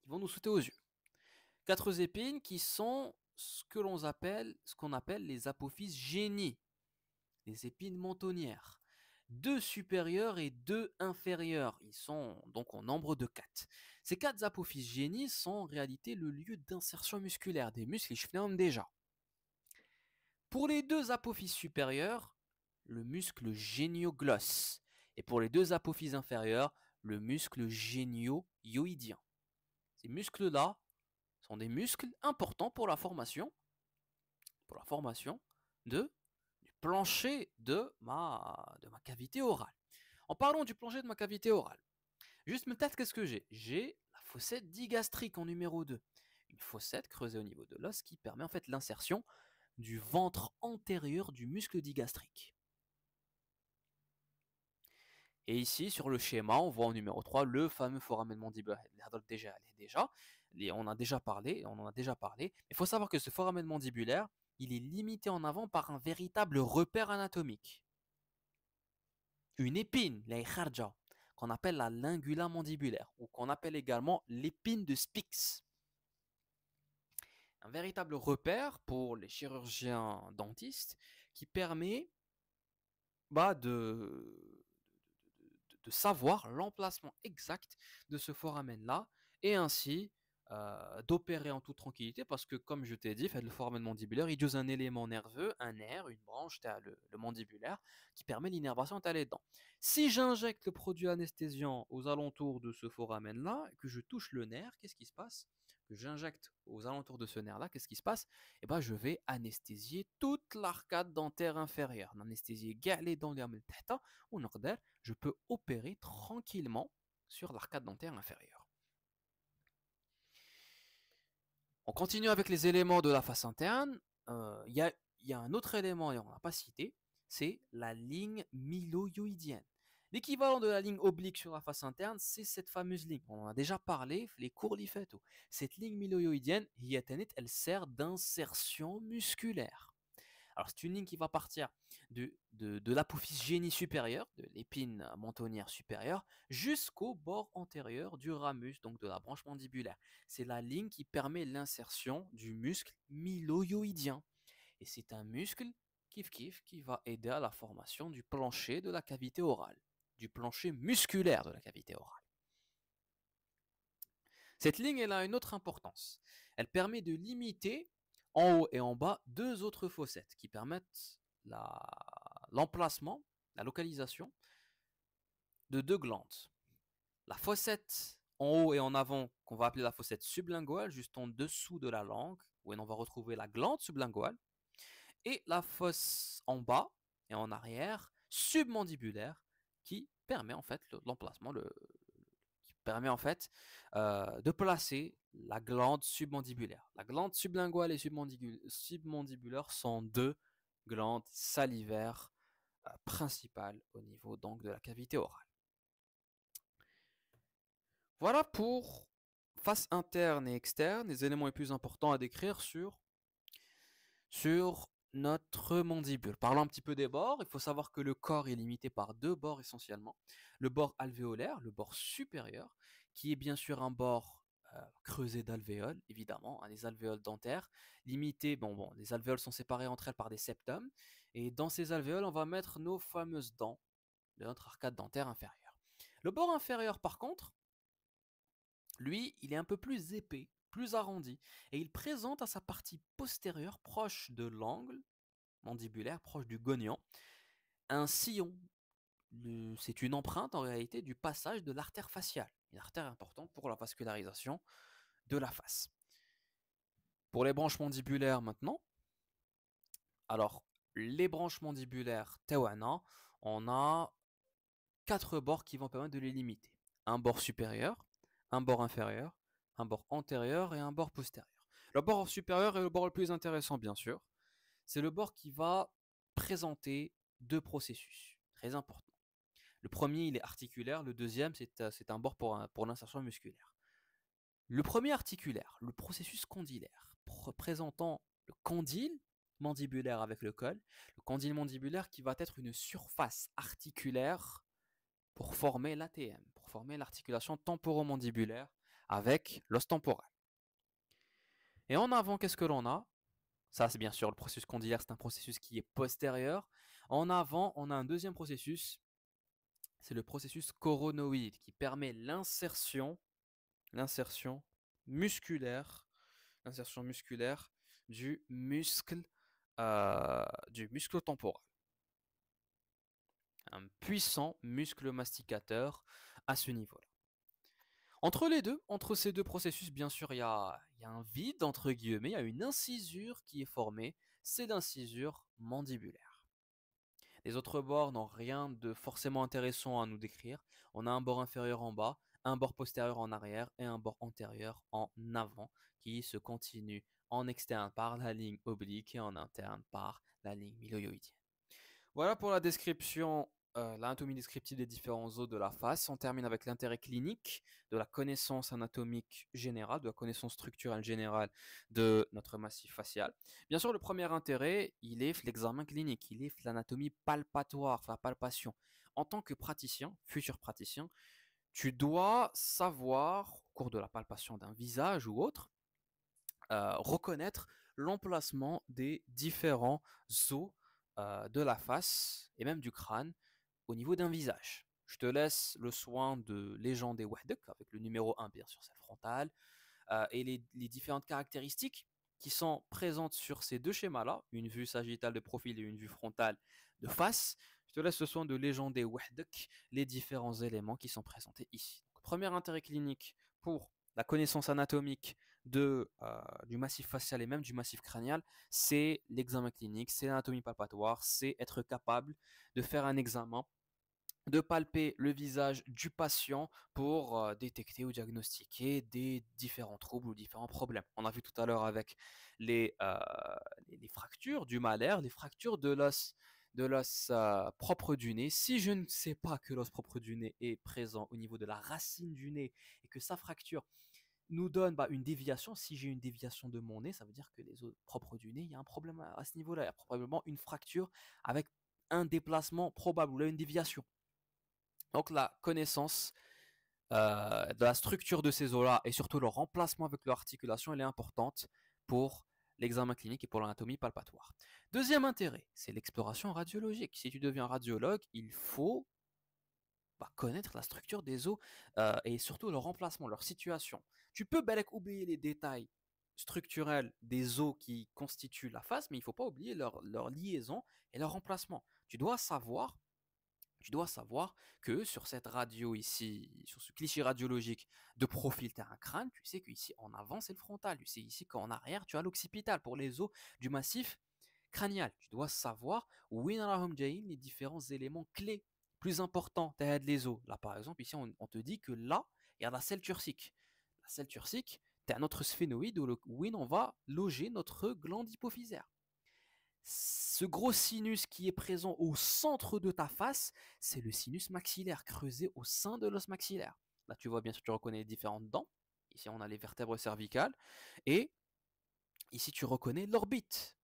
A: qui vont nous sauter aux yeux. 4 épines qui sont ce qu'on appelle les apophyses génies, les épines mentonnières. 2 supérieures et 2 inférieures. Ils sont donc en nombre de 4. Ces 4 apophyses génies sont en réalité le lieu d'insertion musculaire des muscles ischnéum déjà. Pour les 2 apophyses supérieures, le muscle génioglosse. Et pour les 2 apophyses inférieures, le muscle génio-hyoïdien. Ces muscles-là sont des muscles importants pour la formation du plancher de ma cavité orale. En parlant du plancher de ma cavité orale, juste peut-être qu'est-ce que j'ai? J'ai la fossette digastrique en numéro 2. Une fossette creusée au niveau de l'os qui permet en fait l'insertion du ventre antérieur du muscle digastrique. Et ici, sur le schéma, on voit en numéro 3 le fameux foramen mandibulaire. On en a déjà parlé. Il faut savoir que ce foramen mandibulaire, il est limité en avant par un véritable repère anatomique. Une épine, la kharja, qu'on appelle la lingula mandibulaire, ou qu'on appelle également l'épine de Spix. Un véritable repère pour les chirurgiens dentistes qui permet de savoir l'emplacement exact de ce foramen-là et ainsi d'opérer en toute tranquillité parce que, comme je t'ai dit, le foramen mandibulaire, il use un élément nerveux, un nerf, une branche, le mandibulaire, qui permet l'innervation les dents. Si j'injecte le produit anesthésiant aux alentours de ce foramen-là et que je touche le nerf, qu'est-ce qui se passe? Que j'injecte aux alentours de ce nerf-là, qu'est-ce qui se passe? Eh ben, je vais anesthésier toute l'arcade dentaire inférieure. Anesthésier les dents ou je peux opérer tranquillement sur l'arcade dentaire inférieure. On continue avec les éléments de la face interne. Il y a un autre élément et on n'a pas cité, c'est la ligne mylohyoïdienne. L'équivalent de la ligne oblique sur la face interne, c'est cette fameuse ligne. On en a déjà parlé, les cours l'y fait tout. Cette ligne mylohyoïdienne, elle sert d'insertion musculaire. Alors, c'est une ligne qui va partir de l'apophyse génie supérieur, de l'épine mentonnière supérieure, jusqu'au bord antérieur du ramus, donc de la branche mandibulaire. C'est la ligne qui permet l'insertion du muscle mylohyoïdien. Et c'est un muscle, kiff kiff, qui va aider à la formation du plancher de la cavité orale, du plancher musculaire de la cavité orale. Cette ligne, elle a une autre importance. Elle permet de limiter en haut et en bas deux autres fossettes qui permettent l'emplacement, la localisation de deux glandes. La fossette en haut et en avant, qu'on va appeler la fossette sublinguale, juste en dessous de la langue, où on va retrouver la glande sublinguale, et la fosse en bas et en arrière, submandibulaire, qui permet en fait l'emplacement, qui permet en fait de placer la glande submandibulaire. La glande sublinguale et submandibulaire sont deux glandes salivaires principales au niveau donc de la cavité orale. Voilà pour face interne et externe, les éléments les plus importants à décrire sur notre mandibule. Parlons un petit peu des bords. Il faut savoir que le corps est limité par deux bords essentiellement. Le bord alvéolaire, le bord supérieur, qui est bien sûr un bord creusé d'alvéoles, évidemment, les alvéoles dentaires, limité, les alvéoles sont séparées entre elles par des septums, et dans ces alvéoles, on va mettre nos fameuses dents de notre arcade dentaire inférieure. Le bord inférieur, par contre, lui, il est un peu plus épais, plus arrondi, et il présente à sa partie postérieure, proche de l'angle mandibulaire, proche du gonion, un sillon. C'est une empreinte en réalité du passage de l'artère faciale, une artère importante pour la vascularisation de la face. Pour les branches mandibulaires maintenant, alors les branches mandibulaires Tewana, on a quatre bords qui vont permettre de les limiter. Un bord supérieur, un bord inférieur, un bord antérieur et un bord postérieur. Le bord supérieur est le bord le plus intéressant, bien sûr. C'est le bord qui va présenter deux processus très importants. Le premier, il est articulaire. Le deuxième, c'est un bord pour l'insertion musculaire. Le premier articulaire, le processus condylaire, présentant le condyle mandibulaire avec le col. Le condyle mandibulaire qui va être une surface articulaire pour former l'ATM, pour former l'articulation temporomandibulaire avec l'os temporal. Et en avant, qu'est-ce que l'on a? Ça, c'est bien sûr le processus condylaire, c'est un processus qui est postérieur. En avant, on a un deuxième processus, c'est le processus coronoïde qui permet l'insertion musculaire, du muscle temporal. Un puissant muscle masticateur à ce niveau-là. Entre ces deux processus, bien sûr, il y a un vide, entre guillemets, il y a une incisure qui est formée, c'est l'incisure mandibulaire. Les autres bords n'ont rien de forcément intéressant à nous décrire. On a un bord inférieur en bas, un bord postérieur en arrière et un bord antérieur en avant qui se continue en externe par la ligne oblique et en interne par la ligne mylohyoïdienne. Voilà pour la description, l'anatomie descriptive des différents os de la face. On termine avec l'intérêt clinique de la connaissance anatomique générale, de la connaissance structurelle générale de notre massif facial. Bien sûr, le premier intérêt, il est l'examen clinique, il est l'anatomie palpatoire, la palpation. En tant que praticien, futur praticien, tu dois savoir, au cours de la palpation d'un visage ou autre, reconnaître l'emplacement des différents os de la face et même du crâne au niveau d'un visage. Je te laisse le soin de légender Wahdek avec le numéro 1 bien sûr, c'est le frontal, et les différentes caractéristiques qui sont présentes sur ces deux schémas-là, une vue sagittale de profil et une vue frontale de face. Je te laisse le soin de légender Wahdek les différents éléments qui sont présentés ici. Donc, premier intérêt clinique pour la connaissance anatomique du massif facial et même du massif crânial, c'est l'examen clinique, c'est l'anatomie palpatoire, c'est être capable de faire un examen, de palper le visage du patient pour détecter ou diagnostiquer des différents troubles ou différents problèmes. On a vu tout à l'heure avec les fractures du malaire, les fractures de l'os propre du nez. Si je ne sais pas que l'os propre du nez est présent au niveau de la racine du nez et que sa fracture nous donne une déviation. Si j'ai une déviation de mon nez, ça veut dire que les os propres du nez, il y a un problème à ce niveau-là. Il y a probablement une fracture avec un déplacement probable ou là une déviation. Donc la connaissance de la structure de ces os-là et surtout leur remplacement avec leur articulation, elle est importante pour l'examen clinique et pour l'anatomie palpatoire. Deuxième intérêt, c'est l'exploration radiologique. Si tu deviens radiologue, il faut connaître la structure des os et surtout leur remplacement, leur situation. Tu peux oublier les détails structurels des os qui constituent la face, mais il ne faut pas oublier leur liaison et leur remplacement. Tu dois savoir que sur cette radio ici, sur ce cliché radiologique de profil terrain-crâne, tu sais qu'ici en avant c'est le frontal, tu sais ici qu'en arrière tu as l'occipital pour les os du massif crânial. Tu dois savoir où les différents éléments clés plus importants derrière les os. Là par exemple, ici on te dit que là, il y a la selle turcique. La selle turcique, c'est un autre sphénoïde où on va loger notre glande hypophysaire. Ce gros sinus qui est présent au centre de ta face, c'est le sinus maxillaire creusé au sein de l'os maxillaire. Là, tu vois bien sûr, tu reconnais les différentes dents. Ici, on a les vertèbres cervicales. Et ici, tu reconnais l'orbite.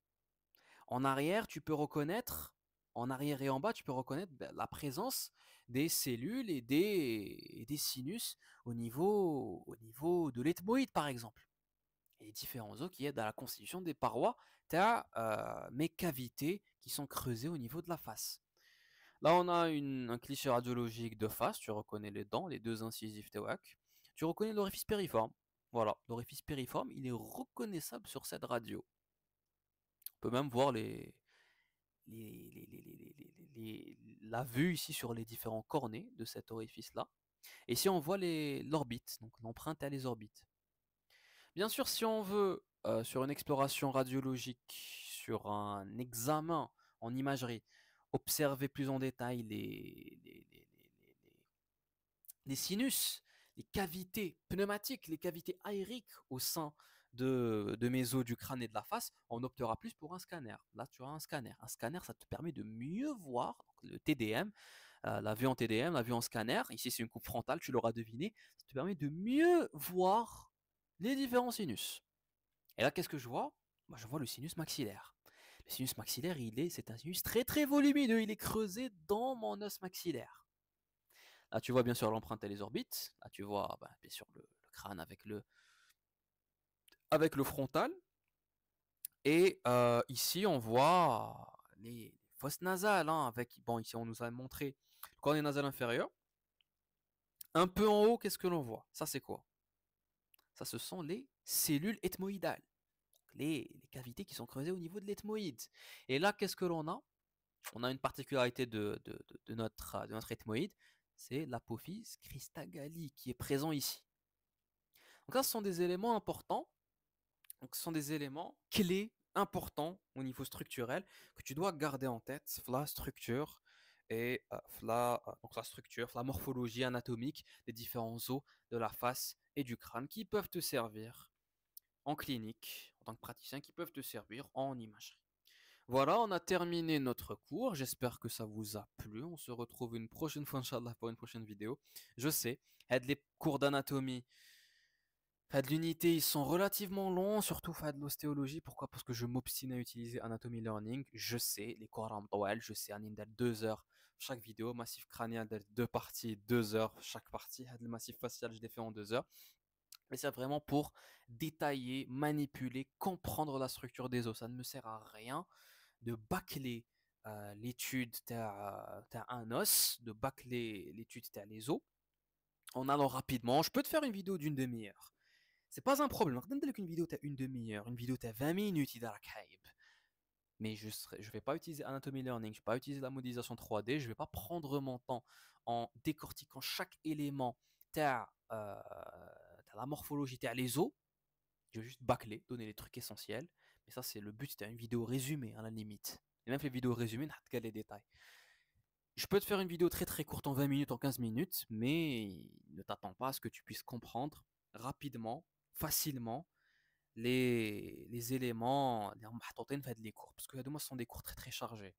A: En arrière, en arrière et en bas, tu peux reconnaître la présence des cellules et des sinus au niveau de l'ethmoïde, par exemple. Et les différents os qui aident à la constitution des parois, tu as mes cavités qui sont creusées au niveau de la face. Là, on a un cliché radiologique de face, tu reconnais les dents, les deux incisives TOAC. Tu reconnais l'orifice périforme. Voilà, l'orifice périforme, il est reconnaissable sur cette radio. On peut même voir la vue ici sur les différents cornets de cet orifice-là. Et si on voit l'orbite, donc l'empreinte à les orbites. Bien sûr, si on veut, sur une exploration radiologique, sur un examen en imagerie, observer plus en détail les sinus, les cavités pneumatiques, les cavités aériques au sein de mes os du crâne et de la face, on optera plus pour un scanner. Là, tu as un scanner. Un scanner, ça te permet de mieux voir le TDM, la vue en TDM, la vue en scanner. Ici, c'est une coupe frontale, tu l'auras deviné. Ça te permet de mieux voir les différents sinus. Et là, qu'est-ce que je vois? Je vois le sinus maxillaire. Le sinus maxillaire, c'est un sinus très très volumineux. Il est creusé dans mon os maxillaire. Là, tu vois bien sûr l'empreinte et les orbites. Là, tu vois bien sûr le crâne avec le frontal. Et ici, on voit les fosses nasales. Ici, on nous a montré le cornet nasal inférieur. Un peu en haut, qu'est-ce que l'on voit? Ça, c'est quoi? Ça, ce sont les cellules ethmoïdales. Les cavités qui sont creusées au niveau de l'ethmoïde. Et là, qu'est-ce que l'on a? On a une particularité de notre ethmoïde, c'est l'apophyse Christagalli qui est présent ici. Donc là, ce sont des éléments importants, donc ce sont des éléments clés importants au niveau structurel que tu dois garder en tête, la structure et la morphologie anatomique des différents os de la face et du crâne qui peuvent te servir en clinique, en tant que praticien, qui peuvent te servir en imagerie. Voilà, on a terminé notre cours. J'espère que ça vous a plu. On se retrouve une prochaine fois, Inch'Allah, pour une prochaine vidéo. Je sais, les cours d'anatomie, de l'unité, ils sont relativement longs, surtout de l'ostéologie. Pourquoi? Parce que je m'obstine à utiliser Anatomy Learning. Je sais, les cours ramtawal, je sais, on a 2 heures chaque vidéo. Massif crânien, 2 parties, 2 heures chaque partie. Le massif facial, je l'ai fait en 2 heures. Mais c'est vraiment pour détailler, manipuler, comprendre la structure des os. Ça ne me sert à rien de bâcler l'étude t'as un os, de bâcler l'étude t'as les os, en allant rapidement. Je peux te faire une vidéo d'une demi-heure. C'est pas un problème. Regarde une vidéo t'as une demi-heure, une vidéo t'as 20 minutes, mais je vais pas utiliser Anatomy Learning, je vais pas utiliser la modélisation 3D, je vais pas prendre mon temps en décortiquant chaque élément t'as la morphologie, t'as les os. Je vais juste bâcler, donner les trucs essentiels. Mais ça, c'est le but, c'était une vidéo résumée à la limite. Et même les vidéos résumées, n'a les détails. Je peux te faire une vidéo très très courte en 20 minutes, en 15 minutes, mais ne t'attends pas à ce que tu puisses comprendre rapidement, facilement, les éléments, les cours. Parce que les ce sont des cours très très chargés.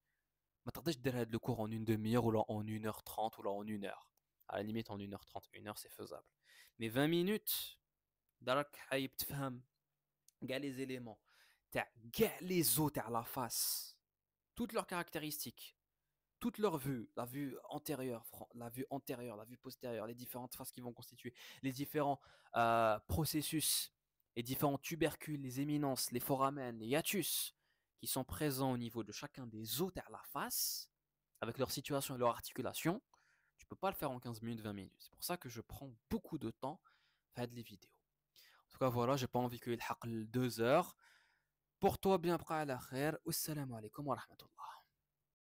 A: Je de le cours en une demi-heure, ou là en 1h30, ou là en 1 heure. À la limite, en 1h30, 1 heure, c'est faisable. Mais 20 minutes, دراك حايب تفهم كاع les éléments تاع كاع les os تاع la face, toutes leurs caractéristiques, toute leur vue, la vue postérieure, les différentes faces qui vont constituer, les différents processus, les différents tubercules, les éminences, les foramen, les hiatus, qui sont présents au niveau de chacun des os de la face, avec leur situation et leur articulation, tu peux pas le faire en 15 minutes, 20 minutes. C'est pour ça que je prends beaucoup de temps à faire des vidéos. En tout cas, voilà, j'ai pas envie qu'il y ait 2 heures. Pour toi, bien, bqa ala khair. Wassalamu alaikum wa rahmatullah.